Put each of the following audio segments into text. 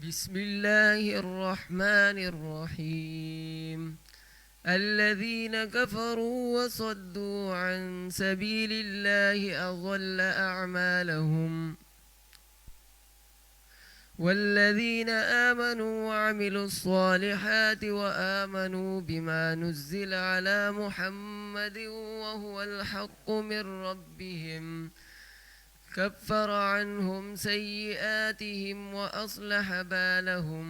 بسم الله الرحمن الرحيم. الذين كفروا وصدوا عن سبيل الله أضل أعمالهم. والذين آمنوا وعملوا الصالحات وآمنوا بما نزل على محمد وهو الحق من ربهم كفر عنهم سيئاتهم وأصلح بالهم.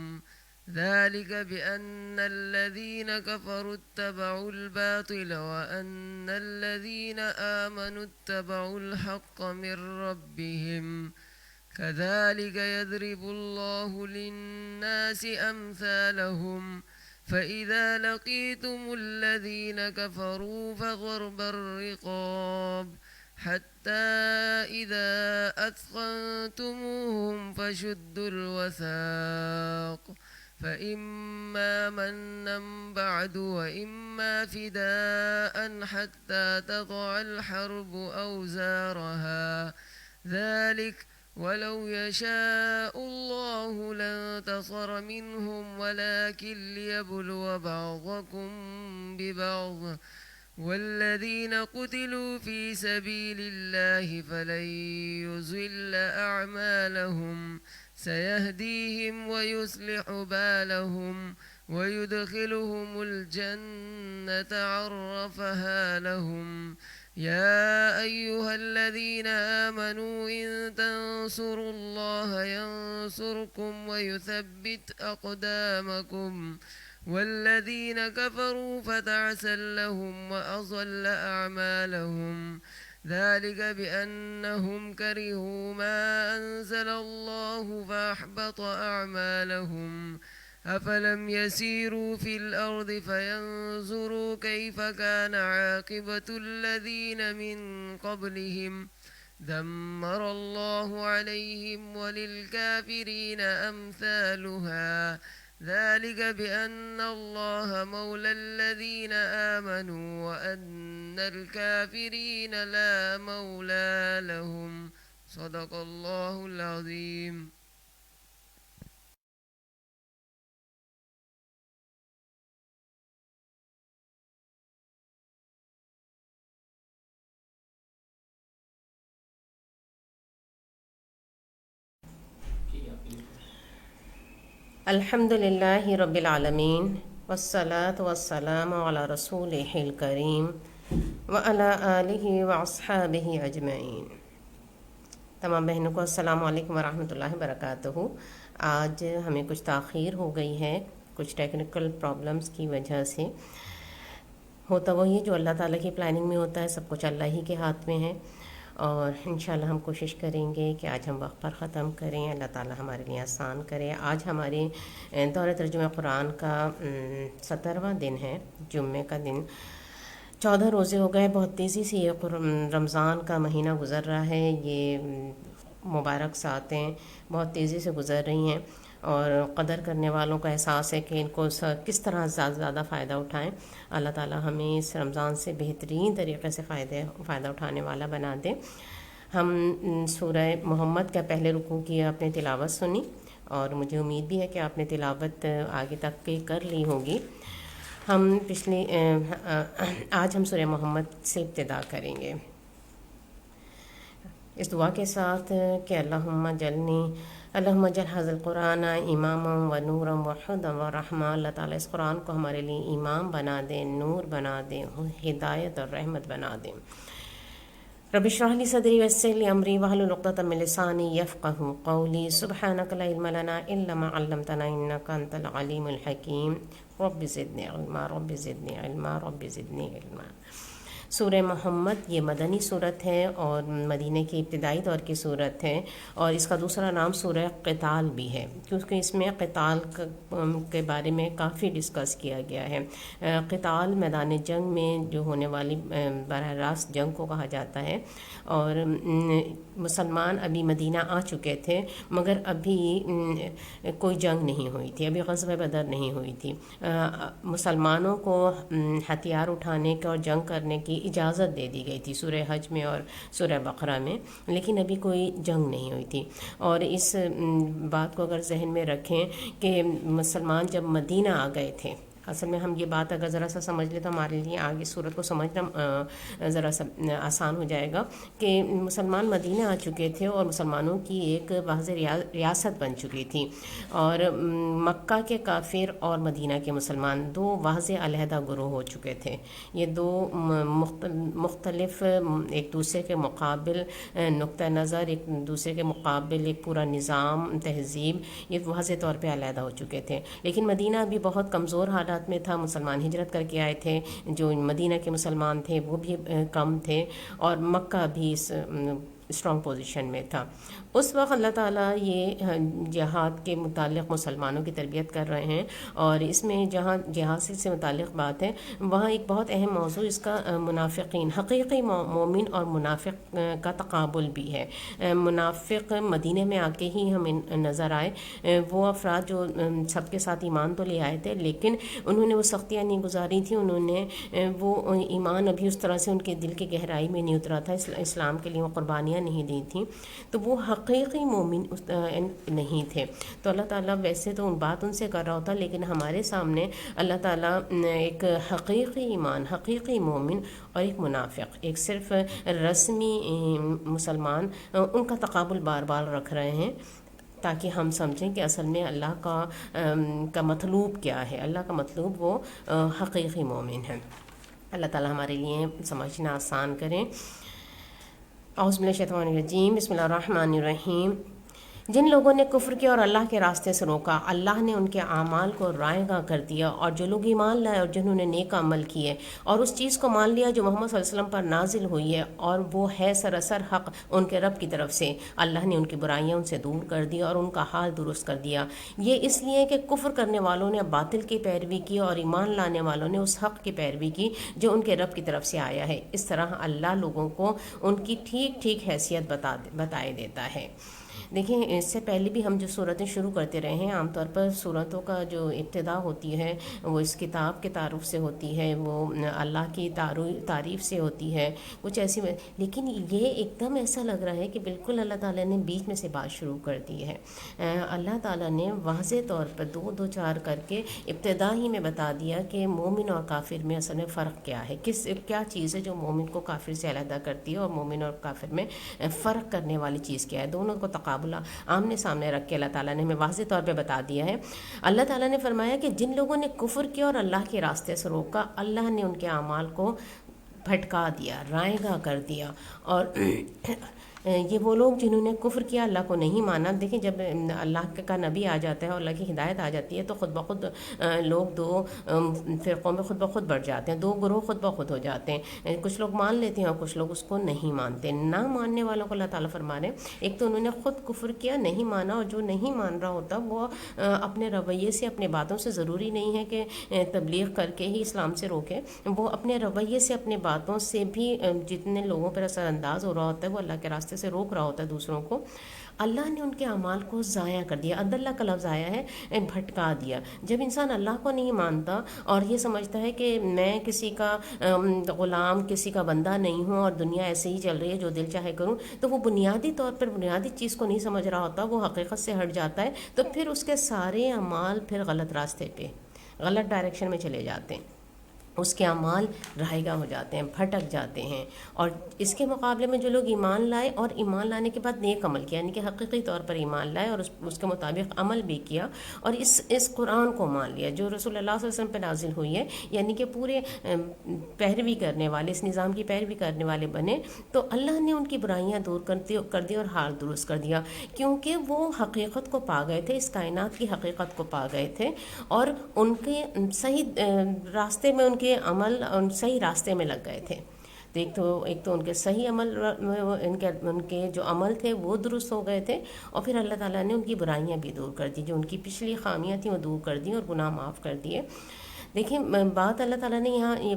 ذلك بأن الذين كفروا اتبعوا الباطل وأن الذين آمنوا اتبعوا الحق من ربهم. كذلك يضرب الله للناس أمثالهم. فإذا لقيتم الذين كفروا فضرب الرقاب حتى إذا أثخنتموهم فشدوا الوثاق فإما منا بعد وإما فداء حتى تضع الحرب أوزارها. ذلك ولو يشاء الله لانتصر منهم ولكن ليبلو بعضكم ببعض. والذين قتلوا في سبيل الله فلن يضل أعمالهم سيهديهم ويصلح بالهم ويدخلهم الجنة عرفها لهم. يا أيها الذين آمنوا إن تنصروا الله ينصركم ويثبت أقدامكم. والذين كفروا فتعسا لهم وأضل أعمالهم. ذلك بأنهم كرهوا ما أنزل الله فأحبط أعمالهم. أفلم يسيروا في الأرض فينظروا كيف كان عاقبة الذين من قبلهم دمر الله عليهم وللكافرين أمثالها. ذلك بأن الله مولى الذين آمنوا وأن الكافرين لا مولى لهم. صدق الله العظيم. الحمدللہ رب العالمین والصلاة والسلام علی رسولہ الکریم وعلی آلہ واصحابہ اجمعین. تمام بہنوں کو السلام علیکم ورحمۃ اللہ وبرکاتہ. آج ہمیں کچھ تاخیر ہو گئی ہے کچھ ٹیکنیکل پرابلمس کی وجہ سے. ہوتا وہی جو اللہ تعالیٰ کی پلاننگ میں ہوتا ہے، سب کچھ اللہ ہی کے ہاتھ میں ہے، اور انشاءاللہ ہم کوشش کریں گے کہ آج ہم وقت پر ختم کریں. اللہ تعالیٰ ہمارے لیے آسان کرے. آج ہمارے دورہ ترجمہ قرآن کا 17واں دن ہے، جمعے کا دن. 14 روزے ہو گئے. بہت تیزی سے یہ رمضان کا مہینہ گزر رہا ہے. یہ مبارک ساتیں بہت تیزی سے گزر رہی ہیں، اور قدر کرنے والوں کا احساس ہے کہ ان کو کس طرح زیادہ سے زیادہ فائدہ اٹھائیں. اللہ تعالیٰ ہمیں اس رمضان سے بہترین طریقے سے فائدہ اٹھانے والا بنا دے. ہم سورہ محمد کا پہلے رکوع کی آپ نے تلاوت سنی، اور مجھے امید بھی ہے کہ آپ نے تلاوت آگے تک کی کر لی ہوگی. ہم آج ہم سورہ محمد سے ابتدا کریں گے اس دعا کے ساتھ کہ اللہم جل حاضر القرآن اماما و نورا و ہدی و رحمہ. اللہ تعالیٰ اس قرآن کو ہمارے لیے امام بنا دیں، نور بنا دیں، ہدایت اور رحمت بنا دیں. رب اشرح لی صدری ویسر لی امری واحلل عقدۃ من لسانی یفقہوا قولی. سبحانک لا علم لنا الا ما علمتنا انک انت العلیم الحکیم. رب زدنی علما رب زدنی علما رب زدنی علما. سورہ محمد یہ مدنی صورت ہے اور مدینہ کی ابتدائی دور کی صورت ہے، اور اس کا دوسرا نام سورہ قتال بھی ہے، کیونکہ اس میں قتال کے بارے میں کافی ڈسکس کیا گیا ہے. قتال میدان جنگ میں جو ہونے والی براہ راست جنگ کو کہا جاتا ہے، اور مسلمان ابھی مدینہ آ چکے تھے مگر ابھی کوئی جنگ نہیں ہوئی تھی، ابھی غزوہ بدر نہیں ہوئی تھی. مسلمانوں کو ہتھیار اٹھانے کا اور جنگ کرنے کی اجازت دے دی گئی تھی سورہ حج میں اور سورہ بقرہ میں، لیکن ابھی کوئی جنگ نہیں ہوئی تھی۔ اور اس بات کو اگر ذہن میں رکھیں کہ مسلمان جب مدینہ آ گئے تھے، اصل میں ہم یہ بات اگر ذرا سا سمجھ لیں تو ہمارے لیے آگے صورت کو سمجھنا ذرا سا آسان ہو جائے گا کہ مسلمان مدینہ آ چکے تھے اور مسلمانوں کی ایک واضح ریاست بن چکی تھی، اور مکہ کے کافر اور مدینہ کے مسلمان دو واضح علیحدہ گروہ ہو چکے تھے۔ یہ دو مختلف ایک دوسرے کے مقابل نقطہ نظر، ایک دوسرے کے مقابل ایک پورا نظام، تہذیب، یہ واضح طور پہ علیحدہ ہو چکے تھے۔ لیکن مدینہ بھی بہت کمزور حالات میں تھا، مسلمان ہجرت کر کے آئے تھے، جو مدینہ کے مسلمان تھے وہ بھی کم تھے، اور مکہ بھی اسٹرانگ پوزیشن میں تھا۔ اس وقت اللہ تعالیٰ یہ جہاد کے متعلق مسلمانوں کی تربیت کر رہے ہیں، اور اس میں جہاں جہاد سے متعلق بات ہے وہاں ایک بہت اہم موضوع اس کا منافقین، حقیقی مومن اور منافق کا تقابل بھی ہے۔ منافق مدینہ میں آ کے ہی ہمیں نظر آئے، وہ افراد جو سب کے ساتھ ایمان تو لے آئے تھے لیکن انہوں نے وہ سختیاں نہیں گزاری تھیں، انہوں نے وہ ایمان ابھی اس طرح سے ان کے دل کی گہرائی میں نہیں اترا تھا، اسلام کے لیے وہ قربانیاں نہیں دی تھیں، تو وہ حقیقی مومن نہیں تھے۔ تو اللہ تعالیٰ ویسے تو بات ان سے کر رہا ہوتا، لیکن ہمارے سامنے اللہ تعالیٰ ایک حقیقی ایمان، حقیقی مومن اور ایک منافق، ایک صرف رسمی مسلمان، ان کا تقابل بار بار رکھ رہے ہیں تاکہ ہم سمجھیں کہ اصل میں اللہ کا مطلوب کیا ہے۔ اللہ کا مطلوب وہ حقیقی مومن ہے۔ اللہ تعالیٰ ہمارے لیے سمجھنا آسان کریں۔ اعوذ باللہ الشیطان الرجیم، بسم اللہ الرحمن الرحیم۔ جن لوگوں نے کفر کیا اور اللہ کے راستے سے روکا، اللہ نے ان کے اعمال کو رائے گاں کر دیا، اور جو لوگ ایمان لائے اور جنہوں نے نیک عمل کیے اور اس چیز کو مان لیا جو محمد صلی اللہ علیہ وسلم پر نازل ہوئی ہے، اور وہ ہے سراسر حق ان کے رب کی طرف سے، اللہ نے ان کی برائیاں ان سے دور کر دی اور ان کا حال درست کر دیا۔ یہ اس لیے کہ کفر کرنے والوں نے باطل کی پیروی کی اور ایمان لانے والوں نے اس حق کی پیروی کی جو ان کے رب کی طرف سے آیا ہے۔ اس طرح اللہ لوگوں کو ان کی ٹھیک ٹھیک حیثیت بتائے دیتا ہے۔ دیکھیں، اس سے پہلے بھی ہم جو صورتیں شروع کرتے رہے ہیں، عام طور پر صورتوں کا جو ابتدا ہوتی ہے وہ اس کتاب کے تعارف سے ہوتی ہے، وہ اللہ کی تعریف سے ہوتی ہے، کچھ ایسی، لیکن یہ ایک دم ایسا لگ رہا ہے کہ بالکل اللہ تعالیٰ نے بیچ میں سے بات شروع کر دی ہے۔ اللہ تعالیٰ نے واضح طور پر دو چار کر کے ابتدا ہی میں بتا دیا کہ مومن اور کافر میں اصل میں فرق کیا ہے، کیا چیز ہے جو مومن کو کافر سے علیحدہ کرتی ہے، اور مومن اور کافر میں فرق کرنے والی چیز کیا ہے۔ دونوں کو تقابل آمنے سامنے رکھ کے اللہ تعالیٰ نے ہمیں واضح طور پہ بتا دیا ہے۔ اللہ تعالیٰ نے فرمایا کہ جن لوگوں نے کفر کیا اور اللہ کے راستے سے روکا، اللہ نے ان کے اعمال کو بھٹکا دیا، رائے گاں کر دیا، اور یہ وہ لوگ جنہوں نے کفر کیا، اللہ کو نہیں مانا۔ دیکھیں، جب اللہ کا نبی آ جاتا ہے اور اللہ کی ہدایت آ جاتی ہے تو خود بخود لوگ دو فرقوں میں خود بخود بڑھ جاتے ہیں، دو گروہ خود بخود ہو جاتے ہیں، کچھ لوگ مان لیتے ہیں اور کچھ لوگ اس کو نہیں مانتے۔ نہ ماننے والوں کو اللہ تعالیٰ فرما رہے ہیں، ایک تو انہوں نے خود کفر کیا، نہیں مانا، اور جو نہیں مان رہا ہوتا وہ اپنے رویے سے، اپنے باتوں سے، ضروری نہیں ہے کہ تبلیغ کر کے ہی اسلام سے روکے، وہ اپنے رویے سے، اپنے باتوں سے بھی جتنے لوگوں پر اثر انداز ہو رہا ہوتا ہے وہ اللہ کے راستے سے روک رہا ہوتا ہے دوسروں کو، اللہ نے ان کے اعمال کو ضائع کر دیا۔ عدل کا لفظ آیا ہے، بھٹکا دیا۔ جب انسان اللہ کو نہیں مانتا اور یہ سمجھتا ہے کہ میں کسی کا غلام، کسی کا بندہ نہیں ہوں اور دنیا ایسے ہی چل رہی ہے، جو دل چاہے کروں، تو وہ بنیادی طور پر بنیادی چیز کو نہیں سمجھ رہا ہوتا، وہ حقیقت سے ہٹ جاتا ہے، تو پھر اس کے سارے اعمال پھر غلط راستے پہ، غلط ڈائریکشن میں چلے جاتے ہیں، اس کے اعمال رائے گاں ہو جاتے ہیں، بھٹک جاتے ہیں۔ اور اس کے مقابلے میں جو لوگ ایمان لائے اور ایمان لانے کے بعد نیک عمل کیا، یعنی کہ حقیقی طور پر ایمان لائے اور اس کے مطابق عمل بھی کیا، اور اس قرآن کو مان لیا جو رسول اللہ صلی اللہ علیہ وسلم پہ نازل ہوئی ہے، یعنی کہ پورے پیروی کرنے والے، اس نظام کی پیروی کرنے والے بنے، تو اللہ نے ان کی برائیاں دور کر دی اور حال درست کر دیا، کیونکہ وہ حقیقت کو پا گئے تھے، اس کائنات کی حقیقت کو پا گئے تھے، اور ان کے صحیح راستے میں، ان کے عمل صحیح راستے میں لگ گئے تھے۔ تو ایک تو ان کے صحیح عمل، ان کے جو عمل تھے وہ درست ہو گئے تھے، اور پھر اللہ تعالیٰ نے ان کی برائیاں بھی دور کر دی، جو ان کی پچھلی خامیاں تھیں وہ دور کر دی اور گناہ معاف کر دیے۔ دیکھیں، بات اللہ تعالیٰ نے یہاں یہ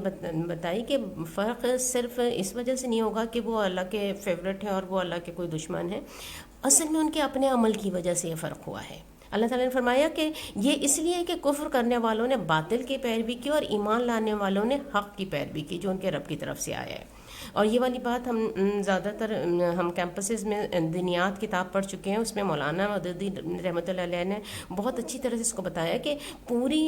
بتائی کہ فرق صرف اس وجہ سے نہیں ہوگا کہ وہ اللہ کے فیورٹ ہیں اور وہ اللہ کے کوئی دشمن ہیں، اصل میں ان کے اپنے عمل کی وجہ سے یہ فرق ہوا ہے۔ اللہ تعالیٰ نے فرمایا کہ یہ اس لیے کہ کفر کرنے والوں نے باطل کی پیروی کی اور ایمان لانے والوں نے حق کی پیروی کی جو ان کے رب کی طرف سے آیا ہے. اور یہ والی بات ہم زیادہ تر ہم کیمپسز میں دنیات کتاب پڑھ چکے ہیں. اس میں مولانا مدودی رحمۃ اللہ علیہ نے بہت اچھی طرح سے اس کو بتایا کہ پوری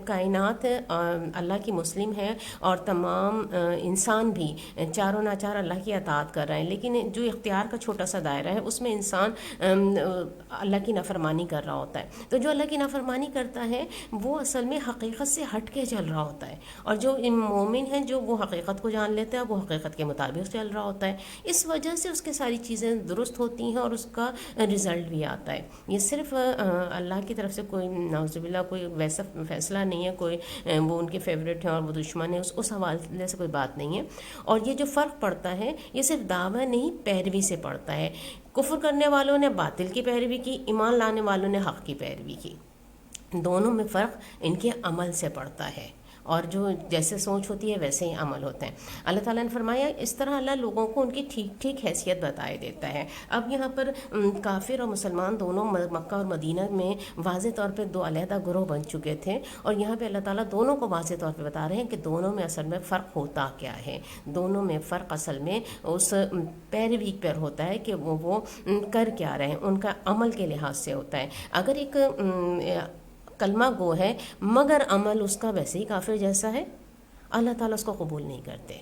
کائنات اللہ کی مسلم ہے اور تمام انسان بھی چاروں ناچار اللہ کی اطاعت کر رہے ہیں، لیکن جو اختیار کا چھوٹا سا دائرہ ہے اس میں انسان اللہ کی نافرمانی کر رہا ہوتا ہے. تو جو اللہ کی نافرمانی کرتا ہے وہ اصل میں حقیقت سے ہٹ کے چل رہا ہوتا ہے، اور جو مومن ہیں جو وہ حقیقت کو جان لیتا ہے وہ حقیقت کے مطابق چل رہا ہوتا ہے. اس وجہ سے اس کے ساری چیزیں درست ہوتی ہیں اور اس کا رزلٹ بھی آتا ہے. یہ صرف اللہ کی طرف سے کوئی نعوذ باللہ کوئی ویسا فیصلہ نہیں ہے، کوئی وہ ان کے فیوریٹ ہیں اور وہ دشمن ہیں، اس حوالے سے کوئی بات نہیں ہے. اور یہ جو فرق پڑتا ہے یہ صرف دعویٰ نہیں پیروی سے پڑتا ہے. کفر کرنے والوں نے باطل کی پیروی کی، ایمان لانے والوں نے حق کی پیروی کی. دونوں میں فرق ان کے عمل سے پڑتا ہے، اور جو جیسے سوچ ہوتی ہے ویسے ہی عمل ہوتے ہیں. اللہ تعالیٰ نے فرمایا اس طرح اللہ لوگوں کو ان کی ٹھیک ٹھیک حیثیت بتائے دیتا ہے. اب یہاں پر کافر اور مسلمان دونوں مکہ اور مدینہ میں واضح طور پہ دو علیحدہ گروہ بن چکے تھے، اور یہاں پہ اللہ تعالیٰ دونوں کو واضح طور پہ بتا رہے ہیں کہ دونوں میں اصل میں فرق ہوتا کیا ہے. دونوں میں فرق اصل میں اس پیروی پر ہوتا ہے کہ وہ کر کیا رہے ہیں، ان کا عمل کے لحاظ سے ہوتا ہے. اگر ایک کلمہ گو ہے مگر عمل اس کا ویسے ہی کافر جیسا ہے، اللہ تعالیٰ اس کو قبول نہیں کرتے.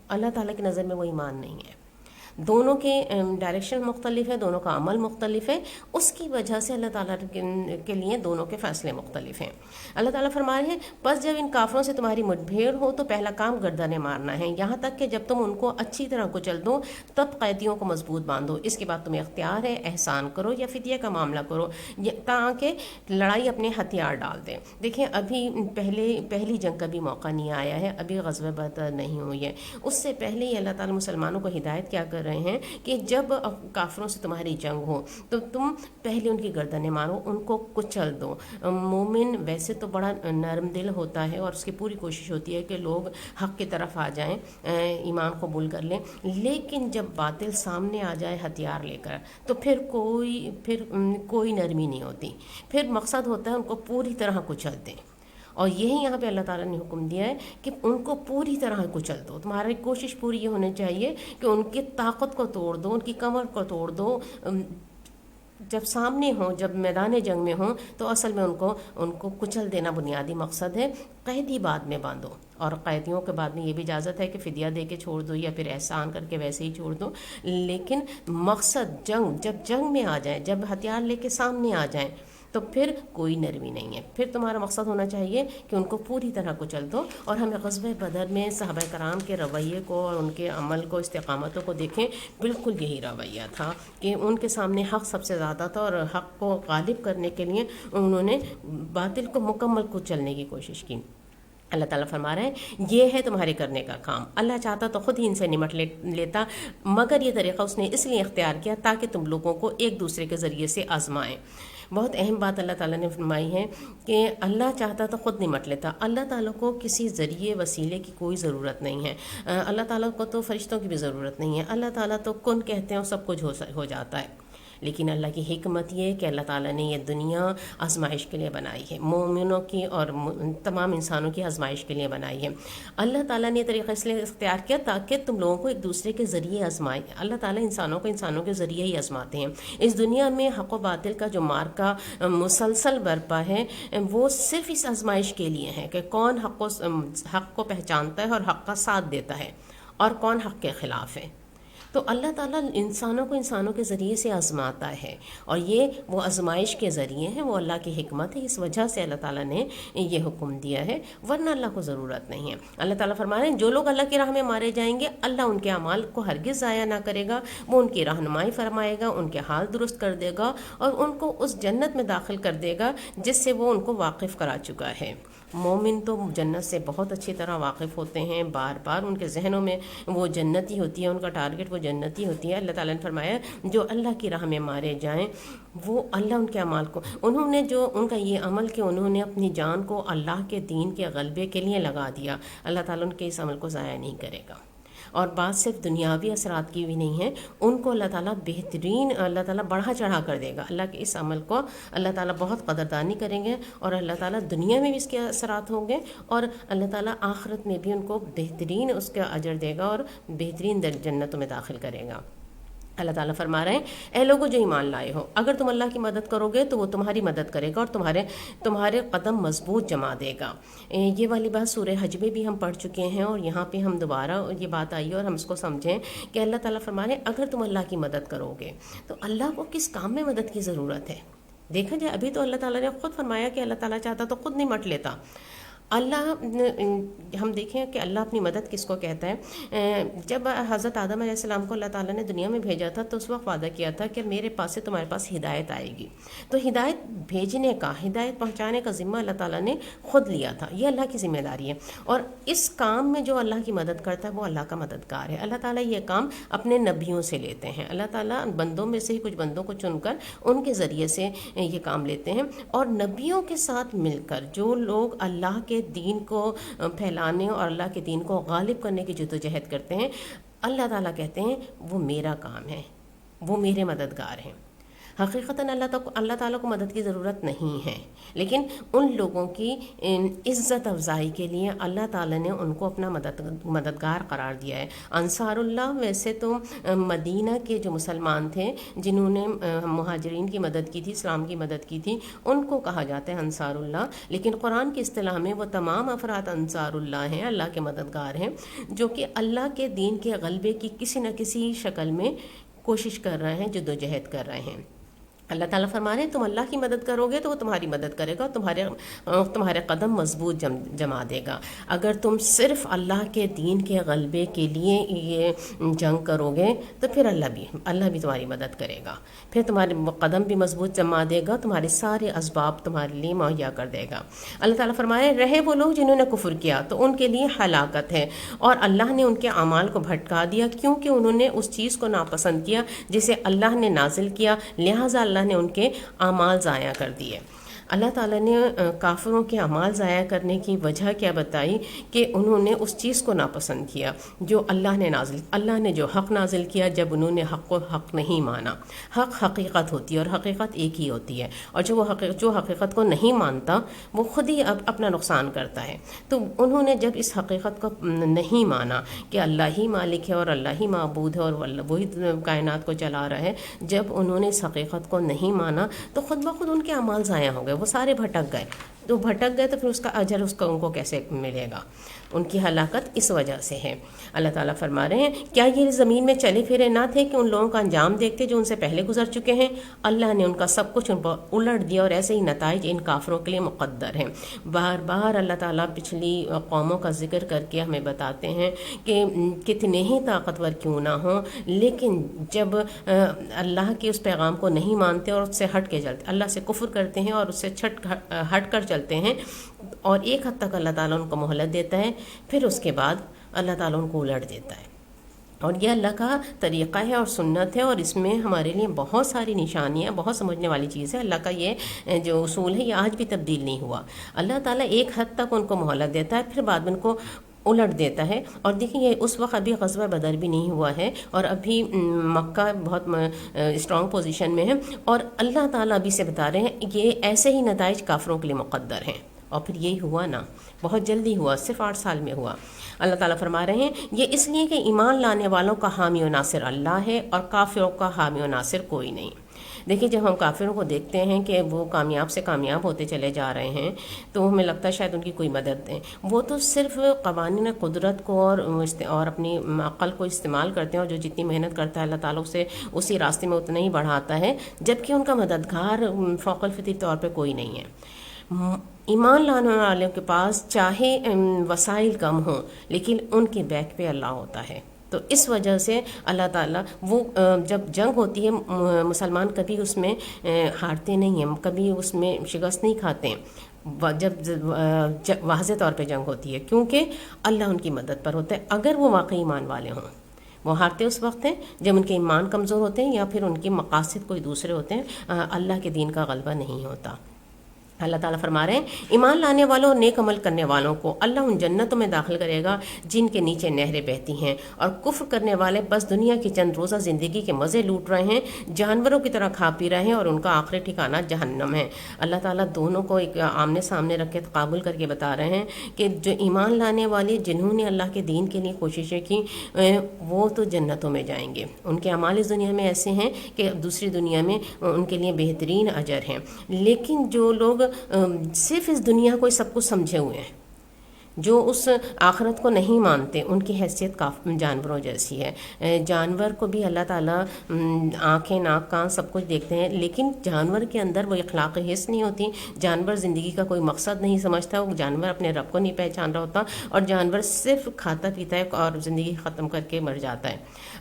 اللہ تعالیٰ کی نظر میں وہ ایمان نہیں ہے. دونوں کے ڈائریکشن مختلف ہے، دونوں کا عمل مختلف ہے، اس کی وجہ سے اللہ تعالیٰ کے لیے دونوں کے فیصلے مختلف ہیں. اللہ تعالیٰ فرما رہے ہیں بس جب ان کافروں سے تمہاری مٹبھیڑ ہو تو پہلا کام گردنیں مارنا ہے، یہاں تک کہ جب تم ان کو اچھی طرح کچل دو تب قیدیوں کو مضبوط باندھو. اس کے بعد تمہیں اختیار ہے احسان کرو یا فدیہ کا معاملہ کرو تاکہ لڑائی اپنے ہتھیار ڈال دیں. دیکھیں ابھی پہلی جنگ کا بھی موقع نہیں آیا ہے، ابھی غزوہ بدر نہیں ہوئی ہے. اس سے پہلے ہی اللہ تعالیٰ مسلمانوں کو ہدایت کیا کر رہے ہیں کہ جب کافروں سے تمہاری جنگ ہو تو تم پہلے ان کی گردنیں مارو، ان کو کچل دو. مومن ویسے تو بڑا نرم دل ہوتا ہے اور اس کی پوری کوشش ہوتی ہے کہ لوگ حق کی طرف آ جائیں، ایمان قبول کر لیں، لیکن جب باطل سامنے آ جائے ہتھیار لے کر تو پھر کوئی نرمی نہیں ہوتی. پھر مقصد ہوتا ہے ان کو پوری طرح کچل دیں. اور یہی یہاں پہ اللہ تعالیٰ نے حکم دیا ہے کہ ان کو پوری طرح کچل دو. تمہاری کوشش پوری یہ ہونی چاہیے کہ ان کی طاقت کو توڑ دو، ان کی کمر کو توڑ دو. جب سامنے ہوں، جب میدان جنگ میں ہوں تو اصل میں ان کو کچل دینا بنیادی مقصد ہے. قیدی بعد میں باندھو، اور قیدیوں کے بعد میں یہ بھی اجازت ہے کہ فدیہ دے کے چھوڑ دو یا پھر احسان کر کے ویسے ہی چھوڑ دو. لیکن مقصد جب جنگ میں آ جائیں، جب ہتھیار لے کے سامنے آ جائیں تو پھر کوئی نرمی نہیں ہے. پھر تمہارا مقصد ہونا چاہیے کہ ان کو پوری طرح کچل دو. اور ہمیں غزوہ بدر میں صحابہ کرام کے رویے کو اور ان کے عمل کو، استقامتوں کو دیکھیں، بالکل یہی رویہ تھا کہ ان کے سامنے حق سب سے زیادہ تھا، اور حق کو غالب کرنے کے لیے انہوں نے باطل کو مکمل کچلنے کی کوشش کی. اللہ تعالیٰ فرما رہے ہیں یہ ہے تمہارے کرنے کا کام. اللہ چاہتا تو خود ہی ان سے نمٹ لیتا، مگر یہ طریقہ اس نے اس لیے اختیار کیا تاکہ تم لوگوں کو ایک دوسرے کے ذریعے سے آزمائیں. بہت اہم بات اللہ تعالیٰ نے فرمائی ہے کہ اللہ چاہتا تو خود نمٹ لیتا. اللہ تعالیٰ کو کسی ذریعے وسیلے کی کوئی ضرورت نہیں ہے. اللہ تعالیٰ کو تو فرشتوں کی بھی ضرورت نہیں ہے. اللہ تعالیٰ تو کن کہتے ہیں سب کچھ ہو جاتا ہے. لیکن اللہ کی حکمت یہ ہے کہ اللہ تعالیٰ نے یہ دنیا آزمائش کے لیے بنائی ہے، مومنوں کی اور تمام انسانوں کی آزمائش کے لیے بنائی ہے. اللہ تعالیٰ نے یہ طریقہ اس لیے اختیار کیا تاکہ تم لوگوں کو ایک دوسرے کے ذریعے آزمائے. اللہ تعالیٰ انسانوں کے ذریعے ہی آزماتے ہیں. اس دنیا میں حق و باطل کا جو مارکا مسلسل برپا ہے وہ صرف اس آزمائش کے لیے ہے کہ کون حق کو پہچانتا ہے اور حق کا ساتھ دیتا ہے اور کون حق کے خلاف ہے. تو اللہ تعالیٰ انسانوں کے ذریعے سے آزماتا ہے، اور یہ وہ آزمائش کے ذریعے ہیں، وہ اللہ کی حکمت ہے. اس وجہ سے اللہ تعالیٰ نے یہ حکم دیا ہے، ورنہ اللہ کو ضرورت نہیں ہے. اللہ تعالیٰ فرما رہے ہیں جو لوگ اللہ کی راہ میں مارے جائیں گے اللہ ان کے اعمال کو ہرگز ضائع نہ کرے گا. وہ ان کی رہنمائی فرمائے گا، ان کے حال درست کر دے گا اور ان کو اس جنت میں داخل کر دے گا جس سے وہ ان کو واقف کرا چکا ہے. مومن تو جنت سے بہت اچھی طرح واقف ہوتے ہیں، بار بار ان کے ذہنوں میں وہ جنتی ہوتی ہے، ان کا ٹارگٹ وہ جنتی ہوتی ہے. اللہ تعالیٰ نے فرمایا جو اللہ کی راہ میں مارے جائیں وہ اللہ ان کے اعمال کو، انہوں نے جو ان کا یہ عمل کہ انہوں نے اپنی جان کو اللہ کے دین کے غلبے کے لیے لگا دیا، اللہ تعالیٰ ان کے اس عمل کو ضائع نہیں کرے گا. اور بات صرف دنیاوی اثرات کی بھی نہیں ہے، ان کو اللہ تعالیٰ بہترین، اللہ تعالیٰ بڑھا چڑھا کر دے گا۔ اللہ کے اس عمل کو اللہ تعالیٰ بہت قدردانی کریں گے، اور اللہ تعالیٰ دنیا میں بھی اس کے اثرات ہوں گے، اور اللہ تعالیٰ آخرت میں بھی ان کو بہترین اس کا اجر دے گا اور بہترین جنتوں میں داخل کرے گا۔ اللہ تعالیٰ فرما رہے ہیں اے لوگوں جو ایمان لائے ہو، اگر تم اللہ کی مدد کرو گے تو وہ تمہاری مدد کرے گا اور تمہارے قدم مضبوط جما دے گا۔ یہ والی بات سورہ حج میں بھی ہم پڑھ چکے ہیں، اور یہاں پہ ہم دوبارہ یہ بات آئی اور ہم اس کو سمجھیں کہ اللہ تعالیٰ فرما رہے ہیں اگر تم اللہ کی مدد کرو گے تو اللہ کو کس کام میں مدد کی ضرورت ہے؟ دیکھا جائے ابھی تو اللہ تعالیٰ نے خود فرمایا کہ اللہ تعالیٰ چاہتا تو خود نمٹ لیتا۔ اللہ، ہم دیکھیں کہ اللہ اپنی مدد کس کو کہتا ہے۔ جب حضرت آدم علیہ السلام کو اللہ تعالیٰ نے دنیا میں بھیجا تھا تو اس وقت وعدہ کیا تھا کہ میرے پاس سے تمہارے پاس ہدایت آئے گی، تو ہدایت بھیجنے کا، ہدایت پہنچانے کا ذمہ اللہ تعالیٰ نے خود لیا تھا، یہ اللہ کی ذمہ داری ہے۔ اور اس کام میں جو اللہ کی مدد کرتا ہے وہ اللہ کا مددگار ہے۔ اللہ تعالیٰ یہ کام اپنے نبیوں سے لیتے ہیں، اللہ تعالیٰ بندوں میں سے ہی کچھ بندوں کو چن کر ان کے ذریعے سے یہ کام لیتے ہیں، اور نبیوں کے ساتھ مل کر جو لوگ اللہ کے دین کو پھیلانے اور اللہ کے دین کو غالب کرنے کی جدوجہد کرتے ہیں، اللہ تعالیٰ کہتے ہیں وہ میرا کام ہے، وہ میرے مددگار ہیں۔ حقیقتاً اللہ تعالیٰ کو مدد کی ضرورت نہیں ہے، لیکن ان لوگوں کی عزت افزائی کے لیے اللہ تعالیٰ نے ان کو اپنا مددگار قرار دیا ہے۔ انصار اللہ، ویسے تو مدینہ کے جو مسلمان تھے جنہوں نے مہاجرین کی مدد کی تھی، اسلام کی مدد کی تھی، ان کو کہا جاتا ہے انصار اللہ، لیکن قرآن کی اصطلاح میں وہ تمام افراد انصار اللہ ہیں، اللہ کے مددگار ہیں، جو کہ اللہ کے دین کے غلبے کی کسی نہ کسی شکل میں کوشش کر رہے ہیں، جدوجہد کر رہے ہیں۔ اللہ تعالیٰ فرما رہے ہیں تم اللہ کی مدد کرو گے تو وہ تمہاری مدد کرے گا، تمہارے قدم مضبوط جما دے گا۔ اگر تم صرف اللہ کے دین کے غلبے کے لیے یہ جنگ کرو گے تو پھر اللہ بھی تمہاری مدد کرے گا، پھر تمہارے قدم بھی مضبوط جما دے گا، تمہارے سارے اسباب تمہارے لیے مہیا کر دے گا۔ اللہ تعالیٰ فرمائے رہے وہ لوگ جنہوں نے کفر کیا تو ان کے لیے ہلاکت ہے، اور اللہ نے ان کے اعمال کو بھٹکا دیا کیونکہ انہوں نے اس چیز کو ناپسند کیا جسے اللہ نے نازل کیا، لہٰذا اللہ نے ان کے اعمال ضائع کر دیے۔ اللہ تعالیٰ نے کافروں کے اعمال ضائع کرنے کی وجہ کیا بتائی کہ انہوں نے اس چیز کو ناپسند کیا جو اللہ نے جو حق نازل کیا، جب انہوں نے حق کو حق نہیں مانا۔ حق حقیقت ہوتی ہے اور حقیقت ایک ہی ہوتی ہے، اور جو حقیقت کو نہیں مانتا وہ خود ہی اپنا نقصان کرتا ہے۔ تو انہوں نے جب اس حقیقت کو نہیں مانا کہ اللہ ہی مالک ہے اور اللہ ہی معبود ہے اور وہی کائنات کو چلا رہا ہے، جب انہوں نے اس حقیقت کو نہیں مانا تو خود بخود ان کے اعمال ضائع ہو گئے، وہ سارے بھٹک گئے۔ تو پھر اس کا اجر ان کو کیسے ملے گا؟ ان کی ہلاکت اس وجہ سے ہے۔ اللہ تعالیٰ فرما رہے ہیں کیا یہ زمین میں چلے پھرے نہ تھے کہ ان لوگوں کا انجام دیکھتے جو ان سے پہلے گزر چکے ہیں؟ اللہ نے ان کا سب کچھ ان پر الٹ دیا، اور ایسے ہی نتائج ان کافروں کے لیے مقدر ہیں۔ بار بار اللہ تعالیٰ پچھلی قوموں کا ذکر کر کے ہمیں بتاتے ہیں کہ کتنے ہی طاقتور کیوں نہ ہوں، لیکن جب اللہ کے اس پیغام کو نہیں مانتے اور اس سے ہٹ کے چلتے، اللہ سے کفر کرتے ہیں اور اس سے ہٹ کر چلتے ہیں، اور ایک حد تک اللہ تعالیٰ ان کو مہلت دیتا ہے، پھر اس کے بعد اللہ تعالیٰ ان کو الٹ دیتا ہے۔ اور یہ اللہ کا طریقہ ہے اور سنت ہے، اور اس میں ہمارے لیے بہت ساری نشانیاں، بہت سمجھنے والی چیز ہے۔ اللہ کا یہ جو اصول ہے یہ آج بھی تبدیل نہیں ہوا۔ اللہ تعالیٰ ایک حد تک ان کو مہلت دیتا ہے، پھر بعد میں ان کو الٹ دیتا ہے۔ اور دیکھیں یہ اس وقت ابھی غزوہ بدر بھی نہیں ہوا ہے، اور ابھی مکہ بہت اسٹرانگ پوزیشن میں ہے، اور اللہ تعالیٰ ابھی سے بتا رہے ہیں یہ ایسے ہی نتائج کافروں کے لیے مقدر ہیں، اور پھر یہی ہوا نا، بہت جلدی ہوا، صرف 8 سال میں ہوا۔ اللہ تعالیٰ فرما رہے ہیں یہ اس لیے کہ ایمان لانے والوں کا حامی و ناصر اللہ ہے اور کافروں کا حامی و ناصر کوئی نہیں۔ دیکھیں جب ہم کافروں کو دیکھتے ہیں کہ وہ کامیاب سے کامیاب ہوتے چلے جا رہے ہیں تو ہمیں لگتا ہے شاید ان کی کوئی مدد دیں، وہ تو صرف قوانین قدرت کو اور اپنی عقل کو استعمال کرتے ہیں، اور جو جتنی محنت کرتا ہے اللہ تعالیٰ اسے اسی راستے میں اتنا ہی بڑھاتا ہے، جبکہ ان کا مددگار فوق الفطری طور پہ کوئی نہیں ہے۔ ایمان لانے والوں کے پاس چاہے وسائل کم ہوں لیکن ان کے بیک پہ اللہ ہوتا ہے۔ تو اس وجہ سے اللہ تعالیٰ وہ جب جنگ ہوتی ہے مسلمان کبھی اس میں ہارتے نہیں ہیں، کبھی اس میں شکست نہیں کھاتے ہیں، جب واضح طور پہ جنگ ہوتی ہے کیونکہ اللہ ان کی مدد پر ہوتا ہے۔ اگر وہ واقعی ایمان والے ہوں، وہ ہارتے اس وقت ہیں جب ان کے ایمان کمزور ہوتے ہیں یا پھر ان کے مقاصد کوئی دوسرے ہوتے ہیں، اللہ کے دین کا غلبہ نہیں ہوتا۔ اللہ تعالیٰ فرما رہے ہیں ایمان لانے والوں اور نیک عمل کرنے والوں کو اللہ ان جنتوں میں داخل کرے گا جن کے نیچے نہریں بہتی ہیں، اور کفر کرنے والے بس دنیا کی چند روزہ زندگی کے مزے لوٹ رہے ہیں، جانوروں کی طرح کھا پی رہے ہیں، اور ان کا آخری ٹھکانہ جہنم ہے۔ اللہ تعالیٰ دونوں کو ایک آمنے سامنے رکھ کے تقابل کر کے بتا رہے ہیں کہ جو ایمان لانے والے جنہوں نے اللہ کے دین کے لیے کوششیں کی وہ تو جنتوں میں جائیں گے، ان کے اعمال اس دنیا میں ایسے ہیں کہ دوسری دنیا میں ان کے لیے بہترین اجر ہیں۔ لیکن جو لوگ صرف اس دنیا کو سب کچھ سمجھے ہوئے ہیں، جو اس آخرت کو نہیں مانتے، ان کی حیثیت جانوروں جیسی ہے۔ جانور کو بھی اللہ تعالیٰ آنکھیں، ناک، کان سب کچھ دیکھتے ہیں، لیکن جانور کے اندر وہ اخلاق حس نہیں ہوتی، جانور زندگی کا کوئی مقصد نہیں سمجھتا، وہ جانور اپنے رب کو نہیں پہچان رہا ہوتا، اور جانور صرف کھاتا پیتا ہے اور زندگی ختم کر کے مر جاتا ہے۔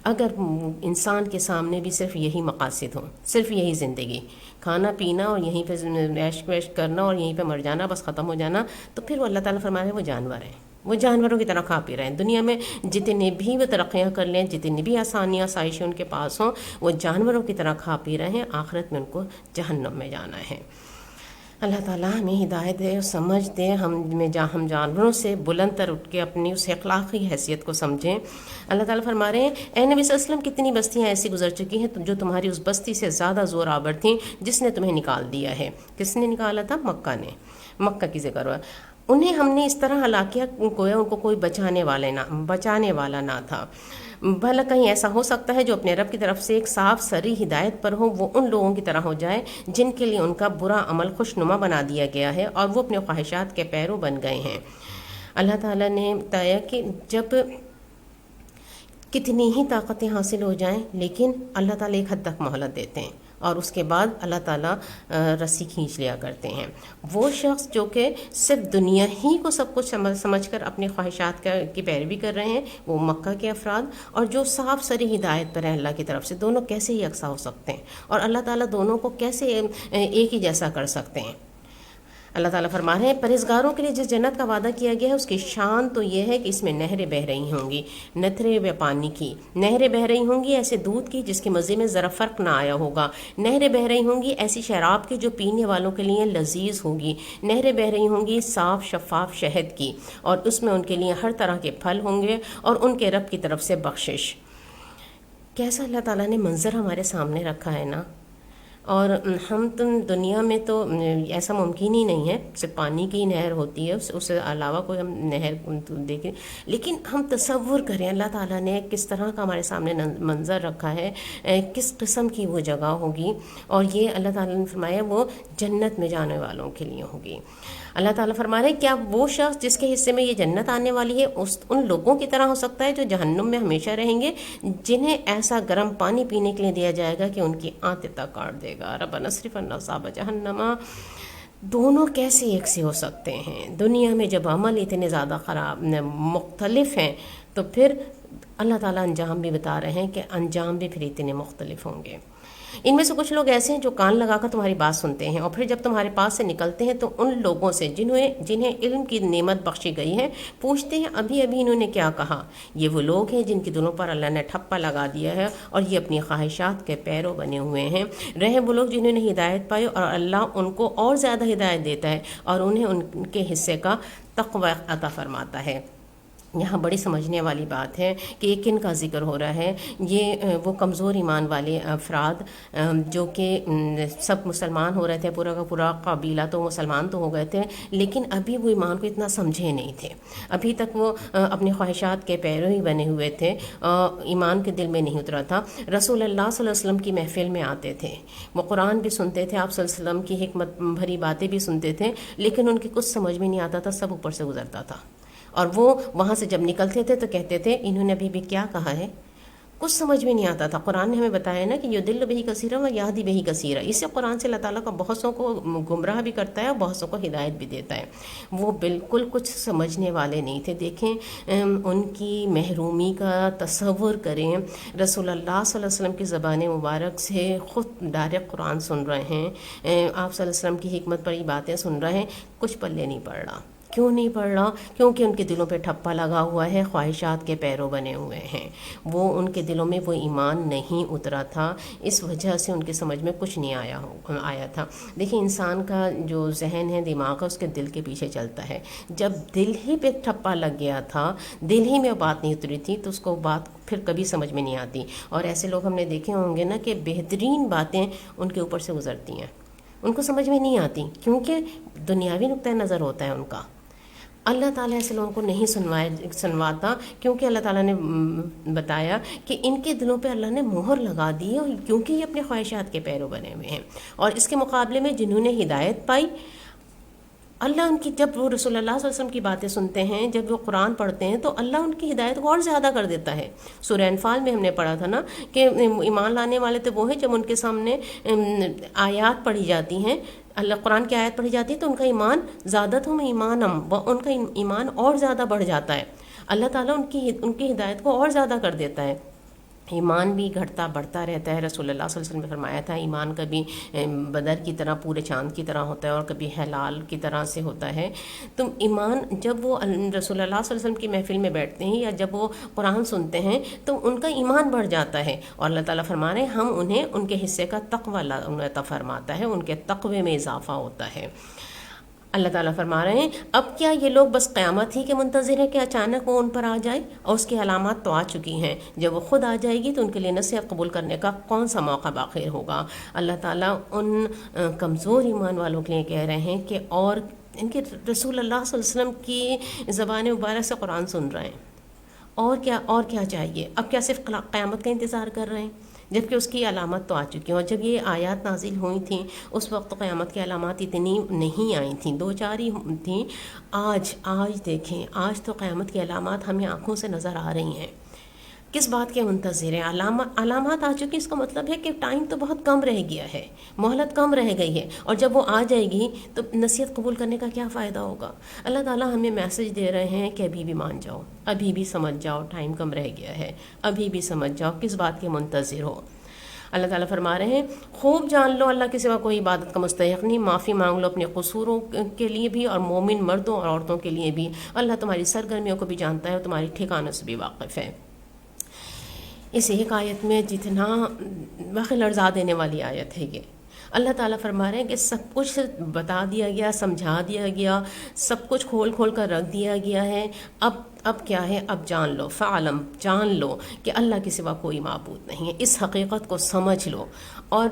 اگر انسان کے سامنے بھی صرف یہی مقاصد ہوں، صرف یہی زندگی، کھانا پینا اور یہیں پہ عیش ویش کرنا اور یہیں پہ مر جانا، بس ختم ہو جانا، تو پھر وہ اللہ تعالیٰ فرما رہے ہیں وہ جانور ہیں، وہ جانوروں کی طرح کھا پی رہے ہیں۔ دنیا میں جتنے بھی وہ ترقیاں کر لیں، جتنی بھی آسانیاں آسائشیں ان کے پاس ہوں، وہ جانوروں کی طرح کھا پی رہے ہیں، آخرت میں ان کو جہنم میں جانا ہے۔ اللہ تعالیٰ ہمیں ہدایت دے، سمجھ دے، ہم جانوروں سے بلند تر اٹھ کے اپنی اس اخلاقی حیثیت کو سمجھیں۔ اللہ تعالیٰ فرما رہے ہیں اے نبی صلی اللہ علیہ وسلم کتنی بستیاں ایسی گزر چکی ہیں جو تمہاری اس بستی سے زیادہ زور آور تھیں جس نے تمہیں نکال دیا ہے۔ کس نے نکالا تھا؟ مکہ نے، مکہ کی ذکر ہوا۔ انہیں ہم نے اس طرح ہلاک کیا گویا ان کو کوئی بچانے والا نہ تھا۔ بھلا کہیں ایسا ہو سکتا ہے جو اپنے رب کی طرف سے ایک صاف سری ہدایت پر ہو وہ ان لوگوں کی طرح ہو جائے جن کے لیے ان کا برا عمل خوشنما بنا دیا گیا ہے اور وہ اپنے خواہشات کے پیرو بن گئے ہیں۔ اللہ تعالیٰ نے بتایا کہ جب کتنی ہی طاقتیں حاصل ہو جائیں لیکن اللہ تعالیٰ ایک حد تک مہلت دیتے ہیں اور اس کے بعد اللہ تعالیٰ رسی کھینچ لیا کرتے ہیں۔ وہ شخص جو کہ صرف دنیا ہی کو سب کچھ سمجھ کر اپنی خواہشات کی پیروی کر رہے ہیں، وہ مکہ کے افراد، اور جو صاف سری ہدایت پر ہیں اللہ کی طرف سے، دونوں کیسے ہی یکساں ہو سکتے ہیں اور اللہ تعالیٰ دونوں کو کیسے ایک ہی جیسا کر سکتے ہیں؟ اللہ تعالیٰ فرما رہے ہیں پرہیزگاروں کے لیے جس جنت کا وعدہ کیا گیا ہے اس کی شان تو یہ ہے کہ اس میں نہریں بہہ رہی ہوں گی، نتھرے و پانی کی نہریں بہہ رہی ہوں گی، ایسے دودھ کی جس کے مزے میں ذرا فرق نہ آیا ہوگا، نہریں بہہ رہی ہوں گی ایسی شراب کی جو پینے والوں کے لیے لذیذ ہوگی، نہریں بہہ رہی ہوں گی صاف شفاف شہد کی، اور اس میں ان کے لیے ہر طرح کے پھل ہوں گے اور ان کے رب کی طرف سے بخشش۔ کیسا اللہ تعالیٰ نے منظر ہمارے سامنے رکھا ہے نا، اور ہم دنیا میں تو ایسا ممکن ہی نہیں ہے، صرف پانی کی نہر ہوتی ہے، اس سے علاوہ کوئی ہم نہر دیکھیں، لیکن ہم تصور کریں اللہ تعالیٰ نے کس طرح کا ہمارے سامنے منظر رکھا ہے، کس قسم کی وہ جگہ ہوگی، اور یہ اللہ تعالیٰ نے فرمایا وہ جنت میں جانے والوں کے لیے ہوگی۔ اللہ تعالیٰ فرما رہے ہیں کیا وہ شخص جس کے حصے میں یہ جنت آنے والی ہے ان لوگوں کی طرح ہو سکتا ہے جو جہنم میں ہمیشہ رہیں گے، جنہیں ایسا گرم پانی پینے کے لیے دیا جائے گا کہ ان کی آنتیں تک کاٹ دے گا۔ ربنا اصرف عنا عذاب جہنم۔ دونوں کیسے ایک سے ہو سکتے ہیں؟ دنیا میں جب عمل اتنے زیادہ خراب مختلف ہیں تو پھر اللہ تعالیٰ انجام بھی بتا رہے ہیں کہ انجام بھی پھر اتنے مختلف ہوں گے۔ ان میں سے کچھ لوگ ایسے ہیں جو کان لگا کر تمہاری بات سنتے ہیں اور پھر جب تمہارے پاس سے نکلتے ہیں تو ان لوگوں سے جنہیں علم کی نعمت بخشی گئی ہے پوچھتے ہیں ابھی انہوں نے کیا کہا۔ یہ وہ لوگ ہیں جن کے دلوں پر اللہ نے ٹھپا لگا دیا ہے اور یہ اپنی خواہشات کے پیرو بنے ہوئے ہیں۔ رہے وہ لوگ جنہوں نے ہدایت پائی اور اللہ ان کو اور زیادہ ہدایت دیتا ہے اور انہیں ان کے حصے کا تقوی عطا فرماتا ہے۔ یہاں بڑی سمجھنے والی بات ہے کہ یہ کن کا ذکر ہو رہا ہے۔ یہ وہ کمزور ایمان والے افراد جو کہ سب مسلمان ہو رہے تھے، پورا کا پورا قبیلہ تو مسلمان تو ہو گئے تھے لیکن ابھی وہ ایمان کو اتنا سمجھے نہیں تھے، ابھی تک وہ اپنی خواہشات کے پیرو ہی بنے ہوئے تھے، ایمان کے دل میں نہیں اترا تھا۔ رسول اللہ صلی اللہ علیہ وسلم کی محفل میں آتے تھے، وہ قرآن بھی سنتے تھے، آپ صلی اللہ علیہ وسلم کی حکمت بھری باتیں بھی سنتے تھے، لیکن ان کی کچھ سمجھ میں نہیں آتا تھا، سب اوپر سے گزرتا تھا، اور وہ وہاں سے جب نکلتے تھے تو کہتے تھے انہوں نے ابھی بھی کیا کہا ہے، کچھ سمجھ میں نہیں آتا تھا۔ قرآن نے ہمیں بتایا نا کہ یہ دل بہی کثیرہ و یہدی بہی کثیرہ، اس سے قرآن سے اللہ تعالیٰ کا بہت سو کو گمراہ بھی کرتا ہے اور بہت سو کو ہدایت بھی دیتا ہے۔ وہ بالکل کچھ سمجھنے والے نہیں تھے۔ دیکھیں ان کی محرومی کا تصور کریں، رسول اللہ صلی اللہ علیہ وسلم کی زبان مبارک سے خود ڈائریکٹ قرآن سن رہے ہیں، آپ صلی اللہ علیہ وسلم کی حکمت پر یہ باتیں سن رہے ہیں، کچھ پلے نہیں پڑ رہا۔ کیوں نہیں پڑھ رہا؟ کیونکہ ان کے دلوں پہ ٹھپا لگا ہوا ہے، خواہشات کے پیروں بنے ہوئے ہیں، وہ ان کے دلوں میں وہ ایمان نہیں اترا تھا، اس وجہ سے ان کے سمجھ میں کچھ نہیں آیا تھا۔ دیکھیں انسان کا جو ذہن ہے، دماغ ہے، اس کے دل کے پیچھے چلتا ہے۔ جب دل ہی پہ ٹھپا لگ گیا تھا، دل ہی میں بات نہیں اتری تھی، تو اس کو بات پھر کبھی سمجھ میں نہیں آتی۔ اور ایسے لوگ ہم نے دیکھے ہوں گے نا کہ بہترین باتیں ان کے اوپر سے گزرتی ہیں، ان کو سمجھ میں نہیں آتی، کیونکہ دنیاوی نقطۂ نظر ہوتا ہے ان کا۔ اللہ تعالیٰ ایسے لوگوں کو نہیں سنواتا، کیونکہ اللہ تعالیٰ نے بتایا کہ ان کے دلوں پہ اللہ نے مہر لگا دی ہے، کیونکہ یہ اپنے خواہشات کے پیرو بنے ہوئے ہیں۔ اور اس کے مقابلے میں جنہوں نے ہدایت پائی، اللہ ان کی، جب وہ رسول اللہ صلی اللہ علیہ وسلم کی باتیں سنتے ہیں، جب وہ قرآن پڑھتے ہیں، تو اللہ ان کی ہدایت کو اور زیادہ کر دیتا ہے۔ سورہ انفال میں ہم نے پڑھا تھا نا کہ ایمان لانے والے تو وہ ہیں جب ان کے سامنے آیات پڑھی جاتی ہیں، اللہ قرآن کی آیت پڑھی جاتی ہے، تو ان کا ایمان زیادتہم ایمانم، ان کا ایمان اور زیادہ بڑھ جاتا ہے۔ اللہ تعالیٰ ان کی ہدایت کو اور زیادہ کر دیتا ہے، ایمان بھی گھٹتا بڑھتا رہتا ہے۔ رسول اللہ صلی اللہ علیہ وسلم نے فرمایا تھا ایمان کبھی بدر کی طرح پورے چاند کی طرح ہوتا ہے اور کبھی ہلال کی طرح سے ہوتا ہے۔ تو ایمان، جب وہ رسول اللہ صلی اللہ علیہ وسلم کی محفل میں بیٹھتے ہیں یا جب وہ قرآن سنتے ہیں تو ان کا ایمان بڑھ جاتا ہے، اور اللہ تعالیٰ فرما رہے ہیں ہم انہیں ان کے حصے کا تقوی عطا فرماتا ہے، ان کے تقوی میں اضافہ ہوتا ہے۔ اللہ تعالیٰ فرما رہے ہیں اب کیا یہ لوگ بس قیامت ہی کے منتظر ہیں کہ اچانک وہ ان پر آ جائے؟ اور اس کی علامات تو آ چکی ہیں، جب وہ خود آ جائے گی تو ان کے لیے نصیحت قبول کرنے کا کون سا موقع باقی ہوگا۔ اللہ تعالیٰ ان کمزور ایمان والوں کے لیے کہہ رہے ہیں کہ اور ان کے رسول اللہ صلی اللہ علیہ وسلم کی زبان مبارک سے قرآن سن رہے ہیں، اور کیا چاہیے؟ اب کیا صرف قیامت کا انتظار کر رہے ہیں؟ جبکہ اس کی علامت تو آ چکی ہیں، اور جب یہ آیات نازل ہوئی تھیں اس وقت قیامت کی علامات اتنی نہیں آئی تھیں، 2-4 ہی تھیں۔ آج دیکھیں، آج تو قیامت کی علامات ہمیں آنکھوں سے نظر آ رہی ہیں۔ کس بات کے منتظر ہیں؟ علامات آ چکی، اس کا مطلب ہے کہ ٹائم تو بہت کم رہ گیا ہے، مہلت کم رہ گئی ہے، اور جب وہ آ جائے گی تو نصیحت قبول کرنے کا کیا فائدہ ہوگا؟ اللہ تعالیٰ ہمیں میسج دے رہے ہیں کہ ابھی بھی مان جاؤ، ابھی بھی سمجھ جاؤ، ٹائم کم رہ گیا ہے، ابھی بھی سمجھ جاؤ، کس بات کے منتظر ہو؟ اللہ تعالیٰ فرما رہے ہیں خوب جان لو اللہ کے سوا کوئی عبادت کا مستحق نہیں، معافی مانگ لو اپنے قصوروں کے لیے بھی اور مومن مردوں اور عورتوں کے لیے بھی۔ اللہ تمہاری سرگرمیوں کو بھی جانتا ہے اور تمہاری ٹھکانوں سے بھی واقف ہے۔ اس ایک آیت میں جتنا واقعی لرزا دینے والی آیت ہے یہ، اللہ تعالیٰ فرما رہے ہیں کہ سب کچھ بتا دیا گیا، سمجھا دیا گیا، سب کچھ کھول کر رکھ دیا گیا ہے۔ اب کیا ہے؟ اب جان لو، فعلم، جان لو کہ اللہ کے سوا کوئی معبود نہیں ہے، اس حقیقت کو سمجھ لو۔ اور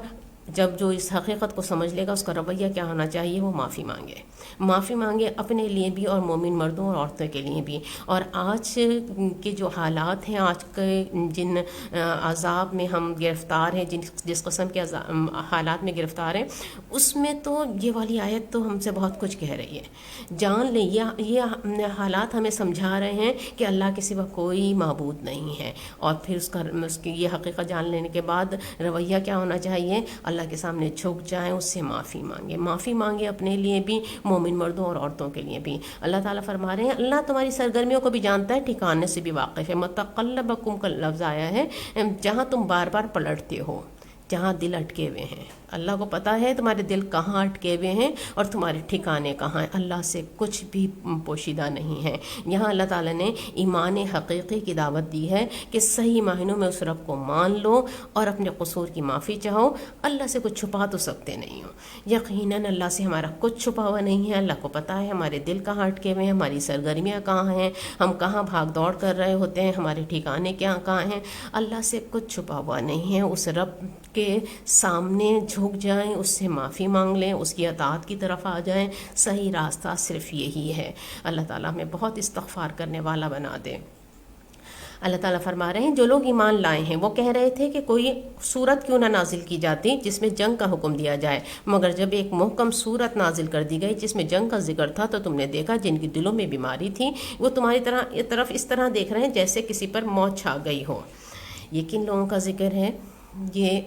جب جو اس حقیقت کو سمجھ لے گا اس کا رویہ کیا ہونا چاہیے؟ وہ معافی مانگے اپنے لیے بھی اور مومن مردوں اور عورتوں کے لیے بھی۔ اور آج کے جو حالات ہیں، آج کے جن عذاب میں ہم گرفتار ہیں، جس قسم کے حالات میں گرفتار ہیں، اس میں تو یہ والی آیت تو ہم سے بہت کچھ کہہ رہی ہے۔ جان لیں، یہ حالات ہمیں سمجھا رہے ہیں کہ اللہ کے سوا کوئی معبود نہیں ہے، اور پھر اس کی یہ حقیقت جان لینے کے بعد رویہ کیا ہونا چاہیے؟ اللہ کے سامنے جھک جائیں، اس سے معافی مانگے اپنے لیے بھی، مومن مردوں اور عورتوں کے لیے بھی۔ اللہ تعالیٰ فرما رہے ہیں اللہ تمہاری سرگرمیوں کو بھی جانتا ہے، ٹھکانے سے بھی واقف ہے۔ متقلبکم کا لفظ آیا ہے جہاں تم بار بار پلٹتے ہو، جہاں دل اٹکے ہوئے ہیں، اللہ کو پتہ ہے تمہارے دل کہاں اٹکے ہوئے ہیں اور تمہارے ٹھکانے کہاں ہیں۔ اللہ سے کچھ بھی پوشیدہ نہیں ہے۔ یہاں اللہ تعالیٰ نے ایمان حقیقی کی دعوت دی ہے کہ صحیح معنوں میں اس رب کو مان لو اور اپنے قصور کی معافی چاہو۔ اللہ سے کچھ چھپا تو سکتے نہیں ہو، یقیناً اللہ سے ہمارا کچھ چھپا ہوا نہیں ہے۔ اللہ کو پتہ ہے ہمارے دل کہاں اٹکے ہوئے ہیں، ہماری سرگرمیاں کہاں ہیں، ہم کہاں بھاگ دوڑ کر رہے ہوتے ہیں، ہمارے ٹھکانے کہاں ہیں۔ اللہ سے کچھ چھپا ہوا نہیں ہے۔ اس رب کے سامنے جھک جائیں، اس سے معافی مانگ لیں، اس کی اطاعت کی طرف آ جائیں۔ صحیح راستہ صرف یہی ہے۔ اللہ تعالیٰ ہمیں بہت استغفار کرنے والا بنا دے۔ اللہ تعالیٰ فرما رہے ہیں جو لوگ ایمان لائے ہیں وہ کہہ رہے تھے کہ کوئی صورت کیوں نہ نازل کی جاتی جس میں جنگ کا حکم دیا جائے، مگر جب ایک محکم صورت نازل کر دی گئی جس میں جنگ کا ذکر تھا تو تم نے دیکھا جن کی دلوں میں بیماری تھی وہ تمہاری طرف اس طرح دیکھ رہے ہیں جیسے کسی پر موت چھا گئی ہو۔ یہ کن لوگوں کا ذکر ہے؟ یہ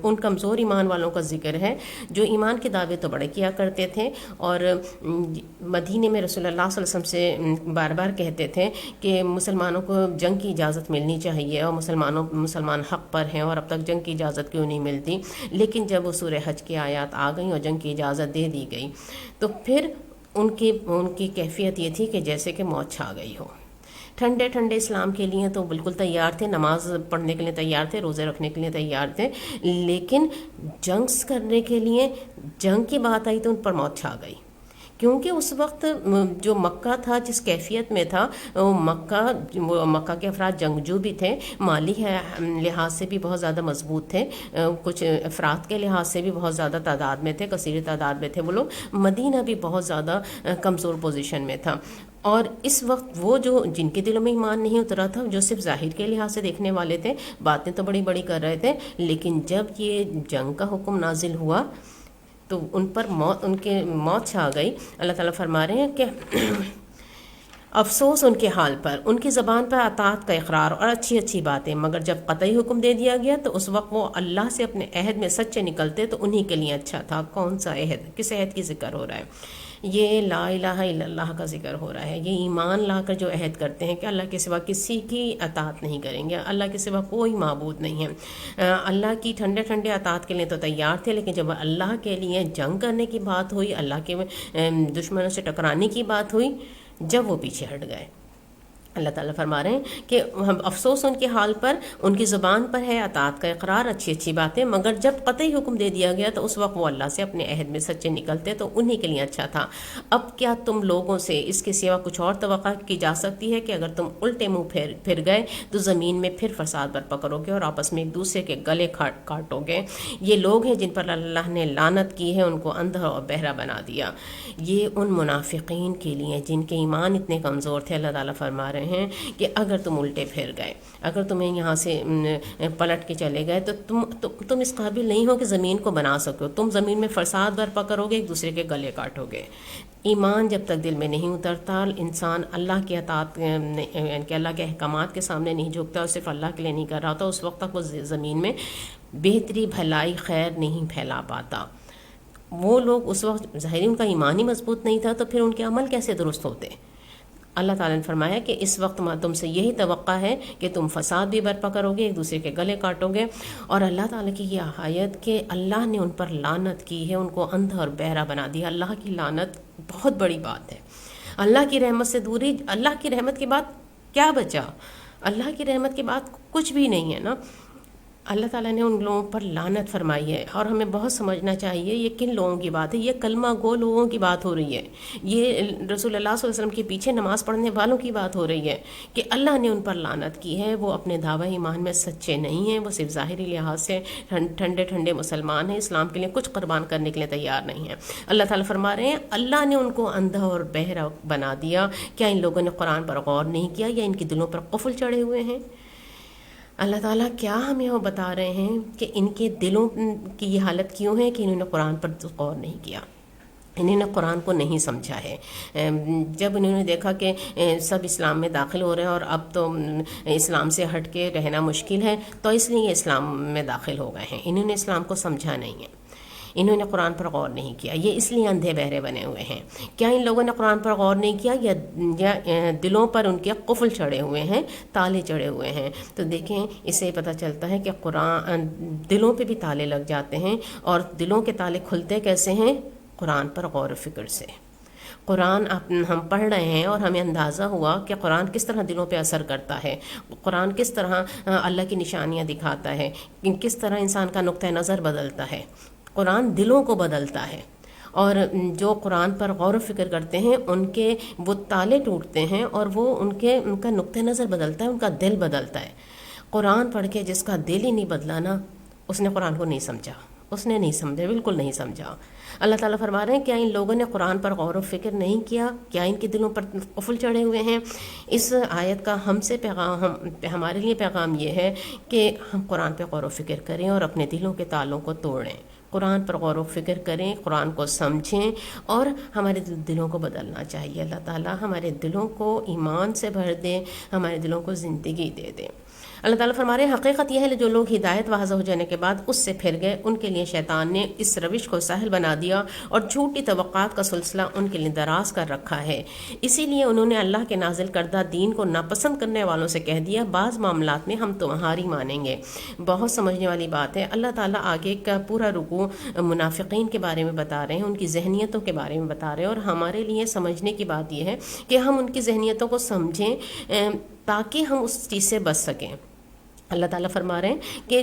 ان کمزور ایمان والوں کا ذکر ہے جو ایمان کے دعوے تو بڑے کیا کرتے تھے اور مدینے میں رسول اللہ صلی اللہ علیہ وسلم سے بار بار کہتے تھے کہ مسلمانوں کو جنگ کی اجازت ملنی چاہیے اور مسلمان حق پر ہیں اور اب تک جنگ کی اجازت کیوں نہیں ملتی۔ لیکن جب وہ سورہ حج کی آیات آ گئیں اور جنگ کی اجازت دے دی گئی تو پھر ان کی کیفیت یہ تھی کہ جیسے کہ موت چھا گئی ہو. ٹھنڈے ٹھنڈے اسلام کے لیے تو بالکل تیار تھے، نماز پڑھنے کے لیے تیار تھے، روزے رکھنے کے لیے تیار تھے، لیکن جنگ کرنے کے لیے جنگ کی بات آئی تو ان پر موت چھا گئی. کیونکہ اس وقت جو مکہ تھا جس کیفیت میں تھا، مکہ کے افراد جنگجو بھی تھے، مالی لحاظ سے بھی بہت زیادہ مضبوط تھے، کچھ افراد کے لحاظ سے بھی بہت زیادہ تعداد میں تھے، کثیر تعداد میں تھے وہ لوگ. مدینہ بھی بہت زیادہ کمزور پوزیشن میں تھا. اور اس وقت وہ جن کے دلوں میں ایمان نہیں اترا تھا، جو صرف ظاہر کے لحاظ سے دیکھنے والے تھے، باتیں تو بڑی بڑی کر رہے تھے، لیکن جب یہ جنگ کا حکم نازل ہوا تو ان کے موت چھا گئی. اللہ تعالیٰ فرما رہے ہیں کہ افسوس ان کے حال پر، ان کی زبان پر اطاعت کا اقرار اور اچھی اچھی باتیں، مگر جب قطعی حکم دے دیا گیا تو اس وقت وہ اللہ سے اپنے عہد میں سچے نکلتے تو انہی کے لیے اچھا تھا. کون سا عہد؟ کس عہد کی ذکر ہو رہا ہے؟ یہ لا الہ الا اللہ کا ذکر ہو رہا ہے. یہ ایمان لا کر جو عہد کرتے ہیں کہ اللہ کے سوا کسی کی اطاعت نہیں کریں گے، اللہ کے سوا کوئی معبود نہیں ہے. اللہ کی ٹھنڈے ٹھنڈے اطاعت کے لیے تو تیار تھے، لیکن جب اللہ کے لیے جنگ کرنے کی بات ہوئی، اللہ کے دشمنوں سے ٹکرانے کی بات ہوئی، جب وہ پیچھے ہٹ گئے. اللہ تعالیٰ فرما رہے ہیں کہ افسوس ان کے حال پر، ان کی زبان پر ہے اطاعت کا اقرار، اچھی اچھی باتیں، مگر جب قطعی حکم دے دیا گیا تو اس وقت وہ اللہ سے اپنے عہد میں سچے نکلتے تو انہی کے لیے اچھا تھا. اب کیا تم لوگوں سے اس کے سوا کچھ اور توقع کی جا سکتی ہے کہ اگر تم الٹے منہ پھر گئے تو زمین میں پھر فساد برپا کرو گے اور آپس میں ایک دوسرے کے گلے کاٹو گے. یہ لوگ ہیں جن پر اللہ نے لعنت کی ہے، ان کو اندھا اور بہرا بنا دیا. یہ ان منافقین کے لیے جن کے ایمان اتنے کمزور تھے. اللہ تعالیٰ فرما رہے ہیں کہ اگر تم الٹے پھر گئے، اگر تمہیں یہاں سے پلٹ کے چلے گئے تو تم اس قابل نہیں ہو کہ زمین کو بنا سکو. تم زمین میں فساد برپا کرو گے، ایک دوسرے کے گلے کاٹو گے. ایمان جب تک دل میں نہیں اترتا، انسان اللہ کی اطاعت یعنی کہ اللہ کے احکامات کے سامنے نہیں جھکتا اور صرف اللہ کے لیے نہیں کر رہا ہوتا، اس وقت تک وہ زمین میں بہتری، بھلائی، خیر نہیں پھیلا پاتا. وہ لوگ اس وقت ظاہری ان کا ایمان ہی مضبوط نہیں تھا، تو پھر ان کے عمل کیسے درست ہوتے؟ اللہ تعالیٰ نے فرمایا کہ اس وقت تم سے یہی توقع ہے کہ تم فساد بھی برپا کرو گے، ایک دوسرے کے گلے کاٹو گے. اور اللہ تعالیٰ کی یہ آیت کہ اللہ نے ان پر لعنت کی ہے، ان کو اندھا اور بہرا بنا دیا. اللہ کی لعنت بہت بڑی بات ہے. اللہ کی رحمت سے دوری، اللہ کی رحمت کے بعد کیا بچا؟ اللہ کی رحمت کے بعد کچھ بھی نہیں ہے نا. اللہ تعالیٰ نے ان لوگوں پر لعنت فرمائی ہے، اور ہمیں بہت سمجھنا چاہیے یہ کن لوگوں کی بات ہے. یہ کلمہ گو لوگوں کی بات ہو رہی ہے، یہ رسول اللہ صلی اللہ علیہ وسلم کے پیچھے نماز پڑھنے والوں کی بات ہو رہی ہے کہ اللہ نے ان پر لعنت کی ہے. وہ اپنے دعوی ایمان میں سچے نہیں ہیں، وہ صرف ظاہری لحاظ سے ٹھنڈے ٹھنڈے مسلمان ہیں، اسلام کے لیے کچھ قربان کرنے کے لیے تیار نہیں ہیں. اللہ تعالیٰ فرما رہے ہیں اللہ نے ان کو اندھا اور بہرا بنا دیا. کیا ان لوگوں نے قرآن پر غور نہیں کیا یا ان کے دلوں پر قفل چڑھے ہوئے ہیں؟ اللہ تعالیٰ کیا ہمیں وہ بتا رہے ہیں کہ ان کے دلوں کی یہ حالت کیوں ہے کہ انہوں نے قرآن پر غور نہیں کیا، انہوں نے قرآن کو نہیں سمجھا ہے. جب انہوں نے دیکھا کہ سب اسلام میں داخل ہو رہے ہیں اور اب تو اسلام سے ہٹ کے رہنا مشکل ہے، تو اس لیے یہ اسلام میں داخل ہو گئے ہیں. انہوں نے اسلام کو سمجھا نہیں ہے، انہوں نے قرآن پر غور نہیں کیا، یہ اس لیے اندھے بہرے بنے ہوئے ہیں. کیا ان لوگوں نے قرآن پر غور نہیں کیا یا دلوں پر ان کے قفل چڑھے ہوئے ہیں، تالے چڑھے ہوئے ہیں؟ تو دیکھیں اس سے پتہ چلتا ہے کہ قرآن دلوں پہ بھی تالے لگ جاتے ہیں، اور دلوں کے تالے کھلتے کیسے ہیں؟ قرآن پر غور و فکر سے. قرآن ہم پڑھ رہے ہیں اور ہمیں اندازہ ہوا کہ قرآن کس طرح دلوں پہ اثر کرتا ہے، قرآن کس طرح اللہ کی نشانیاں دکھاتا ہے، کس طرح انسان کا نقطہ نظر بدلتا ہے. قرآن دلوں کو بدلتا ہے، اور جو قرآن پر غور و فکر کرتے ہیں ان کے وہ تالے ٹوٹتے ہیں، اور وہ ان کا نقطہ نظر بدلتا ہے، ان کا دل بدلتا ہے. قرآن پڑھ کے جس کا دل ہی نہیں بدلا نا، اس نے قرآن کو نہیں سمجھا، اس نے نہیں سمجھا، بالکل نہیں سمجھا. اللہ تعالیٰ فرما رہے ہیں کیا ان لوگوں نے قرآن پر غور و فکر نہیں کیا؟ کیا ان کے دلوں پر قفل چڑھے ہوئے ہیں؟ اس آیت کا ہمارے لیے پیغام یہ ہے کہ ہم قرآن پہ غور و فکر کریں اور اپنے دلوں کے تالوں کو توڑیں. قرآن پر غور و فکر کریں، قرآن کو سمجھیں، اور ہمارے دلوں کو بدلنا چاہیے. اللہ تعالیٰ ہمارے دلوں کو ایمان سے بھر دے، ہمارے دلوں کو زندگی دے دے. اللہ تعالیٰ فرما رہے ہیں حقیقت یہ ہے جو لوگ ہدایت واضح ہو جانے کے بعد اس سے پھر گئے ان کے لیے شیطان نے اس روش کو سہل بنا دیا اور جھوٹی توقعات کا سلسلہ ان کے لیے دراز کر رکھا ہے، اسی لیے انہوں نے اللہ کے نازل کردہ دین کو ناپسند کرنے والوں سے کہہ دیا بعض معاملات میں ہم تمہاری مانیں گے۔ بہت سمجھنے والی بات ہے۔ اللہ تعالیٰ آگے کا پورا رکوع منافقین کے بارے میں بتا رہے ہیں، ان کی ذہنیتوں کے بارے میں بتا رہے ہیں، اور ہمارے لیے سمجھنے کی بات یہ ہے کہ ہم ان کی ذہنیتوں کو سمجھیں تاکہ ہم اس چیز سے بچ سکیں۔ اللہ تعالیٰ فرما رہے ہیں کہ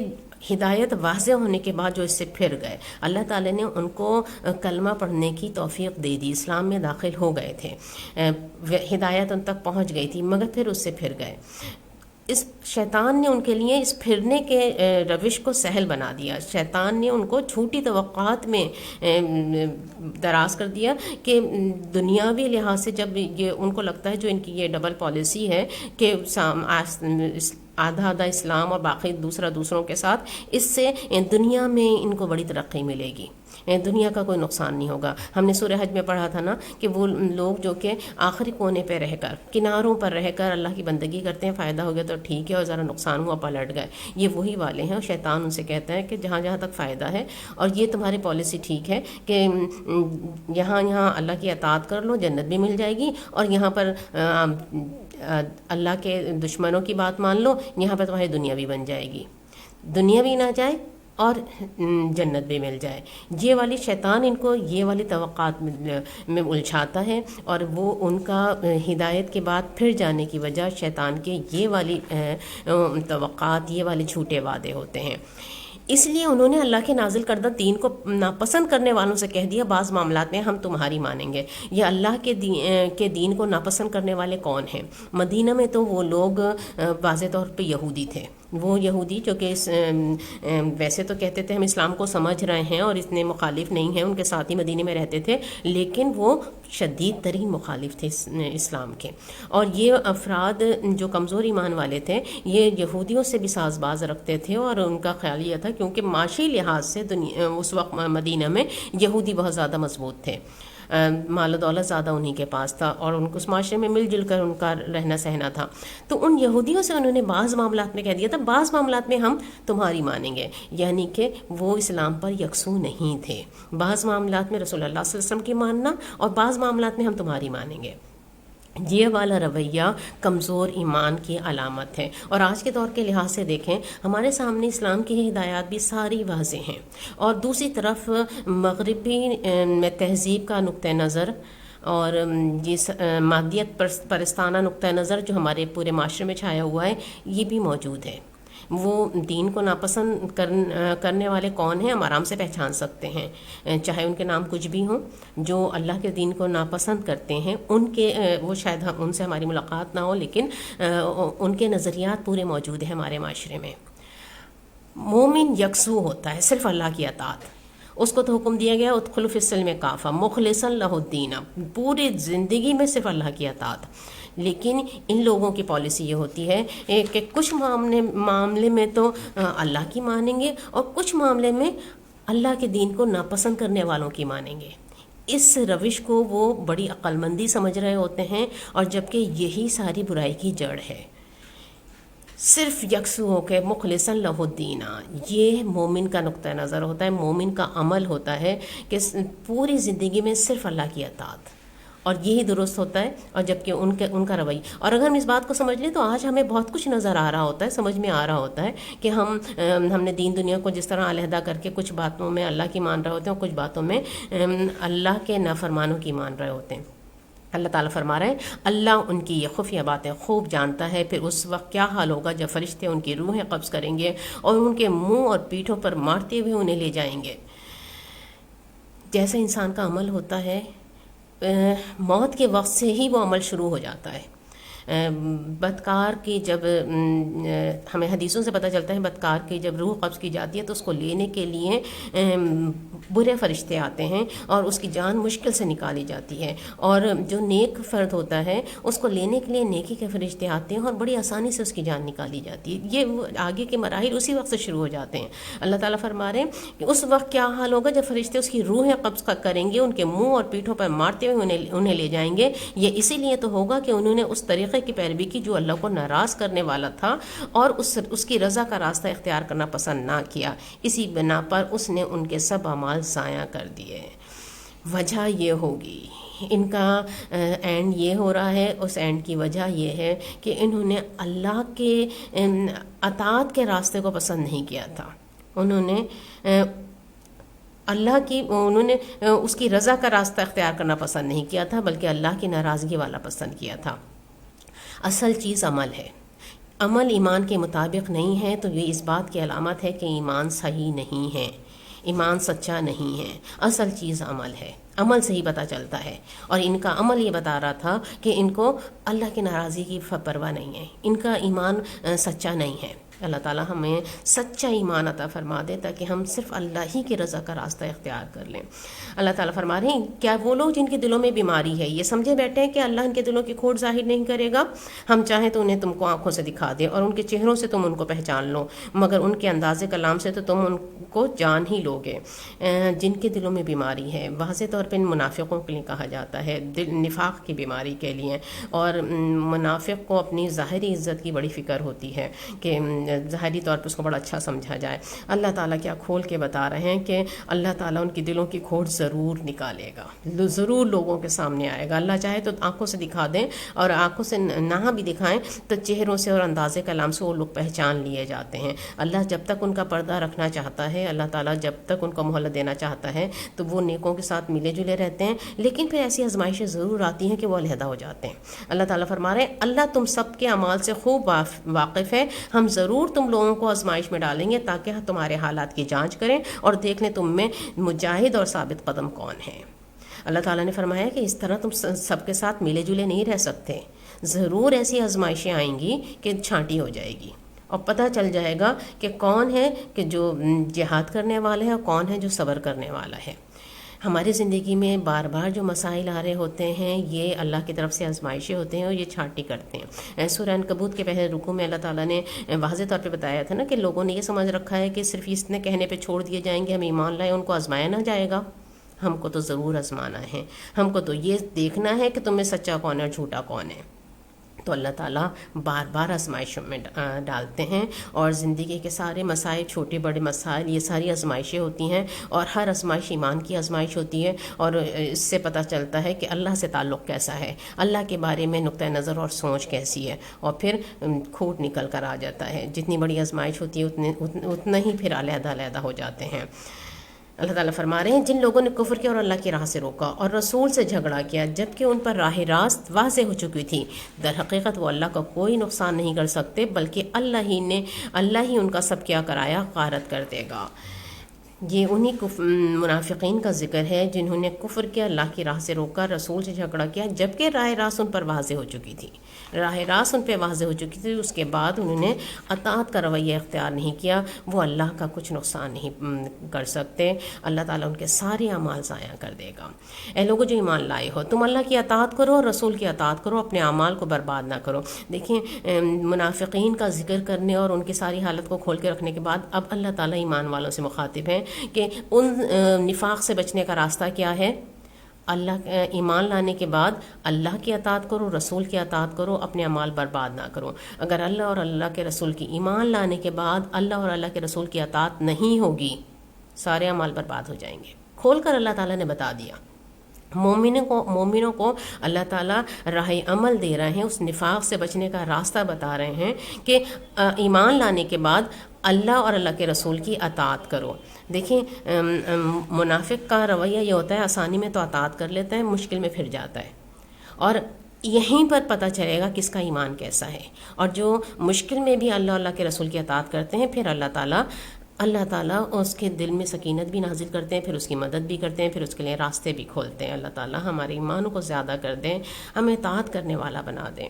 ہدایت واضح ہونے کے بعد جو اس سے پھر گئے، اللہ تعالیٰ نے ان کو کلمہ پڑھنے کی توفیق دے دی، اسلام میں داخل ہو گئے تھے، ہدایت ان تک پہنچ گئی تھی، مگر پھر اس سے پھر گئے۔ اس شیطان نے ان کے لیے اس پھرنے کے روش کو سہل بنا دیا، شیطان نے ان کو جھوٹی توقعات میں دراز کر دیا کہ دنیاوی لحاظ سے جب یہ ان کو لگتا ہے جو ان کی یہ ڈبل پالیسی ہے کہ آدھا آدھا اسلام اور باقی دوسروں کے ساتھ، اس سے دنیا میں ان کو بڑی ترقی ملے گی، دنیا کا کوئی نقصان نہیں ہوگا۔ ہم نے سورہ حج میں پڑھا تھا نا کہ وہ لوگ جو کہ آخری کونے پہ رہ کر، کناروں پر رہ کر اللہ کی بندگی کرتے ہیں، فائدہ ہو گیا تو ٹھیک ہے اور ذرا نقصان ہوا پلٹ گئے، یہ وہی والے ہیں۔ اور شیطان ان سے کہتا ہے کہ جہاں جہاں تک فائدہ ہے اور یہ تمہاری پالیسی ٹھیک ہے کہ یہاں اللہ کی اطاعت کر لو، جنت بھی مل جائے گی، اور یہاں پر اللہ کے دشمنوں کی بات مان لو، یہاں پہ تمہاری دنیا بھی بن جائے گی، دنیا بھی نہ جائے اور جنت بھی مل جائے۔ یہ والی شیطان ان کو یہ والی توقعات میں الجھاتا ہے، اور وہ ان کا ہدایت کے بعد پھر جانے کی وجہ شیطان کے یہ والی توقعات، یہ والے جھوٹے وعدے ہوتے ہیں۔ اس لیے انہوں نے اللہ کے نازل کردہ دین کو ناپسند کرنے والوں سے کہہ دیا بعض معاملات میں ہم تمہاری مانیں گے۔ یہ اللہ کے دین کو ناپسند کرنے والے کون ہیں؟ مدینہ میں تو وہ لوگ واضح طور پہ یہودی تھے، وہ یہودی جو کہ ویسے تو کہتے تھے ہم اسلام کو سمجھ رہے ہیں اور اتنے مخالف نہیں ہیں، ان کے ساتھ ہی مدینے میں رہتے تھے، لیکن وہ شدید ترین مخالف تھے اسلام کے۔ اور یہ افراد جو کمزور ایمان والے تھے یہ یہودیوں سے بھی ساز باز رکھتے تھے، اور ان کا خیال یہ تھا کیونکہ معاشی لحاظ سے اس وقت مدینہ میں یہودی بہت زیادہ مضبوط تھے، مال و دولت زیادہ انہی کے پاس تھا، اور ان کو اس معاشرے میں مل جل کر ان کا رہنا سہنا تھا۔ تو ان یہودیوں سے انہوں نے بعض معاملات میں کہہ دیا تھا بعض معاملات میں ہم تمہاری مانیں گے، یعنی کہ وہ اسلام پر یکسو نہیں تھے۔ بعض معاملات میں رسول اللہ صلی اللہ علیہ وسلم کی ماننا اور بعض معاملات میں ہم تمہاری مانیں گے، یہ والا رویہ کمزور ایمان کی علامت ہے۔ اور آج کے دور کے لحاظ سے دیکھیں ہمارے سامنے اسلام کی ہدایات بھی ساری واضح ہیں، اور دوسری طرف مغربی تہذیب کا نقطہ نظر اور جس مادیت پرستانہ نقطہ نظر جو ہمارے پورے معاشرے میں چھایا ہوا ہے یہ بھی موجود ہے۔ وہ دین کو ناپسند کرنے والے کون ہیں ہم آرام سے پہچان سکتے ہیں، چاہے ان کے نام کچھ بھی ہوں۔ جو اللہ کے دین کو ناپسند کرتے ہیں ان کے وہ شاید ان سے ہماری ملاقات نہ ہو، لیکن ان کے نظریات پورے موجود ہیں ہمارے معاشرے میں۔ مومن یکسو ہوتا ہے، صرف اللہ کی اطاعت، اس کو تو حکم دیا گیا ادخلوا فی السلم کافہ مخلصا لہ الدین، پوری زندگی میں صرف اللہ کی اطاعت۔ لیکن ان لوگوں کی پالیسی یہ ہوتی ہے کہ کچھ معاملے میں تو اللہ کی مانیں گے اور کچھ معاملے میں اللہ کے دین کو ناپسند کرنے والوں کی مانیں گے۔ اس روش کو وہ بڑی عقل مندی سمجھ رہے ہوتے ہیں، اور جبکہ یہی ساری برائی کی جڑ ہے۔ صرف یکسو ہو کے مخلصاً لہ الدین، یہ مومن کا نقطہ نظر ہوتا ہے، مومن کا عمل ہوتا ہے کہ پوری زندگی میں صرف اللہ کی اطاعت، اور یہی درست ہوتا ہے۔ اور جبکہ ان کا رویہ، اور اگر ہم اس بات کو سمجھ لیں تو آج ہمیں بہت کچھ نظر آ رہا ہوتا ہے، سمجھ میں آ رہا ہوتا ہے کہ ہم نے دین دنیا کو جس طرح علیحدہ کر کے کچھ باتوں میں اللہ کی مان رہے ہوتے ہیں اور کچھ باتوں میں اللہ کے نافرمانوں کی مان رہے ہوتے ہیں۔ اللہ تعالیٰ فرما رہے ہیں اللہ ان کی یہ خفیہ باتیں خوب جانتا ہے، پھر اس وقت کیا حال ہوگا جب فرشتے ان کی روحیں قبض کریں گے اور ان کے منہ اور پیٹھوں پر مارتے ہوئے انہیں لے جائیں گے۔ جیسے انسان کا عمل ہوتا ہے، موت کے وقت سے ہی وہ عمل شروع ہو جاتا ہے۔ بدکار کی جب ہمیں حدیثوں سے پتہ چلتا ہے بدکار کی جب روح قبض کی جاتی ہے تو اس کو لینے کے لیے برے فرشتے آتے ہیں اور اس کی جان مشکل سے نکالی جاتی ہے، اور جو نیک فرد ہوتا ہے اس کو لینے کے لیے نیکی کے فرشتے آتے ہیں اور بڑی آسانی سے اس کی جان نکالی جاتی ہے۔ یہ آگے کے مراحل اسی وقت سے شروع ہو جاتے ہیں۔ اللہ تعالیٰ فرما رہے ہیں کہ اس وقت کیا حال ہوگا جب فرشتے اس کی روحیں قبض کریں گے، ان کے منہ اور پیٹھوں پر مارتے ہوئے انہیں لے جائیں گے۔ یہ اسی لیے تو ہوگا کہ انہوں نے اس طریقے طریقے کی پیروی کی جو اللہ کو ناراض کرنے والا تھا، اور اس کی رضا کا راستہ اختیار کرنا پسند نہ کیا، اسی بنا پر اس نے ان کے سب اعمال ضائع کر دیے۔ وجہ یہ ہوگی، ان کا اینڈ یہ ہو رہا ہے، اس اینڈ کی وجہ یہ ہے کہ انہوں نے اللہ کے اطاعت کے راستے کو پسند نہیں کیا تھا، انہوں نے اس کی رضا کا راستہ اختیار کرنا پسند نہیں کیا تھا، بلکہ اللہ کی ناراضگی والا پسند کیا تھا۔ اصل چیز عمل ہے، عمل ایمان کے مطابق نہیں ہے تو یہ اس بات کی علامت ہے کہ ایمان صحیح نہیں ہے، ایمان سچا نہیں ہے۔ اصل چیز عمل ہے، عمل سے ہی پتہ چلتا ہے، اور ان کا عمل یہ بتا رہا تھا کہ ان کو اللہ کی ناراضی کی پرواہ نہیں ہے، ان کا ایمان سچا نہیں ہے۔ اللہ تعالیٰ ہمیں سچا ایمان عطا فرما دے تاکہ ہم صرف اللہ ہی کی رضا کا راستہ اختیار کر لیں۔ اللہ تعالیٰ فرما رہے ہیں کیا وہ لوگ جن کے دلوں میں بیماری ہے یہ سمجھے بیٹھے ہیں کہ اللہ ان کے دلوں کی کھوٹ ظاہر نہیں کرے گا؟ ہم چاہیں تو انہیں تم کو آنکھوں سے دکھا دیں اور ان کے چہروں سے تم ان کو پہچان لو، مگر ان کے انداز کلام سے تو تم ان کو جان ہی لوگے۔ جن کے دلوں میں بیماری ہے، واضح طور پہ ان منافقوں کے لیے کہا جاتا ہے، نفاق کی بیماری کے لیے، اور منافق کو اپنی ظاہری عزت کی بڑی فکر ہوتی ہے کہ ظاہری طور پر اس کو بڑا اچھا سمجھا جائے۔ اللہ تعالیٰ کیا کھول کے بتا رہے ہیں کہ اللہ تعالیٰ ان کی دلوں کی کھوٹ ضرور نکالے گا، ضرور لوگوں کے سامنے آئے گا۔ اللہ چاہے تو آنکھوں سے دکھا دیں، اور آنکھوں سے نہ بھی دکھائیں تو چہروں سے اور انداز کلام سے وہ لوگ پہچان لیے جاتے ہیں۔ اللہ جب تک ان کا پردہ رکھنا چاہتا ہے، اللہ تعالیٰ جب تک ان کو مہلت دینا چاہتا ہے تو وہ نیکوں کے ساتھ ملے جلے رہتے ہیں، لیکن پھر ایسی آزمائشیں ضرور آتی ہیں کہ وہ علیحدہ ہو جاتے ہیں۔ اللہ تعالیٰ فرما رہے ہیں اللہ تم سب کے اعمال سے خوب واقف ہے، ہم ضرور تم لوگوں کو آزمائش میں ڈالیں گے تاکہ تمہارے حالات کی جانچ کریں اور دیکھ لیں تم میں مجاہد اور ثابت قدم کون ہے۔ اللہ تعالیٰ نے فرمایا کہ اس طرح تم سب کے ساتھ ملے جلے نہیں رہ سکتے، ضرور ایسی آزمائشیں آئیں گی کہ چھانٹی ہو جائے گی، اور پتہ چل جائے گا کہ کون ہے کہ جو جہاد کرنے والا ہے اور کون ہے جو صبر کرنے والا ہے۔ ہماری زندگی میں بار بار جو مسائل آ رہے ہوتے ہیں یہ اللہ کی طرف سے آزمائشیں ہوتے ہیں اور یہ چھانٹی کرتے ہیں۔ سورہ عنکبوت کے پہلے رکوع میں اللہ تعالیٰ نے واضح طور پہ بتایا تھا نا کہ لوگوں نے یہ سمجھ رکھا ہے کہ صرف اتنے کہنے پہ چھوڑ دیے جائیں گے ہم ایمان لائیں، ان کو آزمایا نہ جائے گا۔ ہم کو تو ضرور آزمانا ہے، ہم کو تو یہ دیکھنا ہے کہ تم میں سچا کون ہے اور جھوٹا کون ہے۔ تو اللہ تعالیٰ بار بار آزمائشوں میں ڈالتے ہیں، اور زندگی کے سارے مسائل، چھوٹے بڑے مسائل، یہ ساری آزمائشیں ہوتی ہیں، اور ہر آزمائش ایمان کی آزمائش ہوتی ہے، اور اس سے پتہ چلتا ہے کہ اللہ سے تعلق کیسا ہے، اللہ کے بارے میں نقطہ نظر اور سوچ کیسی ہے، اور پھر کھوٹ نکل کر آ جاتا ہے۔ جتنی بڑی آزمائش ہوتی ہے اتنا ہی پھر علیحدہ ہو جاتے ہیں۔ اللہ تعالیٰ فرما رہے ہیں جن لوگوں نے کفر کیا اور اللہ کی راہ سے روکا اور رسول سے جھگڑا کیا جبکہ ان پر راہ راست واضح ہو چکی تھی، در حقیقت وہ اللہ کا کوئی نقصان نہیں کر سکتے، بلکہ اللہ ہی ان کا سب کیا کرایا غارت کر دے گا۔ یہ انہی منافقین کا ذکر ہے جنہوں نے کفر کیا، اللہ کی راہ سے روکا، رسول سے جھگڑا کیا جبکہ راہ راست ان پر واضح ہو چکی تھی، راہ راست ان پہ واضح ہو چکی تھی، اس کے بعد انہوں نے اطاعت کا رویہ اختیار نہیں کیا، وہ اللہ کا کچھ نقصان نہیں کر سکتے، اللہ تعالیٰ ان کے سارے اعمال ضائع کر دے گا۔ اے لوگوں جو ایمان لائے ہو، تم اللہ کی اطاعت کرو اور رسول کی اطاعت کرو، اپنے اعمال کو برباد نہ کرو۔ دیکھیں منافقین کا ذکر کرنے اور ان کی ساری حالت کو کھول کے رکھنے کے بعد اب اللہ تعالیٰ ایمان والوں سے مخاطب ہے کہ ان نفاق سے بچنے کا راستہ کیا ہے؟ اللہ ایمان لانے کے بعد اللہ کی اطاعت کرو، رسول کی اطاعت کرو، اپنے اعمال برباد نہ کرو۔ اگر اللہ اور اللہ کے رسول کی ایمان لانے کے بعد اللہ اور اللہ کے رسول کی اطاعت نہیں ہوگی، سارے اعمال برباد ہو جائیں گے۔ کھول کر اللہ تعالیٰ نے بتا دیا۔ مومنوں کو اللہ تعالیٰ راہ عمل دے رہے ہیں، اس نفاق سے بچنے کا راستہ بتا رہے ہیں کہ ایمان لانے کے بعد اللہ اور اللہ کے رسول کی اطاعت کرو۔ دیکھیں منافق کا رویہ یہ ہوتا ہے آسانی میں تو اطاعت کر لیتا ہے، مشکل میں پھر جاتا ہے، اور یہیں پر پتہ چلے گا کس کا ایمان کیسا ہے۔ اور جو مشکل میں بھی اللہ کے رسول کی اطاعت کرتے ہیں، پھر اللہ تعالیٰ اس کے دل میں سکینت بھی نازل کرتے ہیں، پھر اس کی مدد بھی کرتے ہیں، پھر اس کے لیے راستے بھی کھولتے ہیں۔ اللہ تعالیٰ ہمارے ایمانوں کو زیادہ کر دیں، ہمیں اطاعت کرنے والا بنا دیں۔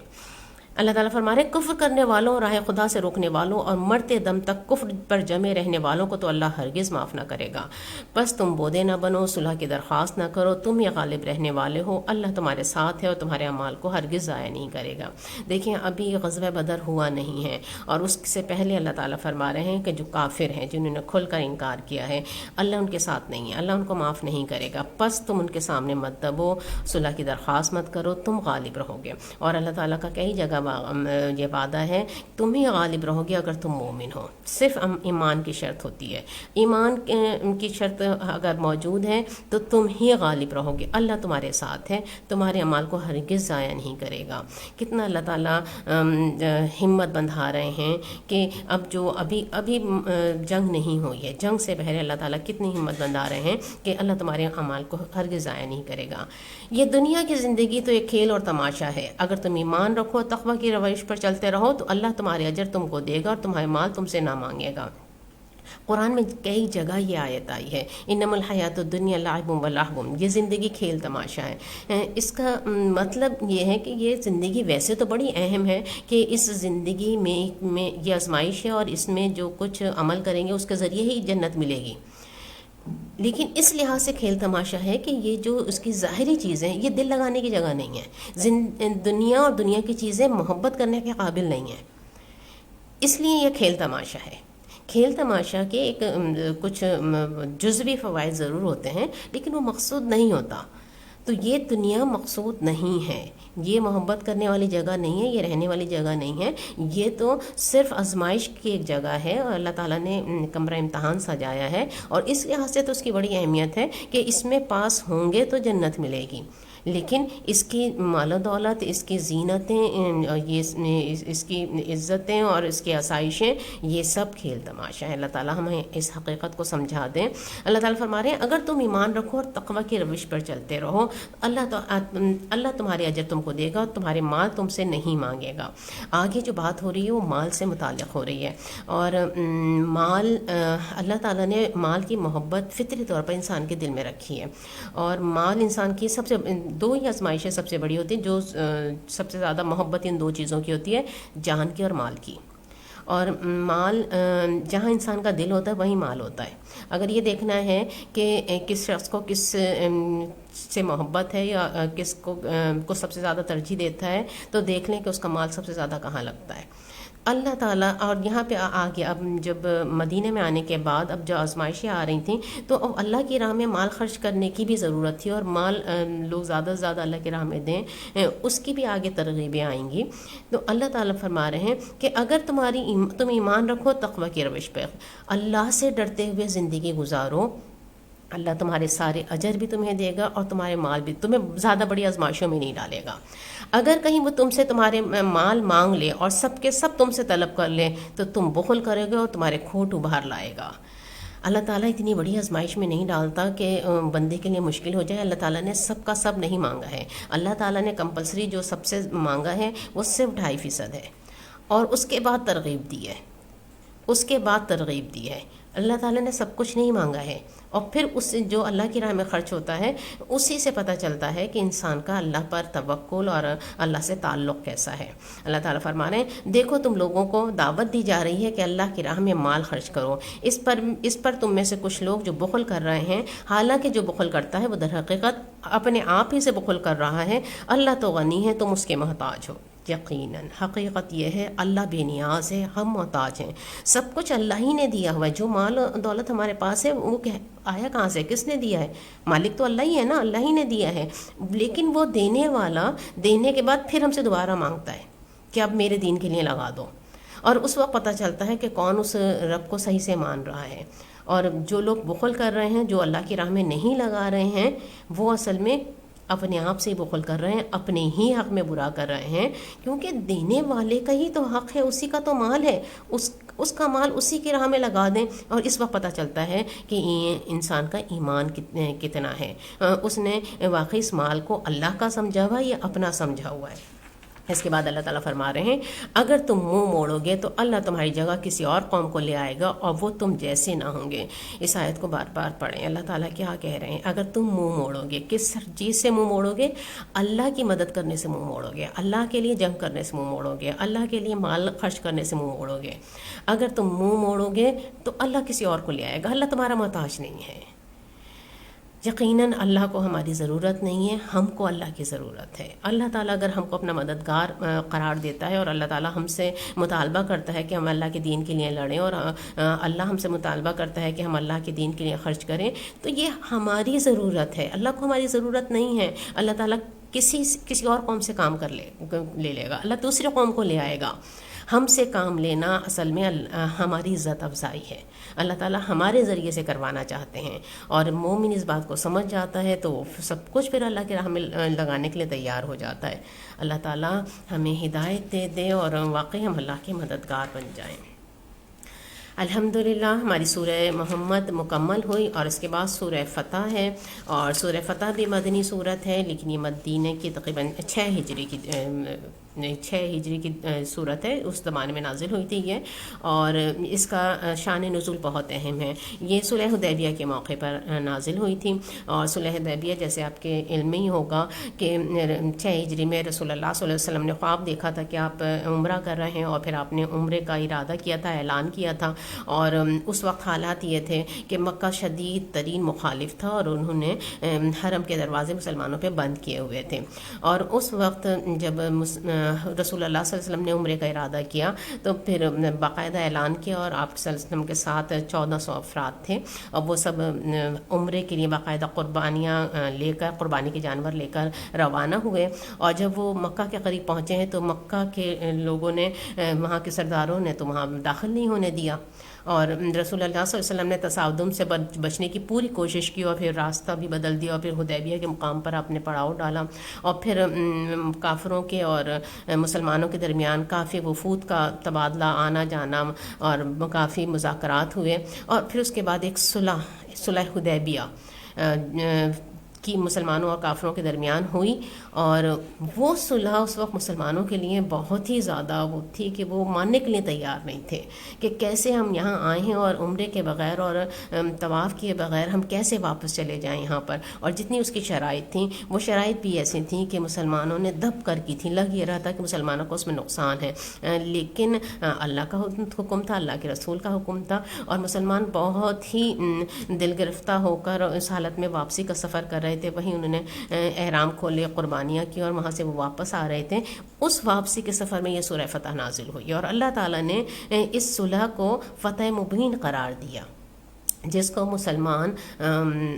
اللہ تعالیٰ فرما رہے ہیں کفر کرنے والوں، راہ خدا سے روکنے والوں اور مرتے دم تک کفر پر جمے رہنے والوں کو تو اللہ ہرگز معاف نہ کرے گا۔ بس تم بودے نہ بنو، صلح کی درخواست نہ کرو، تم یہ غالب رہنے والے ہو، اللہ تمہارے ساتھ ہے اور تمہارے اعمال کو ہرگز ضائع نہیں کرے گا۔ دیکھیں ابھی غزوہ بدر ہوا نہیں ہے، اور اس سے پہلے اللہ تعالیٰ فرما رہے ہیں کہ جو کافر ہیں، جنہوں نے کھل کر انکار کیا ہے، اللہ ان کے ساتھ نہیں ہے، اللہ ان کو معاف نہیں کرے گا۔ بس تم ان کے سامنے مت دبو، صلح کی درخواست مت کرو، تم غالب رہو گے۔ اور اللہ تعالیٰ کا کئی جگہ یہ وعدہ ہے تم ہی غالب رہو گے اگر تم مومن ہو۔ صرف ایمان کی شرط ہوتی ہے، ایمان کی شرط اگر موجود ہے تو تم ہی غالب رہو گے، اللہ تمہارے ساتھ ہے، تمہارے اعمال کو ہرگز ضائع نہیں کرے گا۔ کتنا اللہ تعالیٰ ہمت بندھا رہے ہیں کہ اب جو ابھی جنگ نہیں ہوئی ہے، جنگ سے پہلے اللہ تعالیٰ کتنی ہمت بندھا رہے ہیں کہ اللہ تمہارے اعمال کو ہرگز ضائع نہیں کرے گا۔ یہ دنیا کی زندگی تو ایک کھیل اور تماشا ہے، اگر تم ایمان رکھو، تقوی کی روش پر چلتے رہو تو اللہ تمہارے اجر تم کو دے گا اور تمہارے مال تم سے نہ مانگے گا۔ قرآن میں کئی جگہ یہ آیت آئی ہے، انما الحیات الدنیا لعب و لہو، یہ زندگی کھیل تماشا ہے۔ اس کا مطلب یہ ہے کہ یہ زندگی ویسے تو بڑی اہم ہے کہ اس زندگی میں یہ آزمائش ہے اور اس میں جو کچھ عمل کریں گے اس کے ذریعے ہی جنت ملے گی، لیکن اس لحاظ سے کھیل تماشا ہے کہ یہ جو اس کی ظاہری چیزیں یہ دل لگانے کی جگہ نہیں ہے، دنیا اور دنیا کی چیزیں محبت کرنے کے قابل نہیں ہیں، اس لیے یہ کھیل تماشا ہے۔ کھیل تماشا کے ایک کچھ جزوی فوائد ضرور ہوتے ہیں لیکن وہ مقصود نہیں ہوتا۔ تو یہ دنیا مقصود نہیں ہے، یہ محبت کرنے والی جگہ نہیں ہے، یہ رہنے والی جگہ نہیں ہے، یہ تو صرف آزمائش کی ایک جگہ ہے اور اللہ تعالیٰ نے کمرہ امتحان سجایا ہے، اور اس لحاظ سے تو اس کی بڑی اہمیت ہے کہ اس میں پاس ہوں گے تو جنت ملے گی، لیکن اس کی مال و دولت، اس کی زینتیں، اس کی عزتیں اور اس کی آسائشیں، یہ سب کھیل تماشا ہے۔ اللہ تعالیٰ ہمیں اس حقیقت کو سمجھا دیں۔ اللہ تعالیٰ فرما رہے ہیں اگر تم ایمان رکھو اور تقوی کی روش پر چلتے رہو، اللہ تمہارے اجر تم کو دے گا اور تمہارے مال تم سے نہیں مانگے گا۔ آگے جو بات ہو رہی ہے وہ مال سے متعلق ہو رہی ہے، اور مال، اللہ تعالیٰ نے مال کی محبت فطری طور پر انسان کے دل میں رکھی ہے، اور مال انسان کی سب سے دو ہی آزمائشیں سب سے بڑی ہوتی ہیں، جو سب سے زیادہ محبت ان دو چیزوں کی ہوتی ہے، جان کی اور مال کی۔ اور مال، جہاں انسان کا دل ہوتا ہے وہیں مال ہوتا ہے۔ اگر یہ دیکھنا ہے کہ کس شخص کو کس سے محبت ہے یا کس کو سب سے زیادہ ترجیح دیتا ہے تو دیکھ لیں کہ اس کا مال سب سے زیادہ کہاں لگتا ہے۔ اللہ تعالیٰ، اور یہاں پہ آ گیا اب جب مدینہ میں آنے کے بعد اب جو آزمائشیں آ رہی تھیں تو اب اللہ کی راہ میں مال خرچ کرنے کی بھی ضرورت تھی، اور مال لوگ زیادہ سے زیادہ اللہ کی راہ میں دیں، اس کی بھی آگے ترغیبیں آئیں گی۔ تو اللہ تعالیٰ فرما رہے ہیں کہ اگر تم ایمان رکھو، تقوی کی روش پہ اللہ سے ڈرتے ہوئے زندگی گزارو، اللہ تمہارے سارے اجر بھی تمہیں دے گا اور تمہارے مال بھی، تمہیں زیادہ بڑی آزمائشوں میں نہیں ڈالے گا۔ اگر کہیں وہ تم سے تمہارے مال مانگ لے اور سب کے سب تم سے طلب کر لیں تو تم بخل کرے گے اور تمہارے کھوٹ ابھار لائے گا۔ اللہ تعالیٰ اتنی بڑی آزمائش میں نہیں ڈالتا کہ بندے کے لیے مشکل ہو جائے۔ اللہ تعالیٰ نے سب کا سب نہیں مانگا ہے، اللہ تعالیٰ نے کمپلسری جو سب سے مانگا ہے وہ صرف 2.5% ہے، اور اس کے بعد ترغیب دی ہے، اللہ تعالیٰ نے سب کچھ نہیں مانگا ہے۔ اور پھر اس جو اللہ کی راہ میں خرچ ہوتا ہے اسی سے پتہ چلتا ہے کہ انسان کا اللہ پر توکل اور اللہ سے تعلق کیسا ہے۔ اللہ تعالیٰ فرما رہے ہیں دیکھو تم لوگوں کو دعوت دی جا رہی ہے کہ اللہ کی راہ میں مال خرچ کرو، اس پر تم میں سے کچھ لوگ جو بخل کر رہے ہیں، حالانکہ جو بخل کرتا ہے وہ در حقیقت اپنے آپ ہی سے بخل کر رہا ہے، اللہ تو غنی ہے، تم اس کے محتاج ہو۔ یقیناً حقیقت یہ ہے اللہ بے نیاز ہے، ہم محتاج ہیں، سب کچھ اللہ ہی نے دیا ہوا ہے۔ جو مال دولت ہمارے پاس ہے وہ آیا کہاں سے، کس نے دیا ہے؟ مالک تو اللہ ہی ہے نا، اللہ ہی نے دیا ہے، لیکن وہ دینے والا دینے کے بعد پھر ہم سے دوبارہ مانگتا ہے کہ اب میرے دین کے لیے لگا دو، اور اس وقت پتہ چلتا ہے کہ کون اس رب کو صحیح سے مان رہا ہے۔ اور جو لوگ بخل کر رہے ہیں، جو اللہ کی راہ میں نہیں لگا رہے ہیں، وہ اصل میں اپنے آپ سے ہی بخل کر رہے ہیں، اپنے ہی حق میں برا کر رہے ہیں، کیونکہ دینے والے کا ہی تو حق ہے، اسی کا تو مال ہے، اس کا مال اسی کی راہ میں لگا دیں، اور اس وقت پتہ چلتا ہے کہ انسان کا ایمان کتنا ہے، اس نے واقعی اس مال کو اللہ کا سمجھا ہوا یا اپنا سمجھا ہوا ہے۔ اس کے بعد اللہ تعالیٰ فرما رہے ہیں اگر تم منہ موڑو گے تو اللہ تمہاری جگہ کسی اور قوم کو لے آئے گا اور وہ تم جیسے نہ ہوں گے. اس آیت کو بار بار پڑھیں. اللہ تعالیٰ کیا کہہ رہے ہیں؟ اگر تم منہ موڑو گے، کس چیز سے منہ موڑو گے؟ اللہ کی مدد کرنے سے منہ موڑو گے، اللہ کے لیے جنگ کرنے سے منہ موڑو گے، اللہ کے لیے مال خرچ کرنے سے منہ موڑو گے. اگر تم منہ موڑو گے تو اللہ کسی اور کو لے آئے گا. اللہ تمہارا محتاج نہیں ہے. یقیناً اللہ کو ہماری ضرورت نہیں ہے، ہم کو اللہ کی ضرورت ہے. اللہ تعالیٰ اگر ہم کو اپنا مددگار قرار دیتا ہے اور اللہ تعالیٰ ہم سے مطالبہ کرتا ہے کہ ہم اللہ کے دین کے لیے لڑیں اور اللہ ہم سے مطالبہ کرتا ہے کہ ہم اللہ کے دین کے لیے خرچ کریں، تو یہ ہماری ضرورت ہے. اللہ کو ہماری ضرورت نہیں ہے. اللہ تعالیٰ کسی اور قوم سے کام لے لے گا. اللہ دوسری قوم کو لے آئے گا. ہم سے کام لینا اصل میں ہماری عزت افزائی ہے. اللہ تعالیٰ ہمارے ذریعے سے کروانا چاہتے ہیں اور مومن اس بات کو سمجھ جاتا ہے تو سب کچھ پھر اللہ کے راہ میں لگانے کے لیے تیار ہو جاتا ہے. اللہ تعالیٰ ہمیں ہدایت دے اور واقعی ہم اللہ کے مددگار بن جائیں. الحمدللہ ہماری سورہ محمد مکمل ہوئی اور اس کے بعد سورہ فتح ہے. اور سورہ فتح بھی مدنی صورت ہے، لیکن یہ مدینہ کی تقریباً 6 ہجری کی صورت ہے. اس زمانے میں نازل ہوئی تھی یہ، اور اس کا شان نزول بہت اہم ہے. یہ صلح حدیبیہ کے موقع پر نازل ہوئی تھی. اور صلح حدیبیہ جیسے آپ کے علم میں ہی ہوگا کہ 6 ہجری میں رسول اللہ صلی اللہ علیہ وسلم نے خواب دیکھا تھا کہ آپ عمرہ کر رہے ہیں، اور پھر آپ نے عمرے کا ارادہ کیا تھا، اعلان کیا تھا. اور اس وقت حالات یہ تھے کہ مکہ شدید ترین مخالف تھا اور انہوں نے حرم کے دروازے مسلمانوں پہ بند کیے ہوئے تھے. اور اس وقت جب رسول اللہ صلی اللہ علیہ وسلم نے عمرے کا ارادہ کیا تو پھر باقاعدہ اعلان کیا، اور آپ صلی اللہ علیہ وسلم کے ساتھ 1400 افراد تھے، اور وہ سب عمرے کے لیے باقاعدہ قربانی کے جانور لے کر روانہ ہوئے. اور جب وہ مکہ کے قریب پہنچے ہیں تو مکہ کے لوگوں نے، وہاں کے سرداروں نے تو وہاں داخل نہیں ہونے دیا، اور رسول اللہ صلی اللہ علیہ وسلم نے تصادم سے بچنے کی پوری کوشش کی اور پھر راستہ بھی بدل دیا، اور پھر حدیبیہ کے مقام پر آپ نے پڑاؤ ڈالا. اور پھر کافروں کے اور مسلمانوں کے درمیان کافی وفود کا تبادلہ آنا جانا اور کافی مذاکرات ہوئے. اور پھر اس کے بعد ایک صلح حدیبیہ کی مسلمانوں اور کافروں کے درمیان ہوئی، اور وہ صلح اس وقت مسلمانوں کے لیے بہت ہی زیادہ وہ تھی کہ وہ ماننے کے لیے تیار نہیں تھے کہ کیسے ہم یہاں آئے ہیں اور عمرے کے بغیر اور طواف کیے بغیر ہم کیسے واپس چلے جائیں یہاں پر. اور جتنی اس کی شرائط تھیں وہ شرائط بھی ایسی تھیں کہ مسلمانوں نے دب کر کی تھیں. لگ یہ رہا تھا کہ مسلمانوں کو اس میں نقصان ہے، لیکن اللہ کا حکم تھا، اللہ کے رسول کا حکم تھا، اور مسلمان بہت ہی دل گرفتہ ہو کر اس حالت میں واپسی کا سفر کر رہے تھے. وہیں انہوں نے احرام کھولے، قربانیاں کی، اور وہاں سے وہ واپس آ رہے تھے. اس واپسی کے سفر میں یہ سورہ فتح نازل ہوئی، اور اللہ تعالیٰ نے اس صلح کو فتح مبین قرار دیا. جس کو مسلمان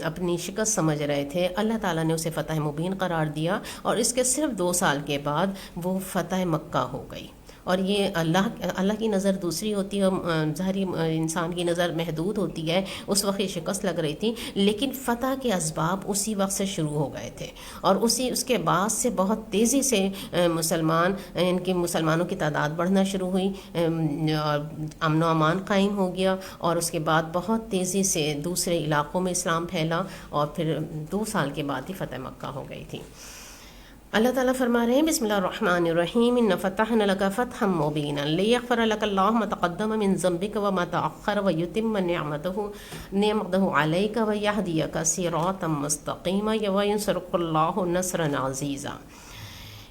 اپنی شکست سمجھ رہے تھے، اللہ تعالیٰ نے اسے فتح مبین قرار دیا، اور اس کے صرف 2 سال کے بعد وہ فتح مکہ ہو گئی. اور یہ اللہ کی نظر دوسری ہوتی ہے، ظاہری انسان کی نظر محدود ہوتی ہے. اس وقت یہ شکست لگ رہی تھی، لیکن فتح کے اسباب اسی وقت سے شروع ہو گئے تھے، اور اس کے بعد سے بہت تیزی سے مسلمانوں کی تعداد بڑھنا شروع ہوئی، اور امن و امان قائم ہو گیا. اور اس کے بعد بہت تیزی سے دوسرے علاقوں میں اسلام پھیلا، اور پھر 2 سال کے بعد ہی فتح مکہ ہو گئی تھی. اللہ تعالیٰ فرما رہے ہیں بسم اللہ الرحمن الرحیم ان فتحنا لک فتحا مبینا لیغفر لک اللہ ما تقدم من ذنبک وما تأخر ویتم نعمته علیک ویہدیک صراطا مستقیما وینصرک اللہ نصرا عزیزا.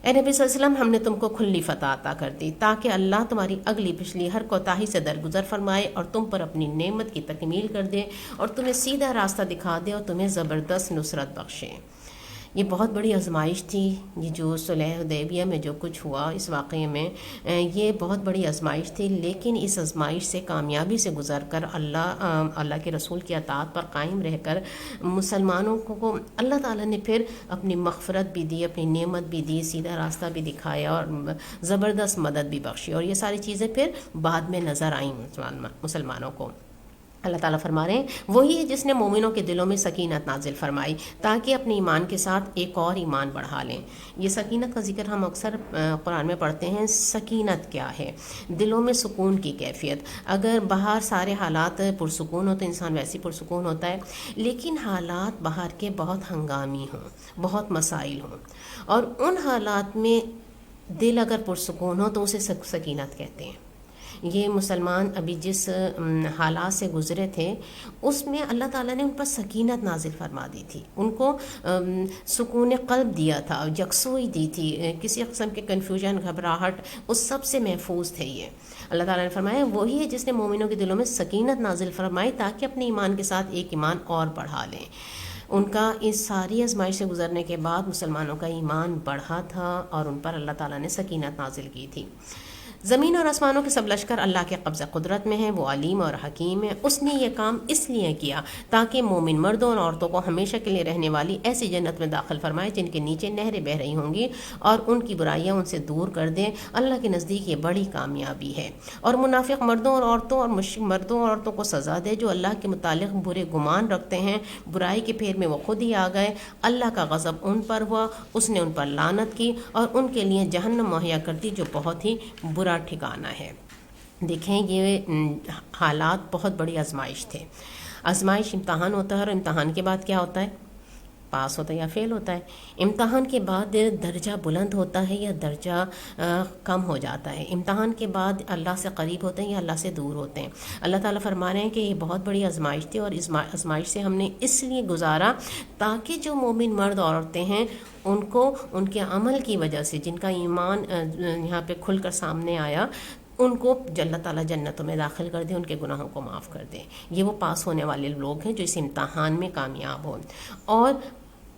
اے نبی صلی اللہ علیہ وسلم، ہم نے تم کو کھلی فتح عطا کر دی تاکہ اللہ تمہاری اگلی پچھلی ہر کوتاہی سے درگزر فرمائے اور تم پر اپنی نعمت کی تکمیل کر دے اور تمہیں سیدھا راستہ دکھا دے اور تمہیں زبردست نصرت بخشے. یہ بہت بڑی آزمائش تھی. یہ جو صلح حدیبیہ میں جو کچھ ہوا اس واقعے میں، یہ بہت بڑی آزمائش تھی، لیکن اس آزمائش سے کامیابی سے گزر کر اللہ کے رسول کی اطاعت پر قائم رہ کر مسلمانوں کو اللہ تعالیٰ نے پھر اپنی مغفرت بھی دی، اپنی نعمت بھی دی، سیدھا راستہ بھی دکھایا اور زبردست مدد بھی بخشی. اور یہ ساری چیزیں پھر بعد میں نظر آئیں مسلمانوں کو. اللہ تعالیٰ فرما رہے ہیں وہی ہے جس نے مومنوں کے دلوں میں سکینت نازل فرمائی تاکہ اپنے ایمان کے ساتھ ایک اور ایمان بڑھا لیں. یہ سکینت کا ذکر ہم اکثر قرآن میں پڑھتے ہیں. سکینت کیا ہے؟ دلوں میں سکون کی کیفیت. اگر باہر سارے حالات پرسکون ہو تو انسان ویسے پرسکون ہوتا ہے، لیکن حالات باہر کے بہت ہنگامی ہوں، بہت مسائل ہوں، اور ان حالات میں دل اگر پرسکون ہو تو اسے سکینت کہتے ہیں۔ یہ مسلمان ابھی جس حالات سے گزرے تھے اس میں اللہ تعالیٰ نے ان پر سکینت نازل فرما دی تھی، ان کو سکون قلب دیا تھا، یکسوئی دی تھی، کسی قسم کے کنفیوژن، گھبراہٹ، اس سب سے محفوظ تھے یہ۔ اللہ تعالیٰ نے فرمایا وہی ہے جس نے مومنوں کے دلوں میں سکینت نازل فرمائی تاکہ اپنے ایمان کے ساتھ ایک ایمان اور بڑھا لیں۔ ان کا اس ساری آزمائش سے گزرنے کے بعد مسلمانوں کا ایمان بڑھا تھا اور ان پر اللہ تعالیٰ نے سکینت نازل کی تھی۔ زمین اور آسمانوں کے سب لشکر اللہ کے قبضہ قدرت میں ہیں، وہ علیم اور حکیم ہے۔ اس نے یہ کام اس لیے کیا تاکہ مومن مردوں اور عورتوں کو ہمیشہ کے لیے رہنے والی ایسی جنت میں داخل فرمائے جن کے نیچے نہریں بہہ رہی ہوں گی، اور ان کی برائیاں ان سے دور کر دیں۔ اللہ کے نزدیک یہ بڑی کامیابی ہے۔ اور منافق مردوں اور عورتوں کو سزا دے جو اللہ کے متعلق برے گمان رکھتے ہیں، برائی کے پھیر میں وہ خود ہی آ گئے، اللہ کا غضب ان پر ہوا، اس نے ان پر لعنت کی اور ان کے لیے جہنم مہیا کر دی جو بہت ہی برا ٹھکانہ ہے۔ دیکھیں یہ حالات بہت بڑی آزمائش تھے۔ آزمائش امتحان ہوتا ہے، اور امتحان کے بعد کیا ہوتا ہے؟ پاس ہوتا ہے یا فیل ہوتا ہے۔ امتحان کے بعد درجہ بلند ہوتا ہے یا درجہ کم ہو جاتا ہے۔ امتحان کے بعد اللہ سے قریب ہوتے ہیں یا اللہ سے دور ہوتے ہیں۔ اللہ تعالیٰ فرما رہے ہیں کہ یہ بہت بڑی آزمائش تھی، اور اس آزمائش سے ہم نے اس لیے گزارا تاکہ جو مومن مرد عورتیں ہیں ان کو ان کے عمل کی وجہ سے، جن کا ایمان یہاں پہ کھل کر سامنے آیا، ان کو اللہ تعالیٰ جنتوں میں داخل کر دے، ان کے گناہوں کو معاف کر دے۔ یہ وہ پاس ہونے والے لوگ ہیں جو اس امتحان میں کامیاب ہوں۔ اور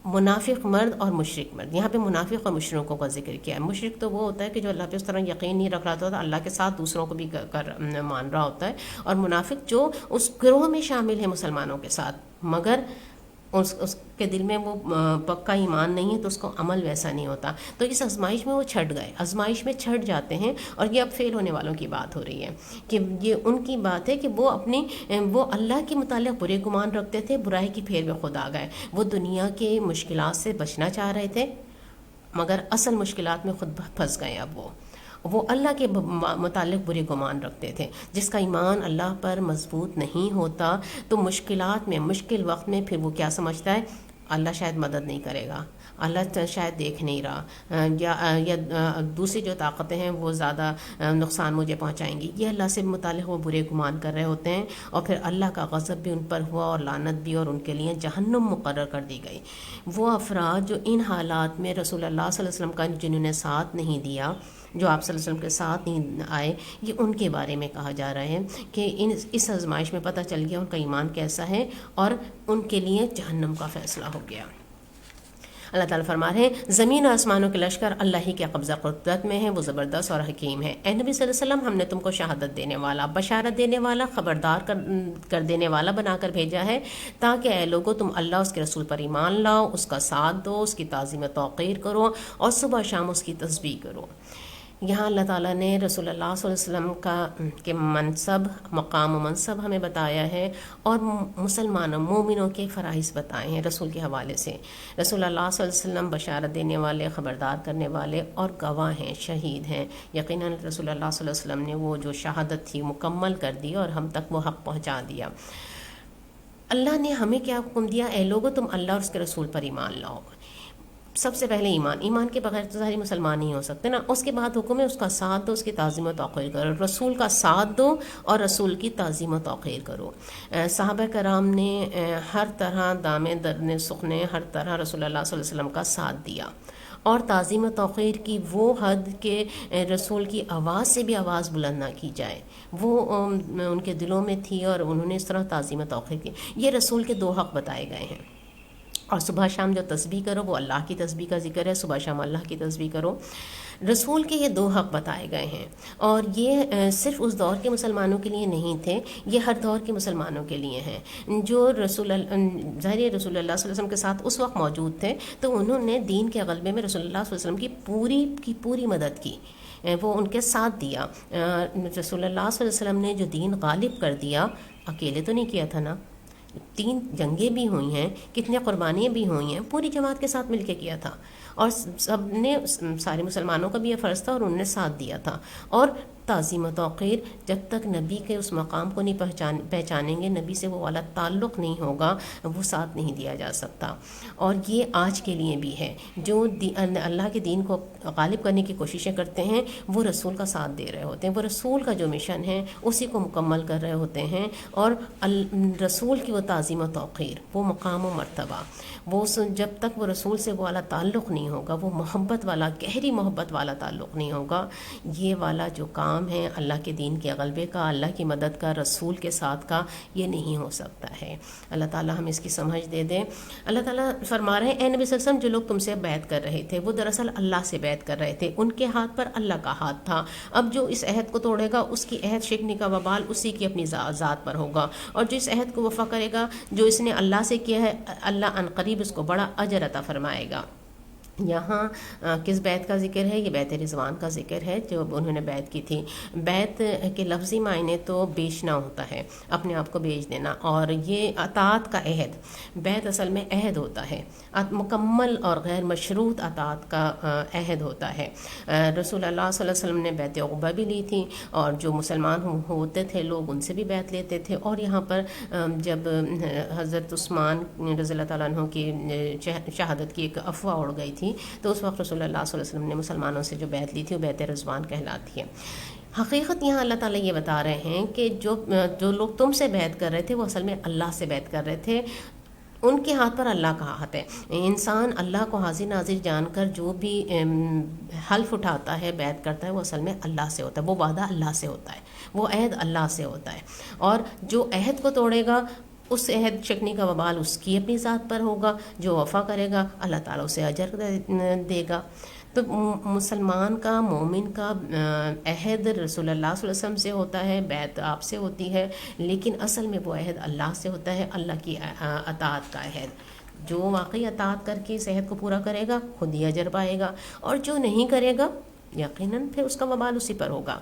منافق مرد اور مشرک مرد، یہاں پہ منافق اور مشرکوں کا ذکر کیا ہے۔ مشرک تو وہ ہوتا ہے کہ جو اللہ پہ اس طرح یقین نہیں رکھ رہا ہوتا، اللہ کے ساتھ دوسروں کو بھی مان رہا ہوتا ہے، اور منافق جو اس گروہ میں شامل ہے مسلمانوں کے ساتھ، مگر اس کے دل میں وہ پکا ایمان نہیں ہے، تو اس کو عمل ویسا نہیں ہوتا۔ تو اس آزمائش میں وہ چھٹ گئے، آزمائش میں چھٹ جاتے ہیں، اور یہ اب فیل ہونے والوں کی بات ہو رہی ہے کہ یہ ان کی بات ہے کہ وہ اللہ کے متعلق برے گمان رکھتے تھے، برائی کی پھیر میں خود آ گئے۔ وہ دنیا کے مشکلات سے بچنا چاہ رہے تھے، مگر اصل مشکلات میں خود پھنس گئے۔ اب وہ اللہ کے متعلق برے گمان رکھتے تھے۔ جس کا ایمان اللہ پر مضبوط نہیں ہوتا تو مشکلات میں، مشکل وقت میں پھر وہ کیا سمجھتا ہے؟ اللہ شاید مدد نہیں کرے گا، اللہ شاید دیکھ نہیں رہا، یا دوسری جو طاقتیں ہیں وہ زیادہ نقصان مجھے پہنچائیں گی۔ یہ اللہ سے متعلق وہ برے گمان کر رہے ہوتے ہیں، اور پھر اللہ کا غضب بھی ان پر ہوا اور لعنت بھی، اور ان کے لیے جہنم مقرر کر دی گئی۔ وہ افراد جو ان حالات میں رسول اللہ صلی اللہ علیہ وسلم کا جنہوں نے ساتھ نہیں دیا، جو آپ صلی اللہ علیہ وسلم کے ساتھ نہیں آئے، یہ ان کے بارے میں کہا جا رہا ہے کہ اس آزمائش میں پتہ چل گیا ان کا ایمان کیسا ہے، اور ان کے لیے جہنم کا فیصلہ ہو گیا۔ اللہ تعالیٰ فرما رہے ہیں زمین و آسمانوں کے لشکر اللہ ہی کے قبضہ قدرت میں ہیں، وہ زبردست اور حکیم ہے۔ اے نبی صلی اللہ علیہ وسلم، ہم نے تم کو شہادت دینے والا، بشارت دینے والا، خبردار کر دینے والا بنا کر بھیجا ہے، تاکہ اے لوگوں تم اللہ اس کے رسول پر ایمان لاؤ، اس کا ساتھ دو، اس کی تعظیم و توقیر کرو، اور صبح شام اس کی تسبیح کرو۔ یہاں اللہ تعالیٰ نے رسول اللہ صلی اللہ علیہ وسلم کے منصب، مقام و منصب ہمیں بتایا ہے، اور مسلمانوں مومنوں کے فرائض بتائے ہیں رسول کے حوالے سے۔ رسول اللہ صلی اللہ علیہ وسلم بشارت دینے والے، خبردار کرنے والے اور گواہ ہیں، شہید ہیں۔ یقیناً رسول اللہ صلی اللہ علیہ وسلم نے وہ جو شہادت تھی مکمل کر دی اور ہم تک وہ حق پہنچا دیا۔ اللہ نے ہمیں کیا حکم دیا؟ اے لوگو تم اللہ اور اس کے رسول پر ایمان لاؤ۔ سب سے پہلے ایمان کے بغیر تو ظاہری مسلمان نہیں ہو سکتے نا۔ اس کے بعد حکم ہے اس کا ساتھ دو، اس کی تعظیم و توقیر کرو، رسول کا ساتھ دو اور رسول کی تعظیم و توقیر کرو۔ صحابہ کرام نے ہر طرح دامے درنے سخنے ہر طرح رسول اللہ صلی اللہ علیہ وسلم کا ساتھ دیا، اور تعظیم و توقیر کی وہ حد کہ رسول کی آواز سے بھی آواز بلند نہ کی جائے، وہ ان کے دلوں میں تھی، اور انہوں نے اس طرح تعظیم و توقیر کی۔ یہ رسول کے دو حق بتائے گئے ہیں۔ اور صبح شام جو تسبیح کرو وہ اللہ کی تسبیح کا ذکر ہے، صبح شام اللہ کی تسبیح کرو۔ رسول کے یہ دو حق بتائے گئے ہیں، اور یہ صرف اس دور کے مسلمانوں کے لیے نہیں تھے، یہ ہر دور کے مسلمانوں کے لیے ہیں۔ جو رسول اللہ صلی اللہ علیہ وسلم کے ساتھ اس وقت موجود تھے، تو انہوں نے دین کے غلبے میں رسول اللہ صلی اللہ علیہ وسلم کی پوری مدد کی، وہ ان کے ساتھ دیا۔ رسول اللہ صلی اللہ علیہ وسلم نے جو دین غالب کر دیا، اکیلے تو نہیں کیا تھا نا، 3 جنگیں بھی ہوئی ہیں، کتنے قربانیاں بھی ہوئی ہیں، پوری جماعت کے ساتھ مل کے کیا تھا، اور سب نے، سارے مسلمانوں کا بھی یہ فرض تھا اور انہوں نے ساتھ دیا تھا، اور تعظیم و توقیر جب تک نبی کے اس مقام کو نہیں پہچانیں گے، نبی سے وہ والا تعلق نہیں ہوگا، وہ ساتھ نہیں دیا جا سکتا۔ اور یہ آج کے لیے بھی ہے، جو اللہ کے دین کو غالب کرنے کی کوششیں کرتے ہیں وہ رسول کا ساتھ دے رہے ہوتے ہیں، وہ رسول کا جو مشن ہے اسی کو مکمل کر رہے ہوتے ہیں، اور رسول کی وہ تعظیم و توقیر، وہ مقام و مرتبہ، وہ جب تک وہ رسول سے وہ والا تعلق نہیں ہوگا، وہ محبت والا، گہری محبت والا تعلق نہیں ہوگا، یہ والا جو کام ہے اللہ کے دین کے غلبے کا، اللہ کی مدد کا، رسول کے ساتھ کا، یہ نہیں ہو سکتا ہے۔ اللہ تعالیٰ ہمیں اس کی سمجھ دے دیں۔ اللہ تعالیٰ فرما رہے ہیں اے نبی صلی اللہ علیہ وسلم، جو لوگ تم سے بیعت کر رہے تھے وہ دراصل اللہ سے بیعت کر رہے تھے، ان کے ہاتھ پر اللہ کا ہاتھ تھا۔ اب جو اس عہد کو توڑے گا اس کی عہد شکنی کا وبال اسی کی اپنی ذات پر ہوگا، اور جو اس عہد کو وفا کرے گا جو اس نے اللہ سے کیا ہے، اللہ عنقریب اس کو بڑا اجر عطا فرمائے گا۔ یہاں کس بیعت کا ذکر ہے؟ یہ بیعت رضوان کا ذکر ہے، جو انہوں نے بیعت کی تھی۔ بیعت کے لفظی معنی تو بیچنا ہوتا ہے، اپنے آپ کو بیچ دینا، اور یہ اطاعت کا عہد، بیعت اصل میں عہد ہوتا ہے، مکمل اور غیر مشروط اطاعت کا عہد ہوتا ہے۔ رسول اللہ صلی اللہ علیہ وسلم نے بیعت عقبہ بھی لی تھی، اور جو مسلمان ہوتے تھے لوگ ان سے بھی بیعت لیتے تھے، اور یہاں پر جب حضرت عثمان رضی اللہ تعالیٰ عنہ کی شہادت کی ایک افواہ اڑ گئی تھی، تو اس وقت رسول اللہ صلی اللہ علیہ وسلم نے مسلمانوں سے جو بیعت لی تھی وہ بیعت رضوان کہلاتی ہے۔ حقیقت یہاں اللہ تعالیٰ یہ بتا رہے ہیں کہ جو لوگ تم سے بیعت کر رہے تھے وہ اصل میں اللہ سے بیعت کر رہے تھے، ان کے ہاتھ پر اللہ کا ہاتھ ہے۔ انسان اللہ کو حاضر ناظر جان کر جو بھی حلف اٹھاتا ہے، بیعت کرتا ہے، وہ اصل میں اللہ سے ہوتا ہے، وہ وعدہ اللہ سے ہوتا ہے، وہ عہد اللہ سے ہوتا ہے، اور جو عہد کو توڑے گا اس عہد شکنی کا وبال اس کی اپنی ذات پر ہوگا، جو وفا کرے گا اللہ تعالیٰ اسے اجر دے گا۔ تو مسلمان کا، مومن کا عہد رسول اللہ صلی اللہ علیہ وسلم سے ہوتا ہے، بیعت آپ سے ہوتی ہے، لیکن اصل میں وہ عہد اللہ سے ہوتا ہے، اللہ کی اطاعت کا عہد۔ جو واقعی اطاعت کر کے اس عہد کو پورا کرے گا خود ہی اجر پائے گا، اور جو نہیں کرے گا یقیناً پھر اس کا وبال اسی پر ہوگا۔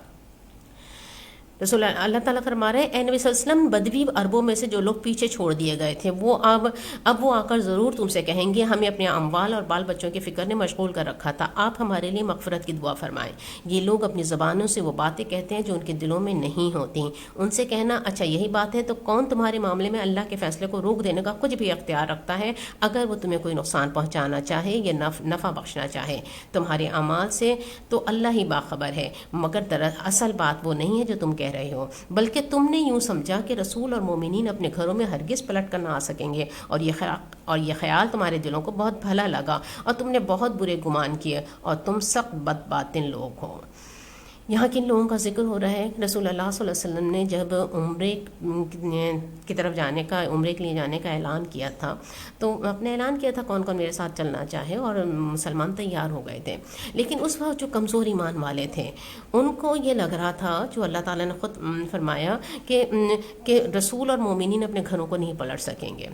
رسول اللہ تعالیٰ فرما رہے ہیں اے نبی صلی اللہ علیہ وسلم، بدوی عربوں میں سے جو لوگ پیچھے چھوڑ دیے گئے تھے وہ اب وہ آ کر ضرور تم سے کہیں گے ہمیں اپنے اموال اور بال بچوں کی فکر نے مشغول کر رکھا تھا، آپ ہمارے لیے مغفرت کی دعا فرمائیں۔ یہ لوگ اپنی زبانوں سے وہ باتیں کہتے ہیں جو ان کے دلوں میں نہیں ہوتی، ان سے کہنا اچھا یہی بات ہے تو کون تمہارے معاملے میں اللہ کے فیصلے کو روک دینے کا کچھ بھی اختیار رکھتا ہے، اگر وہ تمہیں کوئی نقصان پہنچانا چاہے یا نفع بخشنا چاہے تمہارے اعمال سے تو اللہ ہی باخبر ہے، مگر اصل بات وہ نہیں ہے جو تم کہہ رہے ہو، بلکہ تم نے یوں سمجھا کہ رسول اور مومنین اپنے گھروں میں ہرگز پلٹ کر نہ آ سکیں گے، اور یہ خیال تمہارے دلوں کو بہت بھلا لگا اور تم نے بہت برے گمان کیے اور تم سخت بد باطن لوگ ہو۔ یہاں کن لوگوں کا ذکر ہو رہا ہے؟ رسول اللہ صلی اللہ علیہ وسلم نے جب عمرے کی طرف جانے کا، عمرے کے لیے جانے کا اعلان کیا تھا تو اپنے اعلان کیا تھا کون کون میرے ساتھ چلنا چاہے، اور مسلمان تیار ہو گئے تھے، لیکن اس وقت جو کمزور ایمان والے تھے ان کو یہ لگ رہا تھا، جو اللہ تعالیٰ نے خود فرمایا کہ رسول اور مومنین اپنے گھروں کو نہیں پلٹ سکیں گے۔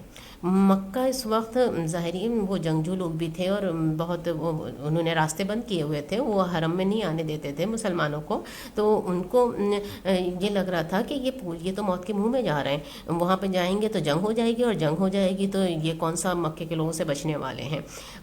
مکہ اس وقت ظاہری وہ جنگجو لوگ بھی تھے اور بہت انہوں نے راستے بند کیے ہوئے تھے، وہ حرم میں نہیں آنے دیتے تھے مسلمانوں کو، تو ان کو یہ لگ رہا تھا کہ یہ تو موت کے منہ میں جا رہے ہیں، وہاں پہ جائیں گے تو جنگ ہو جائے گی، اور جنگ ہو جائے گی تو یہ کون سا مکے کے لوگوں سے بچنے والے ہیں۔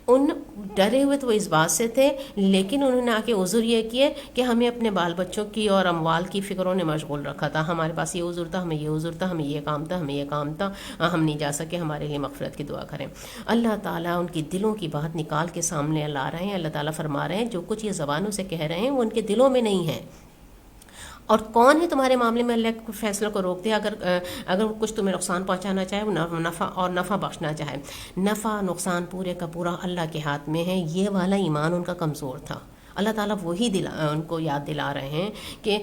ان ڈرے ہوئے تو وہ اس بات سے تھے، لیکن انہوں نے آ کے عذر یہ کیے کہ ہمیں اپنے بال بچوں کی اور اموال کی فکروں نے مشغول رکھا تھا، ہمارے پاس یہ عذر تھا، ہمیں یہ عذر تھا، ہمیں یہ کام تھا، ہمیں یہ کام تھا، ہم نہیں جا سکے، ہمارے لیے مغفرت کی دعا کریں۔ اللہ تعالیٰ ان کی دلوں کی بات نکال کے سامنے لا رہے ہیں۔ اللہ تعالیٰ فرما رہے ہیں جو کچھ یہ زبانوں سے کہہ رہے ہیں وہ ان کے دلوں میں نہیں ہے۔ اور کون ہے تمہارے معاملے میں اللہ کے فیصلوں کو روک دے؟ اگر وہ کچھ تمہیں نقصان پہنچانا چاہے، وہ نفع بخشنا چاہے، نفع نقصان پورے کا پورا اللہ کے ہاتھ میں ہے۔ یہ والا ایمان ان کا کمزور تھا۔ اللہ تعالیٰ وہی ان کو یاد دلا رہے ہیں کہ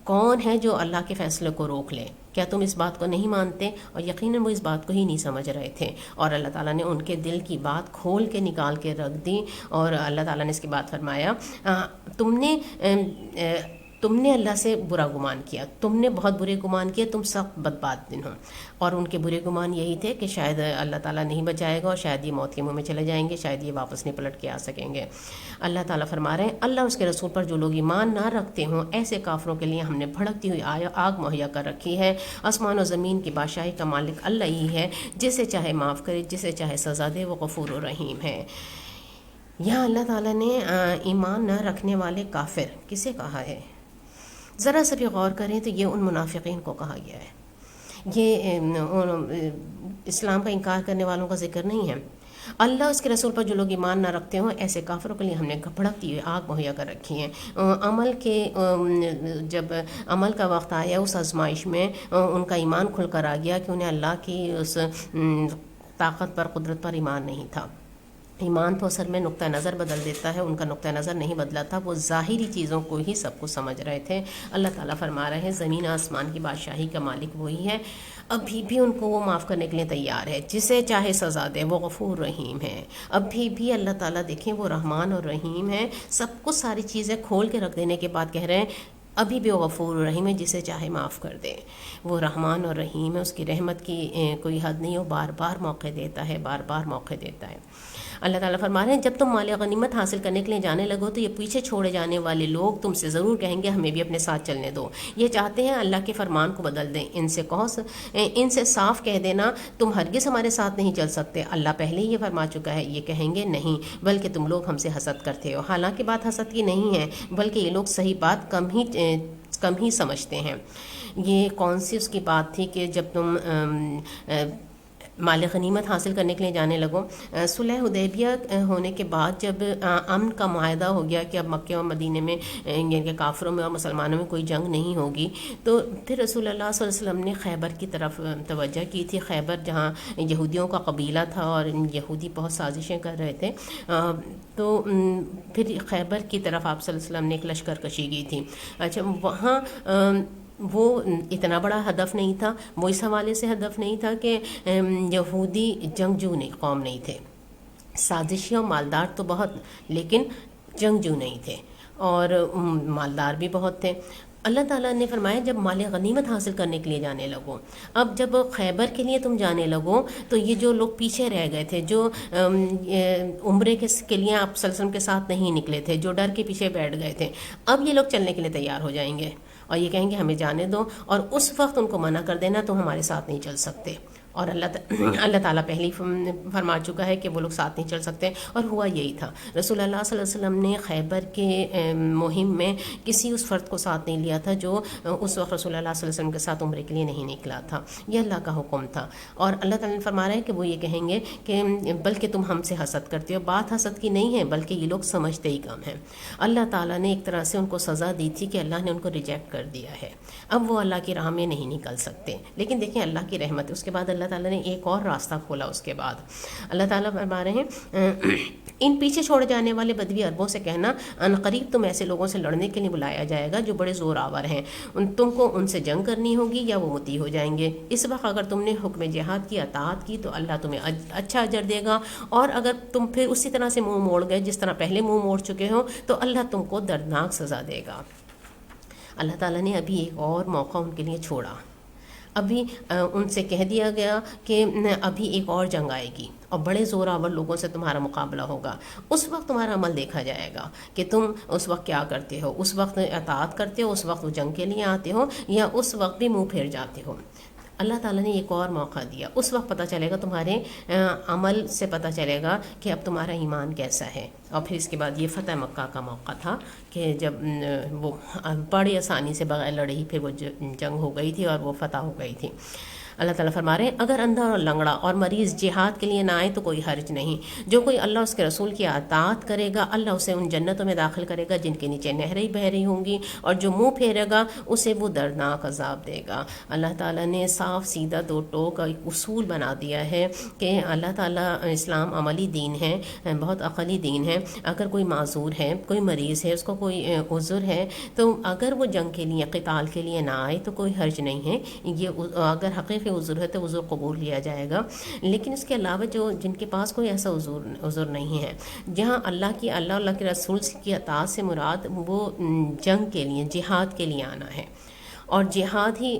کون ہے جو اللہ کے فیصلے کو روک لے، کیا تم اس بات کو نہیں مانتے؟ اور یقیناً وہ اس بات کو ہی نہیں سمجھ رہے تھے، اور اللہ تعالیٰ نے ان کے دل کی بات کھول کے نکال کے رکھ دی، اور اللہ تعالیٰ نے اس کی بات فرمایا تم نے اللہ سے برا گمان کیا، تم نے بہت برے گمان کیے، تم سخت بدباطن ہو۔ اور ان کے برے گمان یہی تھے کہ شاید اللہ تعالیٰ نہیں بچائے گا، اور شاید یہ موت کے منہ میں چلے جائیں گے، شاید یہ واپس نہیں پلٹ کے آ سکیں گے۔ اللہ تعالیٰ فرما رہے ہیں اللہ اور اس کے رسول پر جو لوگ ایمان نہ رکھتے ہوں ایسے کافروں کے لیے ہم نے بھڑکتی ہوئی آگ مہیا کر رکھی ہے۔ آسمان و زمین کی بادشاہی کا مالک اللہ ہی ہے، جسے چاہے معاف کرے، جسے چاہے سزا دے، وہ غفور و رحیم ہے۔ یہاں اللہ تعالیٰ نے ایمان نہ رکھنے والے کافر کسے کہا ہے؟ ذرا سا بھی غور کریں تو یہ ان منافقین کو کہا گیا ہے، یہ اسلام کا انکار کرنے والوں کا ذکر نہیں ہے۔ اللہ اس کے رسول پر جو لوگ ایمان نہ رکھتے ہوں ایسے کافروں کے لیے ہم نے بھڑکتی ہوئی آگ مہیا کر رکھی ہے۔ جب عمل کا وقت آیا اس آزمائش میں ان کا ایمان کھل کر آ گیا کہ انہیں اللہ کی اس طاقت پر، قدرت پر ایمان نہیں تھا۔ ایمان تو اصل میں نقطہ نظر بدل دیتا ہے، ان کا نقطہ نظر نہیں بدلا تھا، وہ ظاہری چیزوں کو ہی سب کو سمجھ رہے تھے۔ اللہ تعالیٰ فرما رہے ہیں زمین آسمان کی بادشاہی کا مالک وہی ہے، ابھی بھی ان کو وہ معاف کرنے کے لیے تیار ہے، جسے چاہے سزا دے، وہ غفور رحیم ہے۔ ابھی بھی اللہ تعالیٰ دیکھیں وہ رحمان اور رحیم ہے، سب کو ساری چیزیں کھول کے رکھ دینے کے بعد کہہ رہے ہیں ابھی بھی وہ غفور رحیم ہے، جسے چاہے معاف کر دے۔ وہ رحمان اور رحیم ہے، اس کی رحمت کی کوئی حد نہیں، وہ بار بار موقع دیتا ہے، بار بار موقع دیتا ہے۔ اللہ تعالیٰ فرما رہے ہیں جب تم مال غنیمت حاصل کرنے کے لیے جانے لگو تو یہ پیچھے چھوڑے جانے والے لوگ تم سے ضرور کہیں گے ہمیں بھی اپنے ساتھ چلنے دو۔ یہ چاہتے ہیں اللہ کے فرمان کو بدل دیں۔ ان سے صاف کہہ دینا تم ہرگز ہمارے ساتھ نہیں چل سکتے، اللہ پہلے ہی یہ فرما چکا ہے۔ یہ کہیں گے نہیں، بلکہ تم لوگ ہم سے حسد کرتے ہو۔ حالانکہ بات حسد کی نہیں ہے، بلکہ یہ لوگ صحیح بات کم ہی سمجھتے ہیں۔ یہ کون سی اس کی بات تھی کہ جب تم مال غنیمت حاصل کرنے کے لیے جانے لگو، صلح حدیبیہ ہونے کے بعد جب امن کا معاہدہ ہو گیا کہ اب مکہ اور مدینے میں یعنی کہ کافروں میں اور مسلمانوں میں کوئی جنگ نہیں ہوگی، تو پھر رسول اللہ صلی اللہ علیہ وسلم نے خیبر کی طرف توجہ کی تھی۔ خیبر جہاں یہودیوں کا قبیلہ تھا اور یہودی بہت سازشیں کر رہے تھے، تو پھر خیبر کی طرف آپ صلی اللہ علیہ وسلم نے ایک لشکر کشی کی تھی۔ اچھا، وہاں وہ اتنا بڑا ہدف نہیں تھا، وہ اس حوالے سے ہدف نہیں تھا کہ یہودی جنگجو قوم نہیں تھے، سازشی اور مالدار تو بہت، لیکن جنگجو نہیں تھے، اور مالدار بھی بہت تھے۔ اللہ تعالیٰ نے فرمایا جب مال غنیمت حاصل کرنے کے لیے جانے لگو، اب جب خیبر کے لیے تم جانے لگو تو یہ جو لوگ پیچھے رہ گئے تھے، جو عمرے کے لیے آپ صلی اللہ علیہ وسلم کے ساتھ نہیں نکلے تھے، جو ڈر کے پیچھے بیٹھ گئے تھے، اب یہ لوگ چلنے کے لیے تیار ہو جائیں گے اور یہ کہیں گے ہمیں جانے دو، اور اس وقت ان کو منع کر دینا تو ہمارے ساتھ نہیں چل سکتے۔ اور اللہ تعالیٰ پہلے ہی فرما چکا ہے کہ وہ لوگ ساتھ نہیں چل سکتے، اور ہوا یہی تھا۔ رسول اللہ صلی اللہ علیہ وسلم نے خیبر کے مہم میں کسی اس فرد کو ساتھ نہیں لیا تھا جو اس وقت رسول اللہ صلی اللہ علیہ وسلم کے ساتھ عمرے کے لیے نہیں نکلا تھا، یہ اللہ کا حکم تھا۔ اور اللہ تعالیٰ نے فرما رہا ہے کہ وہ یہ کہیں گے کہ بلکہ تم ہم سے حسد کرتے ہو، بات حسد کی نہیں ہے بلکہ یہ لوگ سمجھتے ہی کم ہیں۔ اللہ تعالیٰ نے ایک طرح سے ان کو سزا دی تھی کہ اللہ نے ان کو ریجیکٹ کر دیا ہے، اب وہ اللہ کی راہ میں نہیں نکل سکتے۔ لیکن دیکھیں اللہ کی رحمت، اس کے بعد اللہ تعالیٰ نے ایک اور راستہ کھولا۔ اس کے بعد اللہ تعالیٰ فرما رہے ہیں ان پیچھے چھوڑے جانے والے بدوی عربوں سے کہنا ان قریب تم ایسے لوگوں سے لڑنے کے لیے بلایا جائے گا جو بڑے زور آور ہیں، تم کو ان سے جنگ کرنی ہوگی یا وہ مطیع ہو جائیں گے۔ اس وقت اگر تم نے حکم جہاد کی اطاعت کی تو اللہ تمہیں اچھا اجر دے گا، اور اگر تم پھر اسی طرح سے منہ موڑ گئے جس طرح پہلے منہ موڑ چکے ہو تو اللہ تم کو دردناک سزا دے گا۔ اللہ تعالیٰ نے ابھی ایک اور موقع ان کے لیے چھوڑا، ابھی ان سے کہہ دیا گیا کہ ابھی ایک اور جنگ آئے گی اور بڑے زور آور لوگوں سے تمہارا مقابلہ ہوگا، اس وقت تمہارا عمل دیکھا جائے گا کہ تم اس وقت کیا کرتے ہو، اس وقت اطاعت کرتے ہو، اس وقت وہ جنگ کے لیے آتے ہو، یا اس وقت بھی منہ پھیر جاتے ہو۔ اللہ تعالیٰ نے ایک اور موقع دیا، اس وقت پتہ چلے گا، تمہارے عمل سے پتہ چلے گا کہ اب تمہارا ایمان کیسا ہے۔ اور پھر اس کے بعد یہ فتح مکہ کا موقع تھا کہ جب وہ بڑی آسانی سے بغیر لڑے ہی پھر وہ جنگ ہو گئی تھی اور وہ فتح ہو گئی تھی۔ اللہ تعالیٰ فرما رہے ہیں اگر اندھا اور لنگڑا اور مریض جہاد کے لیے نہ آئے تو کوئی حرج نہیں، جو کوئی اللہ اس کے رسول کی اطاعت کرے گا اللہ اسے ان جنتوں میں داخل کرے گا جن کے نیچے نہریں بہہ رہی ہوں گی، اور جو منہ پھیرے گا اسے وہ دردناک عذاب دے گا۔ اللہ تعالیٰ نے صاف سیدھا دو ٹوک کا ایک اصول بنا دیا ہے کہ اللہ تعالیٰ اسلام عملی دین ہے، بہت عقلی دین ہے۔ اگر کوئی معذور ہے، کوئی مریض ہے، اس کو کوئی عذر ہے، تو اگر وہ جنگ کے لیے قتال کے لیے نہ آئے تو کوئی حرج نہیں ہے، یہ اگر حقیقی عذر ہے تو عذر قبول لیا جائے گا۔ لیکن اس کے علاوہ جن کے پاس کوئی ایسا عذر نہیں ہے، جہاں اللہ کے رسول کی اطاعت سے مراد وہ جنگ کے لیے، جہاد کے لیے آنا ہے، اور جہاد ہی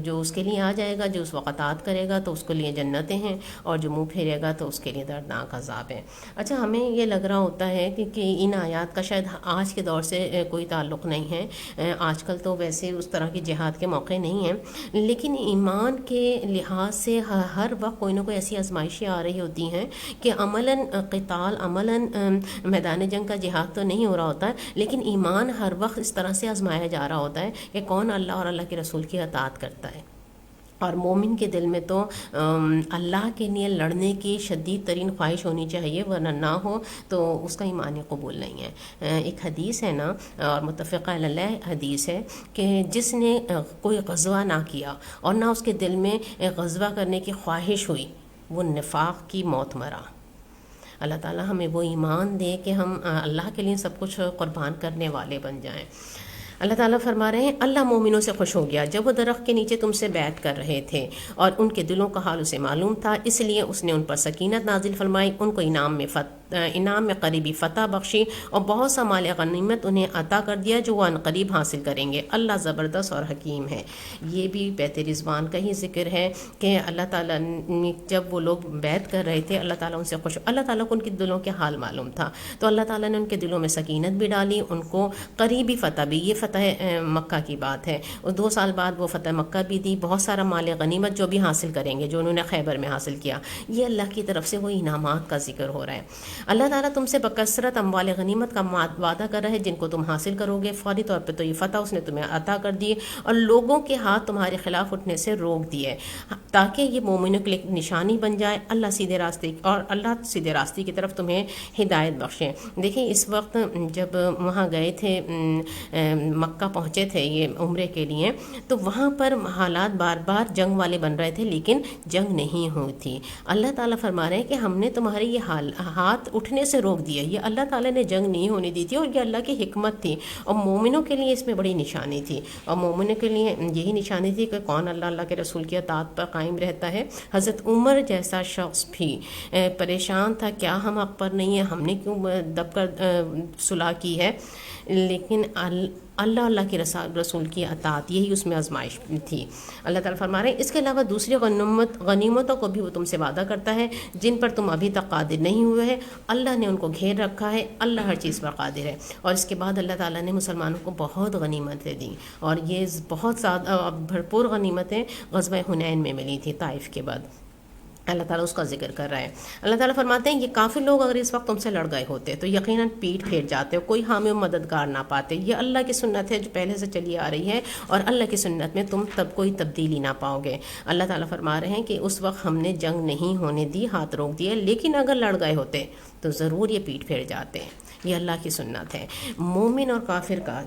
جو اس کے لیے آ جائے گا، جو اس وقت اطاعت کرے گا تو اس کے لیے جنتیں ہیں، اور جو منہ پھیرے گا تو اس کے لیے دردناک عذاب ہے۔ اچھا، ہمیں یہ لگ رہا ہوتا ہے کہ ان آیات کا شاید آج کے دور سے کوئی تعلق نہیں ہے، آج کل تو ویسے اس طرح کی جہاد کے موقع نہیں ہیں، لیکن ایمان کے لحاظ سے ہر وقت کوئی نہ کوئی ایسی آزمائشیں آ رہی ہوتی ہیں کہ عملاً قتال، عملاً میدان جنگ کا جہاد تو نہیں ہو رہا ہوتا ہے، لیکن ایمان ہر وقت اس طرح سے آزمایا جا رہا ہوتا ہے کہ کون اللہ اور اللہ کے رسول کی اطاعت کرتا ہے۔ اور مومن کے دل میں تو اللہ کے لیے لڑنے کی شدید ترین خواہش ہونی چاہیے، ورنہ نہ ہو تو اس کا ایمان ہی قبول نہیں ہے۔ ایک حدیث ہے نا، اور متفق علیہ حدیث ہے، کہ جس نے کوئی غزوہ نہ کیا اور نہ اس کے دل میں غزوہ کرنے کی خواہش ہوئی، وہ نفاق کی موت مرا۔ اللہ تعالیٰ ہمیں وہ ایمان دے کہ ہم اللہ کے لیے سب کچھ قربان کرنے والے بن جائیں۔ اللہ تعالیٰ فرما رہے ہیں، اللہ مومنوں سے خوش ہو گیا جب وہ درخت کے نیچے تم سے بیعت کر رہے تھے، اور ان کے دلوں کا حال اسے معلوم تھا، اس لیے اس نے ان پر سکینت نازل فرمائی، ان کو انعام میں قریبی فتح بخشی، اور بہت سا مال غنیمت انہیں عطا کر دیا جو وہ ان قریب حاصل کریں گے۔ اللہ زبردست اور حکیم ہے۔ یہ بھی بیت رضوان کا ہی ذکر ہے کہ اللہ تعالیٰ نے جب وہ لوگ بیعت کر رہے تھے، اللہ تعالیٰ ان سے خوش، اللہ تعالیٰ کو ان کے دلوں کے حال معلوم تھا، تو اللہ تعالیٰ نے ان کے دلوں میں سکینت بھی ڈالی، ان کو قریبی فتح بھی، یہ فتح مکہ کی بات ہے، اور 2 سال بعد وہ فتح مکہ بھی دی، بہت سارا مال غنیمت جو بھی حاصل کریں گے، جو انہوں نے خیبر میں حاصل کیا، یہ اللہ کی طرف سے وہ انعامات کا ذکر ہو رہا ہے۔ اللہ تعالیٰ تم سے بکثرت اموال غنیمت کا وعدہ کر رہا ہے جن کو تم حاصل کرو گے، فوری طور پہ تو یہ فتح اس نے تمہیں عطا کر دی، اور لوگوں کے ہاتھ تمہارے خلاف اٹھنے سے روک دیے، تاکہ یہ مومنوں کے لیے ایک نشانی بن جائے، اللہ سیدھے راستے کی طرف تمہیں ہدایت بخشے۔ دیکھیں، اس وقت جب وہاں گئے تھے، مکہ پہنچے تھے یہ عمرے کے لیے، تو وہاں پر حالات بار بار جنگ والے بن رہے تھے، لیکن جنگ نہیں ہوئی تھی۔ اللہ تعالیٰ فرما رہے ہیں کہ ہم نے تمہارے یہ ہاتھ اٹھنے سے روک دیا، یہ اللہ تعالیٰ نے جنگ نہیں ہونے دی تھی، اور یہ اللہ کی حکمت تھی، اور مومنوں کے لیے اس میں بڑی نشانی تھی، اور مومنوں کے لیے یہی نشانی تھی کہ کون اللہ کے رسول کی اطاعت پر قائم رہتا ہے۔ حضرت عمر جیسا شخص بھی پریشان تھا، کیا ہم حق پر نہیں ہیں، ہم نے کیوں دب کر صلح کی ہے، لیکن اللہ کے رسول کی اطاعت، یہی اس میں آزمائش تھی۔ اللہ تعالیٰ فرما رہے ہیں، اس کے علاوہ دوسری غنیمتوں کو بھی وہ تم سے وعدہ کرتا ہے جن پر تم ابھی تک قادر نہیں ہوئے ہیں، اللہ نے ان کو گھیر رکھا ہے، اللہ ہر چیز پر قادر ہے۔ اور اس کے بعد اللہ تعالیٰ نے مسلمانوں کو بہت غنیمتیں دیں، اور یہ بہت زیادہ بھرپور غنیمتیں غزوہ حنین میں ملی تھی، طائف کے بعد۔ اللہ تعالیٰ اس کا ذکر کر رہا ہے۔ اللہ تعالیٰ فرماتے ہیں، یہ کافر لوگ اگر اس وقت تم سے لڑ گئے ہوتے تو یقیناً پیٹ پھیر جاتے، کوئی حامی و مددگار نہ پاتے۔ یہ اللہ کی سنت ہے جو پہلے سے چلی آ رہی ہے، اور اللہ کی سنت میں تم کوئی تبدیلی نہ پاؤ گے۔ اللہ تعالیٰ فرما رہے ہیں کہ اس وقت ہم نے جنگ نہیں ہونے دی، ہاتھ روک دیے، لیکن اگر لڑ گئے ہوتے تو ضرور یہ پیٹ پھیر جاتے ہیں۔ یہ اللہ کی سنت ہے۔ مومن اور کافر کا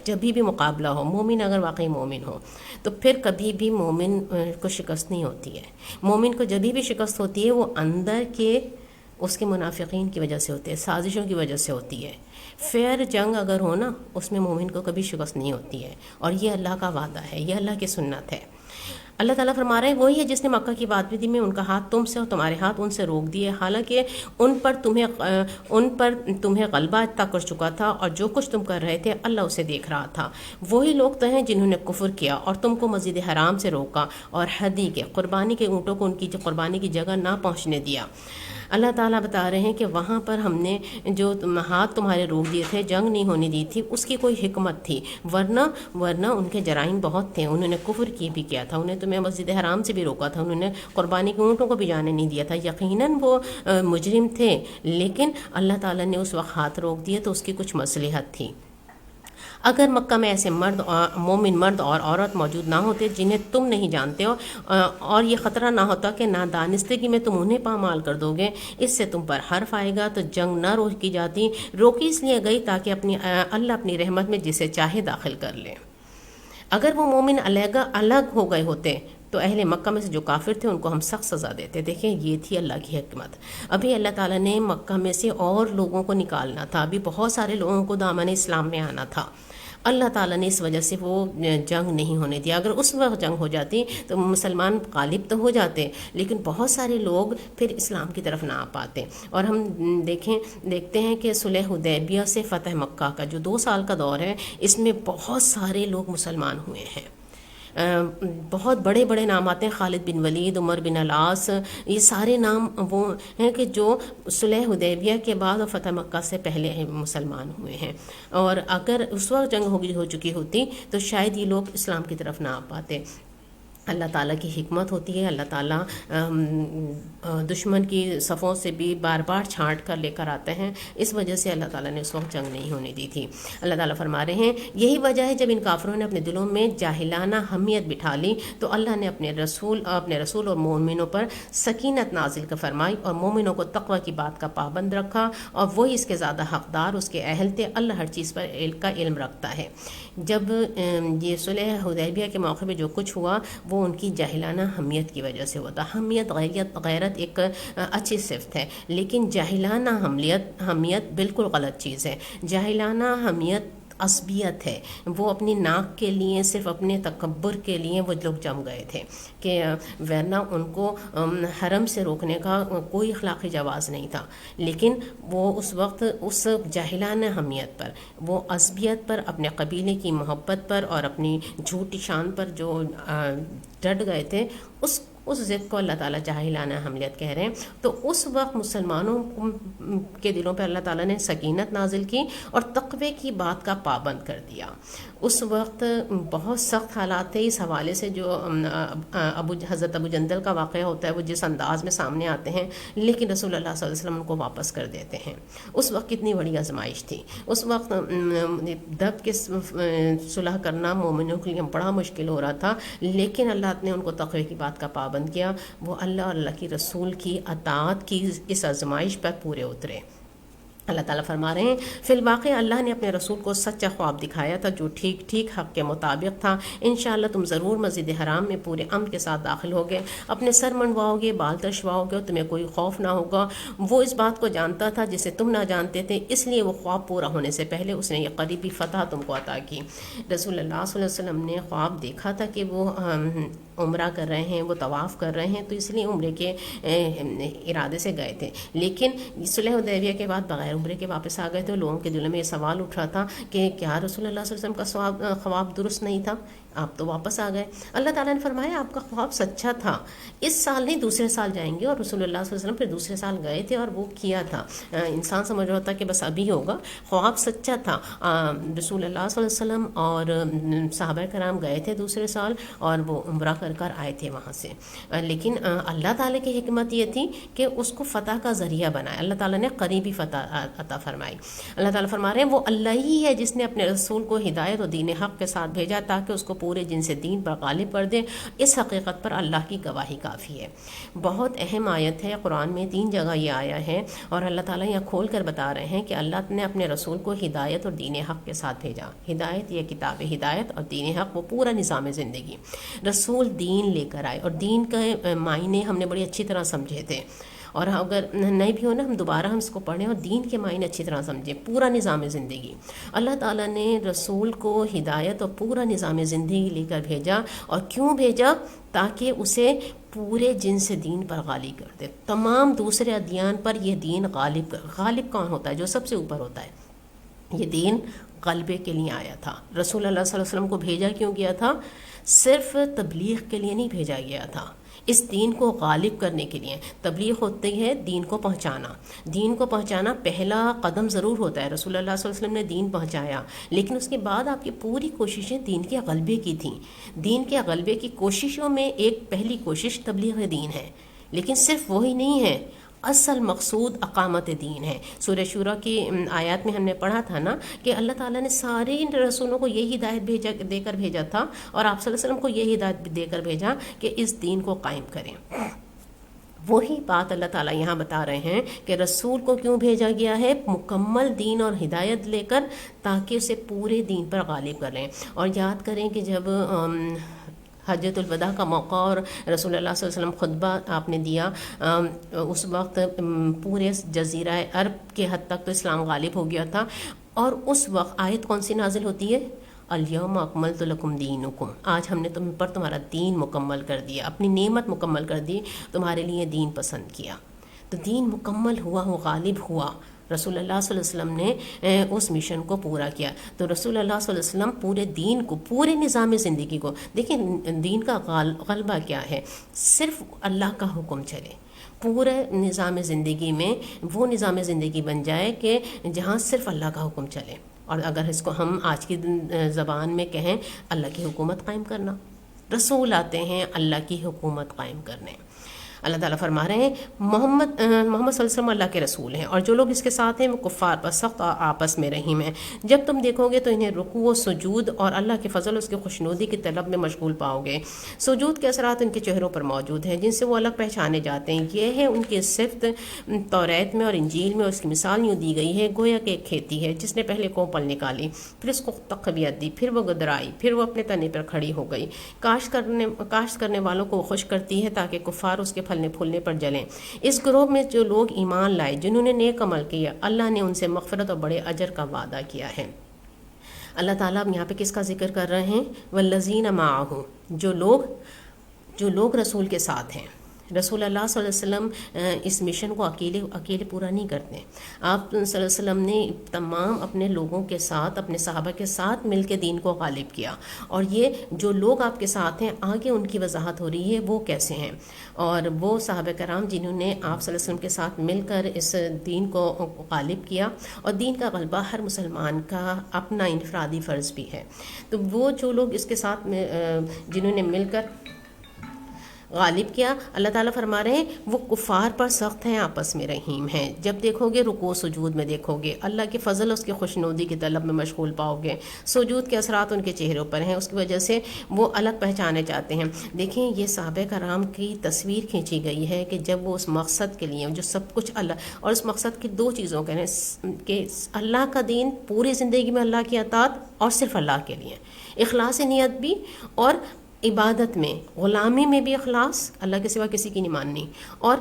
جب بھی مقابلہ ہو، مومن اگر واقعی مومن ہو تو پھر کبھی بھی مومن کو شکست نہیں ہوتی ہے۔ مومن کو جب بھی شکست ہوتی ہے وہ اندر کے اس کے منافقین کی وجہ سے ہوتی ہے، سازشوں کی وجہ سے ہوتی ہے۔ فیئر جنگ اگر ہو نا، اس میں مومن کو کبھی شکست نہیں ہوتی ہے، اور یہ اللہ کا وعدہ ہے، یہ اللہ کی سنت ہے۔ اللہ تعالیٰ فرما رہے ہیں، وہی ہے جس نے مکہ کی بات بھی دی، میں ان کا ہاتھ تم سے اور تمہارے ہاتھ ان سے روک دیے، حالانکہ ان پر تمہیں غلبہ عطا کر چکا تھا، اور جو کچھ تم کر رہے تھے اللہ اسے دیکھ رہا تھا۔ وہی لوگ تو ہیں جنہوں نے کفر کیا اور تم کو مسجد حرام سے روکا، اور ہدی کے قربانی کے اونٹوں کو ان کی قربانی کی جگہ نہ پہنچنے دیا۔ اللہ تعالیٰ بتا رہے ہیں کہ وہاں پر ہم نے جو ہاتھ تمہارے روک دیے تھے، جنگ نہیں ہونے دی تھی، اس کی کوئی حکمت تھی، ورنہ ان کے جرائم بہت تھے، انہوں نے کفر بھی کیا تھا، انہیں تمہیں مسجد حرام سے بھی روکا تھا، انہوں نے قربانی کے اونٹوں کو بھی جانے نہیں دیا تھا، یقیناً وہ مجرم تھے، لیکن اللہ تعالیٰ نے اس وقت ہاتھ روک دیے تو اس کی کچھ مصلحت تھی۔ اگر مکہ میں ایسے مومن مرد اور عورت موجود نہ ہوتے جنہیں تم نہیں جانتے ہو، اور یہ خطرہ نہ ہوتا کہ نادانستگی میں تم انہیں پامال کر دو گے، اس سے تم پر حرف آئے گا، تو جنگ نہ روکی جاتی، روکی اس لیے گئی تاکہ اللہ اپنی رحمت میں جسے چاہے داخل کر لے۔ اگر وہ مومن الگ ہو گئے ہوتے تو اہل مکہ میں سے جو کافر تھے ان کو ہم سخت سزا دیتے۔ دیکھیں، یہ تھی اللہ کی حکمت۔ ابھی اللہ تعالیٰ نے مکہ میں سے اور لوگوں کو نکالنا تھا، ابھی بہت سارے لوگوں کو دامن اسلام میں آنا تھا۔ اللہ تعالیٰ نے اس وجہ سے وہ جنگ نہیں ہونے دیا. اگر اس وقت جنگ ہو جاتی تو مسلمان غالب تو ہو جاتے، لیکن بہت سارے لوگ پھر اسلام کی طرف نہ آ پاتے. اور ہم دیکھتے ہیں کہ صلح حدیبیہ سے فتح مکہ کا جو 2 سال کا دور ہے، اس میں بہت سارے لوگ مسلمان ہوئے ہیں. بہت بڑے بڑے نام آتے ہیں، خالد بن ولید، عمر بن العاص، یہ سارے نام وہ ہیں کہ جو صلح حدیبیہ کے بعد اور فتح مکہ سے پہلے مسلمان ہوئے ہیں. اور اگر اس وقت جنگ ہو چکی ہوتی تو شاید یہ لوگ اسلام کی طرف نہ آ پاتے. اللہ تعالیٰ کی حکمت ہوتی ہے، اللہ تعالیٰ دشمن کی صفوں سے بھی بار بار چھانٹ کر لے کر آتے ہیں. اس وجہ سے اللہ تعالیٰ نے اس وقت جنگ نہیں ہونے دی تھی. اللہ تعالیٰ فرما رہے ہیں یہی وجہ ہے جب ان کافروں نے اپنے دلوں میں جاہلانہ حمیت بٹھا لی تو اللہ نے اپنے رسول اور مومنوں پر سکینت نازل کر فرمائی اور مومنوں کو تقوی کی بات کا پابند رکھا، اور وہی اس کے زیادہ حقدار اس کے اہل تھے. اللہ ہر چیز پر کا علم رکھتا ہے. جب یہ صلح حدیبیہ کے موقع پہ جو کچھ ہوا وہ ان کی جاہلانہ حمیت کی وجہ سے ہوتا. حمیت غیرت ایک اچھی صفت ہے، لیکن جاہلانہ حمیت بالکل غلط چیز ہے. جاہلانہ حمیت عصبیت ہے. وہ اپنی ناک کے لیے، صرف اپنے تکبر کے لیے وہ لوگ جم گئے تھے کہ ورنہ ان کو حرم سے روکنے کا کوئی اخلاقی جواز نہیں تھا. لیکن وہ اس وقت اس جاہلانہ حمیت پر، وہ عصبیت پر، اپنے قبیلے کی محبت پر اور اپنی جھوٹی شان پر جو ڈٹ گئے تھے، اس ضد کو اللہ تعالیٰ جاہلانہ حمیت کہہ رہے ہیں. تو اس وقت مسلمانوں کے دلوں پہ اللہ تعالیٰ نے سکینت نازل کی اور تقوی کی بات کا پابند کر دیا. اس وقت بہت سخت حالات تھے. اس حوالے سے جو حضرت ابو جندل کا واقعہ ہوتا ہے وہ جس انداز میں سامنے آتے ہیں، لیکن رسول اللہ صلی اللہ علیہ وسلم ان کو واپس کر دیتے ہیں. اس وقت کتنی بڑی آزمائش تھی. اس وقت دب کے صلح کرنا مومنوں کے لیے بڑا مشکل ہو رہا تھا، لیکن اللہ نے ان کو تقوی کی بات کا پابند کیا. وہ اللہ اور اللہ کی رسول کی اطاعت کی اس آزمائش پر پورے اترے. اللہ تعالیٰ فرما رہے ہیں فی الواقع اللہ نے اپنے رسول کو سچا خواب دکھایا تھا جو ٹھیک حق کے مطابق تھا. انشاءاللہ تم ضرور مسجد حرام میں پورے امن کے ساتھ داخل ہوگے، اپنے سر منڈواؤ گے، بال ترشواؤ گے اور تمہیں کوئی خوف نہ ہوگا. وہ اس بات کو جانتا تھا جسے تم نہ جانتے تھے، اس لیے وہ خواب پورا ہونے سے پہلے اس نے یہ قریبی فتح تم کو عطا کی. رسول اللہ صلی اللہ علیہ وسلم نے خواب دیکھا تھا کہ وہ عمرہ کر رہے ہیں، وہ طواف کر رہے ہیں، تو اس لیے عمرے کے ارادے سے گئے تھے. لیکن صلح حدیبیہ کے بعد بغیر عمرے کے واپس آ گئے تھے. لوگوں کے دلوں میں یہ سوال اٹھ رہا تھا کہ کیا رسول اللہ صلی اللہ علیہ وسلم کا خواب درست نہیں تھا؟ آپ تو واپس آ گئے. اللہ تعالیٰ نے فرمایا آپ کا خواب سچا تھا، اس سال نہیں دوسرے سال جائیں گے. اور رسول اللہ صلی اللہ علیہ وسلم پھر دوسرے سال گئے تھے اور وہ کیا تھا. انسان سمجھ رہا تھا کہ بس ابھی ہوگا، خواب سچا تھا. رسول اللہ صلی اللہ علیہ وسلم اور صحابہ کرام گئے تھے دوسرے سال اور وہ عمرہ کر آئے تھے وہاں سے. لیکن اللہ تعالیٰ کی حکمت یہ تھی کہ اس کو فتح کا ذریعہ بنایا. اللہ تعالیٰ نے قریبی فتح عطا فرمائی. اللہ تعالیٰ فرما رہے ہیں وہ اللہ ہی ہے جس نے اپنے رسول کو ہدایت اور دین حق کے ساتھ بھیجا تاکہ اس کو پورے جن سے دین پر غالب کر دے. اس حقیقت پر اللہ کی گواہی کافی ہے. بہت اہم آیت ہے قرآن میں، 3 جگہ یہ آیا ہے اور اللہ تعالیٰ یہاں کھول کر بتا رہے ہیں کہ اللہ نے اپنے رسول کو ہدایت اور دین حق کے ساتھ بھیجا. ہدایت یہ کتاب ہدایت اور دین حق وہ پورا نظام زندگی. رسول دین لے کر آئے اور دین کے معنی ہم نے بڑی اچھی طرح سمجھے تھے، اور اگر نہیں بھی ہو نا ہم دوبارہ اس کو پڑھیں اور دین کے معنی اچھی طرح سمجھیں. پورا نظام زندگی اللہ تعالیٰ نے رسول کو ہدایت اور پورا نظام زندگی لے کر بھیجا. اور کیوں بھیجا؟ تاکہ اسے پورے جن سے دین پر غالب کر دے. تمام دوسرے ادیان پر یہ دین غالب کون ہوتا ہے؟ جو سب سے اوپر ہوتا ہے. یہ دین غلبے کے لیے آیا تھا. رسول اللہ صلی اللہ علیہ وسلم کو بھیجا کیوں گیا تھا؟ صرف تبلیغ کے لیے نہیں بھیجا گیا تھا، اس دین کو غالب کرنے کے لیے. تبلیغ ہوتی ہے دین کو پہنچانا. دین کو پہنچانا پہلا قدم ضرور ہوتا ہے. رسول اللہ صلی اللہ علیہ وسلم نے دین پہنچایا، لیکن اس کے بعد آپ کی پوری کوششیں دین کے غلبے کی تھیں. دین کے غلبے کی کوششوں میں ایک پہلی کوشش تبلیغ دین ہے، لیکن صرف وہی نہیں ہے، اصل مقصود اقامت دین ہے. سورہ شورا کی آیات میں ہم نے پڑھا تھا نا کہ اللہ تعالیٰ نے سارے رسولوں کو یہ ہدایت دے کر بھیجا تھا اور آپ صلی اللہ علیہ وسلم کو یہ ہدایت دے کر بھیجا کہ اس دین کو قائم کریں. وہی بات اللہ تعالیٰ یہاں بتا رہے ہیں کہ رسول کو کیوں بھیجا گیا ہے؟ مکمل دین اور ہدایت لے کر، تاکہ اسے پورے دین پر غالب کر لیں. اور یاد کریں کہ جب حجۃ الوداع کا موقع اور رسول اللہ صلی اللہ علیہ وسلم خطبہ آپ نے دیا، اس وقت پورے جزیرہ عرب کے حد تک تو اسلام غالب ہو گیا تھا. اور اس وقت آیت کون سی نازل ہوتی ہے؟ الیوم اکملت لکم دینکم، آج ہم نے تم پر تمہارا دین مکمل کر دیا، اپنی نعمت مکمل کر دی، تمہارے لیے دین پسند کیا۔ تو دین مکمل ہوا، وہ غالب ہوا، رسول اللہ صلی اللہ علیہ وسلم نے اس مشن کو پورا کیا۔ تو رسول اللہ صلی اللہ علیہ وسلم پورے دین کو، پورے نظام زندگی کو، دیکھیں دین کا غلبہ کیا ہے، صرف اللہ کا حکم چلے، پورے نظام زندگی میں وہ نظام زندگی بن جائے کہ جہاں صرف اللہ کا حکم چلے، اور اگر اس کو ہم آج کی زبان میں کہیں، اللہ کی حکومت قائم کرنا۔ رسول آتے ہیں اللہ کی حکومت قائم کرنے۔ اللہ تعالیٰ فرما رہے ہیں محمد صلی اللہ علیہ وسلم اللہ کے رسول ہیں، اور جو لوگ اس کے ساتھ ہیں وہ کفار پر سخت اور آپس میں رحیم ہیں۔ جب تم دیکھو گے تو انہیں رکوع و سجود اور اللہ کے فضل اس کے خوشنودی کی طلب میں مشغول پاؤ گے۔ سجود کے اثرات ان کے چہروں پر موجود ہیں جن سے وہ الگ پہچانے جاتے ہیں۔ یہ ہے ان کی صفت، توریت میں اور انجیل میں اس کی مثال یوں دی گئی ہے، گویا کہ ایک کھیتی ہے جس نے پہلے کوپل نکالی، پھر اس کو تقویت دی، پھر وہ گدرائی، پھر وہ اپنے تنے پر کھڑی ہو گئی۔ کاشت کرنے والوں کو وہ خوش کرتی ہے تاکہ کفار اس کے پھلنے پھولنے پر جلیں۔ اس گروہ میں جو لوگ ایمان لائے، جنہوں نے نیک عمل کیا، اللہ نے ان سے مغفرت اور بڑے اجر کا وعدہ کیا ہے۔ اللہ تعالیٰ اب یہاں پہ کس کا ذکر کر رہے ہیں؟ والذین معہ، جو لوگ رسول کے ساتھ ہیں۔ رسول اللہ صلی اللہ علیہ وسلم اس مشن کو اکیلے پورا نہیں کرتے۔ آپ صلی اللہ علیہ وسلم نے تمام اپنے لوگوں کے ساتھ، اپنے صحابہ کے ساتھ مل کے دین کو غالب کیا، اور یہ جو لوگ آپ کے ساتھ ہیں آگے ان کی وضاحت ہو رہی ہے وہ کیسے ہیں، اور وہ صحابہ کرام جنہوں نے آپ صلی اللہ علیہ وسلم کے ساتھ مل کر اس دین کو غالب کیا، اور دین کا غلبہ ہر مسلمان کا اپنا انفرادی فرض بھی ہے۔ تو وہ جو لوگ اس کے ساتھ جنہوں نے مل کر غالب کیا، اللہ تعالیٰ فرما رہے ہیں وہ کفار پر سخت ہیں، آپس میں رحیم ہیں۔ جب دیکھو گے رکوع سجود میں دیکھو گے اللہ کے فضل، اس کی خوشنودی کی طلب میں مشغول پاؤ گے۔ سجود کے اثرات ان کے چہروں پر ہیں، اس کی وجہ سے وہ الگ پہچانے جاتے ہیں۔ دیکھیں یہ صحابہ کرام کی تصویر کھینچی گئی ہے کہ جب وہ اس مقصد کے لیے جو سب کچھ اللہ، اور اس مقصد کی دو چیزوں کے کہ اللہ کا دین پوری زندگی میں اللہ کی اطاعت اور صرف اللہ کے لیے، اخلاص نیت بھی، اور عبادت میں، غلامی میں بھی اخلاص، اللہ کے سوا کسی کی نہیں ماننی، اور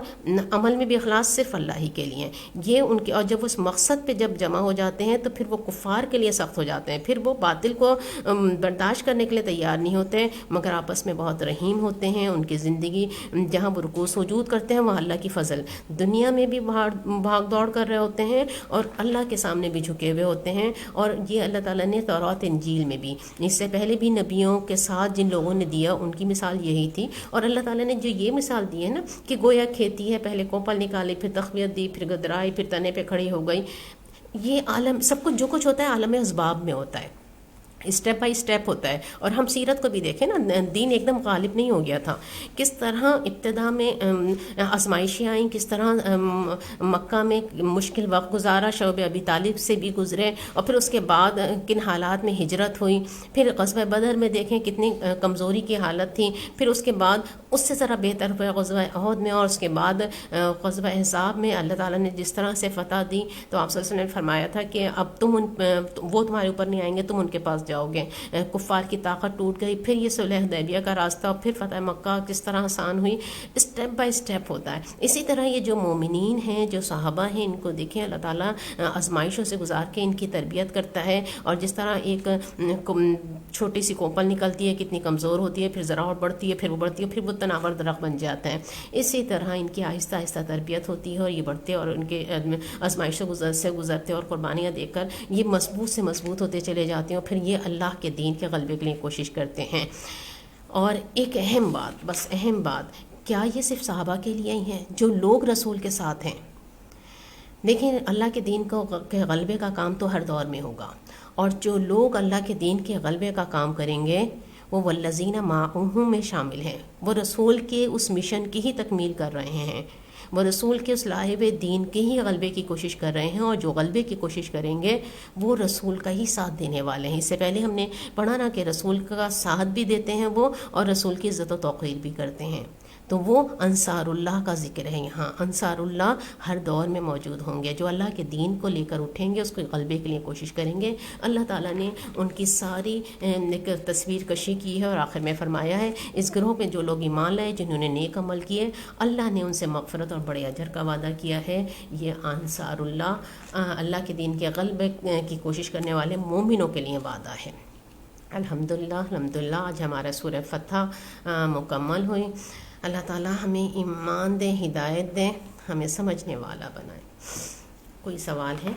عمل میں بھی اخلاص صرف اللہ ہی کے لیے۔ یہ ان کے، اور جب اس مقصد پہ جب جمع ہو جاتے ہیں تو پھر وہ کفار کے لیے سخت ہو جاتے ہیں، پھر وہ باطل کو برداشت کرنے کے لیے تیار نہیں ہوتے، مگر آپس میں بہت رحیم ہوتے ہیں۔ ان کی زندگی جہاں وہ رکوع سجود کرتے ہیں وہاں اللہ کی فضل، دنیا میں بھی بھاگ دوڑ کر رہے ہوتے ہیں اور اللہ کے سامنے بھی جھکے ہوئے ہوتے ہیں۔ اور یہ اللہ تعالیٰ نے تورات انجیل میں بھی، اس سے پہلے بھی نبیوں کے ساتھ جن لوگوں نے دیا ان کی مثال یہی تھی، اور اللہ تعالیٰ نے جو یہ مثال دی ہے نا کہ گویا کھیتی ہے، پہلے کوپل نکالی، پھر تقویت دی، پھر گدرائی، پھر تنے پہ کھڑی ہو گئی۔ یہ عالم سب کچھ جو کچھ ہوتا ہے عالم اسباب میں ہوتا ہے، اسٹیپ بائی اسٹیپ ہوتا ہے۔ اور ہم سیرت کو بھی دیکھیں نا، دین ایک دم غالب نہیں ہو گیا تھا، کس طرح ابتدا میں آزمائشیں آئیں، کس طرح مکہ میں مشکل وقت گزارا، شعب ابی طالب سے بھی گزرے، اور پھر اس کے بعد کن حالات میں ہجرت ہوئی، پھر غزوہ بدر میں دیکھیں کتنی کمزوری کی حالت تھی، پھر اس کے بعد اس سے ذرا بہتر ہوئے غزوہ احد میں، اور اس کے بعد غزوہ احزاب میں اللہ تعالیٰ نے جس طرح سے فتح دی، تو آپ صلی اللہ علیہ وسلم نے فرمایا تھا کہ اب وہ تمہارے اوپر نہیں آئیں گے، تم ان کے پاس جاؤ گے۔ کفار کی طاقت ٹوٹ گئی، پھر یہ صلح حدیبیہ کا راستہ، پھر فتح مکہ کس طرح آسان ہوئی، اسٹیپ بائی اسٹیپ ہوتا ہے۔ اسی طرح یہ جو مومنین ہیں، جو صحابہ ہیں، ان کو دیکھیں اللہ تعالیٰ آزمائشوں سے گزار کے ان کی تربیت کرتا ہے، اور جس طرح ایک چھوٹی سی کوپل نکلتی ہے، کتنی کمزور ہوتی ہے، پھر ذرا اور بڑھتی ہے، پھر وہ بڑھتی ہے، پھر وہ تناور درخت بن جاتا ہے۔ اسی طرح ان کی آہستہ آہستہ تربیت ہوتی ہے، اور یہ بڑھتے اور ان کے آزمائشوں سے گزرتے اور قربانیاں دے کر یہ مضبوط سے مضبوط ہوتے چلے جاتے ہیں، اور پھر یہ اللہ کے دین کے غلبے کے لیے کوشش کرتے ہیں۔ اور ایک اہم بات، بس اہم بات، کیا یہ صرف صحابہ کے لیے ہی ہیں جو لوگ رسول کے ساتھ ہیں؟ دیکھیں اللہ کے دین کے غلبے کا کام تو ہر دور میں ہوگا، اور جو لوگ اللہ کے دین کے غلبے کا کام کریں گے وہ والذین معہ میں شامل ہیں، وہ رسول کے اس مشن کی ہی تکمیل کر رہے ہیں، وہ رسول کے اس لائے ہوئے دین کے ہی غلبے کی کوشش کر رہے ہیں، اور جو غلبے کی کوشش کریں گے وہ رسول کا ہی ساتھ دینے والے ہیں۔ اس سے پہلے ہم نے پڑھا نا کہ رسول کا ساتھ بھی دیتے ہیں وہ، اور رسول کی عزت و توقیر بھی کرتے ہیں۔ تو وہ انصار اللہ کا ذکر ہے یہاں۔ انصار اللہ ہر دور میں موجود ہوں گے، جو اللہ کے دین کو لے کر اٹھیں گے، اس کو غلبے کے لیے کوشش کریں گے۔ اللہ تعالیٰ نے ان کی ساری تصویر کشی کی ہے، اور آخر میں فرمایا ہے اس گروہ میں جو لوگ ایمان لائے، جنہوں نے نیک عمل کیے، اللہ نے ان سے مغفرت اور بڑے اجر کا وعدہ کیا ہے۔ یہ انصار اللہ، اللہ کے دین کے غلبے کی کوشش کرنے والے مومنوں کے لیے وعدہ ہے۔ الحمدللہ آج ہمارا سورہ فتح مکمل ہوئی. اللہ تعالیٰ ہمیں ایمان دے، ہدایت دے، ہمیں سمجھنے والا بنائے. کوئی سوال ہے؟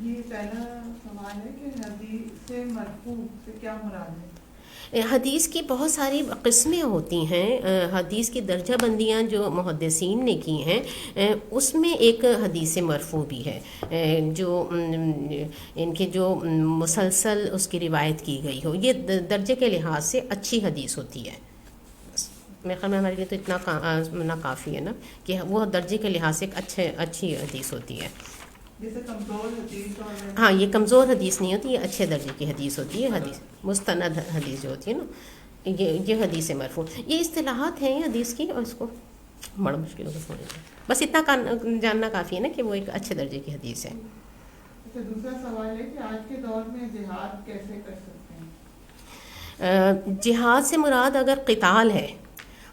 یہ پہلا سوال ہے کہ حدیث مرفوع سے کیا مراد ہے؟ حدیث کی بہت ساری قسمیں ہوتی ہیں. حدیث کی درجہ بندیاں جو محدثین نے کی ہیں اس میں ایک حدیث مرفوع بھی ہے جو ان کے جو مسلسل اس کی روایت کی گئی ہو. یہ درجے کے لحاظ سے اچھی حدیث ہوتی ہے. میرے خیال میں ہمارے لیے تو اتنا کافی ہے نا کہ وہ درجے کے لحاظ سے ایک اچھی حدیث ہوتی ہے. جیسے کمزور حدیث اور ہاں، یہ کمزور حدیث نہیں ہوتی، یہ اچھے درجے کی حدیث ہوتی ہے. حدیث مستند حدیث جو ہوتی ہے نا، یہ حدیث مرفوع. یہ اصطلاحات ہیں حدیث کی، اور اس کو بڑا مشکل ہوگا سمجھنا. بس اتنا جاننا کافی ہے نا کہ وہ ایک اچھے درجے کی حدیث ہے. اچھا، دوسرا سوال ہے کہ آج کے دور میں جہاد کیسے کر سکتے ہیں؟ جہاد سے مراد اگر قتال ہے،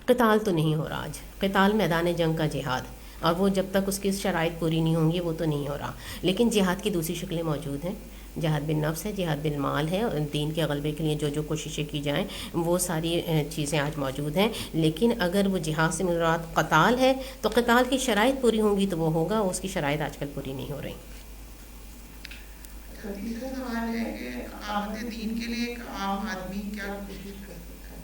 قتال تو نہیں ہو رہا آج. قتال میدان جنگ کا جہاد، اور وہ جب تک اس کی شرائط پوری نہیں ہوں گی وہ تو نہیں ہو رہا. لیکن جہاد کی دوسری شکلیں موجود ہیں. جہاد بالنفس ہے، جہاد بالمال ہے، اور دین کے غلبے کے لیے جو کوششیں کی جائیں وہ ساری چیزیں آج موجود ہیں. لیکن اگر وہ جہاد سے مراد قتال ہے تو قتال کی شرائط پوری ہوں گی تو وہ ہوگا. اس کی شرائط آج کل پوری نہیں ہو رہی. تیسرا سوال ہے کہ اقامت دین کے لیے ایک عام آدمی کیا کوشش کر سکتا ہے؟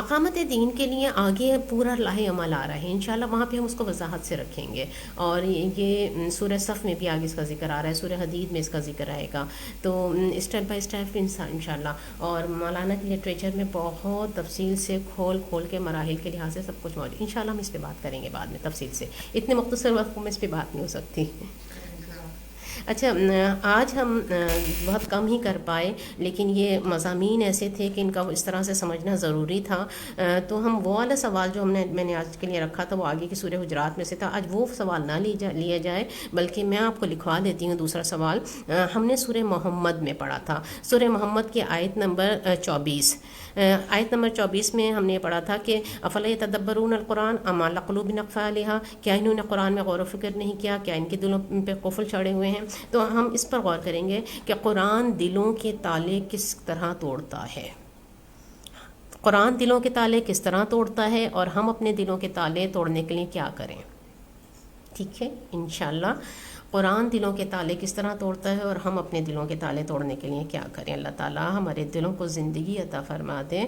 اقامت دین کے لیے آگے پورا راہ عمل آ رہا ہے انشاءاللہ، وہاں پہ ہم اس کو وضاحت سے رکھیں گے. اور یہ سورہ صف میں بھی آگے اس کا ذکر آ رہا ہے، سورہ حدید میں اس کا ذکر آئے گا. تو اسٹیپ بائی اسٹیپ انشاءاللہ. اور مولانا کی لٹریچر میں بہت تفصیل سے کھول کے مراحل کے لحاظ سے سب کچھ موجود. انشاءاللہ ہم اس پہ بات کریں گے بعد میں تفصیل سے. اتنے مختصر وقت میں اس پہ بات نہیں ہو سکتی. اچھا، آج ہم بہت کم ہی کر پائے، لیکن یہ مضامین ایسے تھے کہ ان کا اس طرح سے سمجھنا ضروری تھا. تو ہم وہ والا سوال جو میں نے آج کے لیے رکھا تھا وہ آگے کی سورہ حجرات میں سے تھا. آج وہ سوال نہ لیا جائے، بلکہ میں آپ کو لکھوا دیتی ہوں دوسرا سوال. ہم نے سورہ محمد میں پڑھا تھا، سورہ محمد کی آیت نمبر 24. آیت نمبر 24 میں ہم نے پڑھا تھا کہ افلا یتدبرون القرآن ام علی قلوب اقفالها، کیا انہوں نے قرآن میں غور و فکر نہیں کیا، کیا ان کے دلوں پہ قفل چڑھے ہوئے ہیں. تو ہم اس پر غور کریں گے کہ قرآن دلوں کے تالے کس طرح توڑتا ہے. قرآن دلوں کے تالے کس طرح توڑتا ہے، اور ہم اپنے دلوں کے تالے توڑنے کے لیے کیا کریں. ٹھیک ہے، انشاءاللہ قرآن دلوں کے تالے کس طرح توڑتا ہے اور ہم اپنے دلوں کے تالے توڑنے کے لیے کیا کریں. اللہ تعالیٰ ہمارے دلوں کو زندگی عطا فرما دے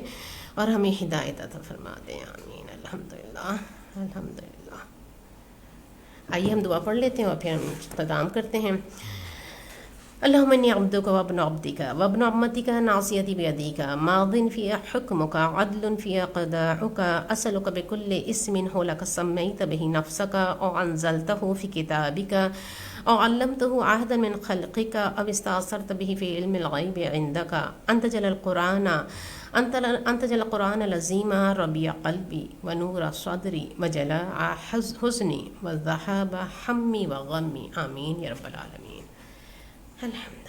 اور ہمیں ہدایت عطا فرما دے. آمین. الحمدللہ الحمدللہ. آئیے ہم دعا پڑھ لیتے ہیں اور پھر ہم اختتام کرتے ہیں. اللهم إني عبدك وابن عبدك وابن أمتك ناصيتي بيديك ماض في حكمك عدل في قضاؤك أسألك بكل اسم هو لك سميت به نفسك أو أنزلته في كتابك أو علمته عهدا من خلقك أو استأثرت به في علم الغيب عندك أن تجعل القرآن العظيم ربيع قلبي ونور صدري وجلاء حزني وذهاب همي وغمي. آمين يا رب العالمين. الحمد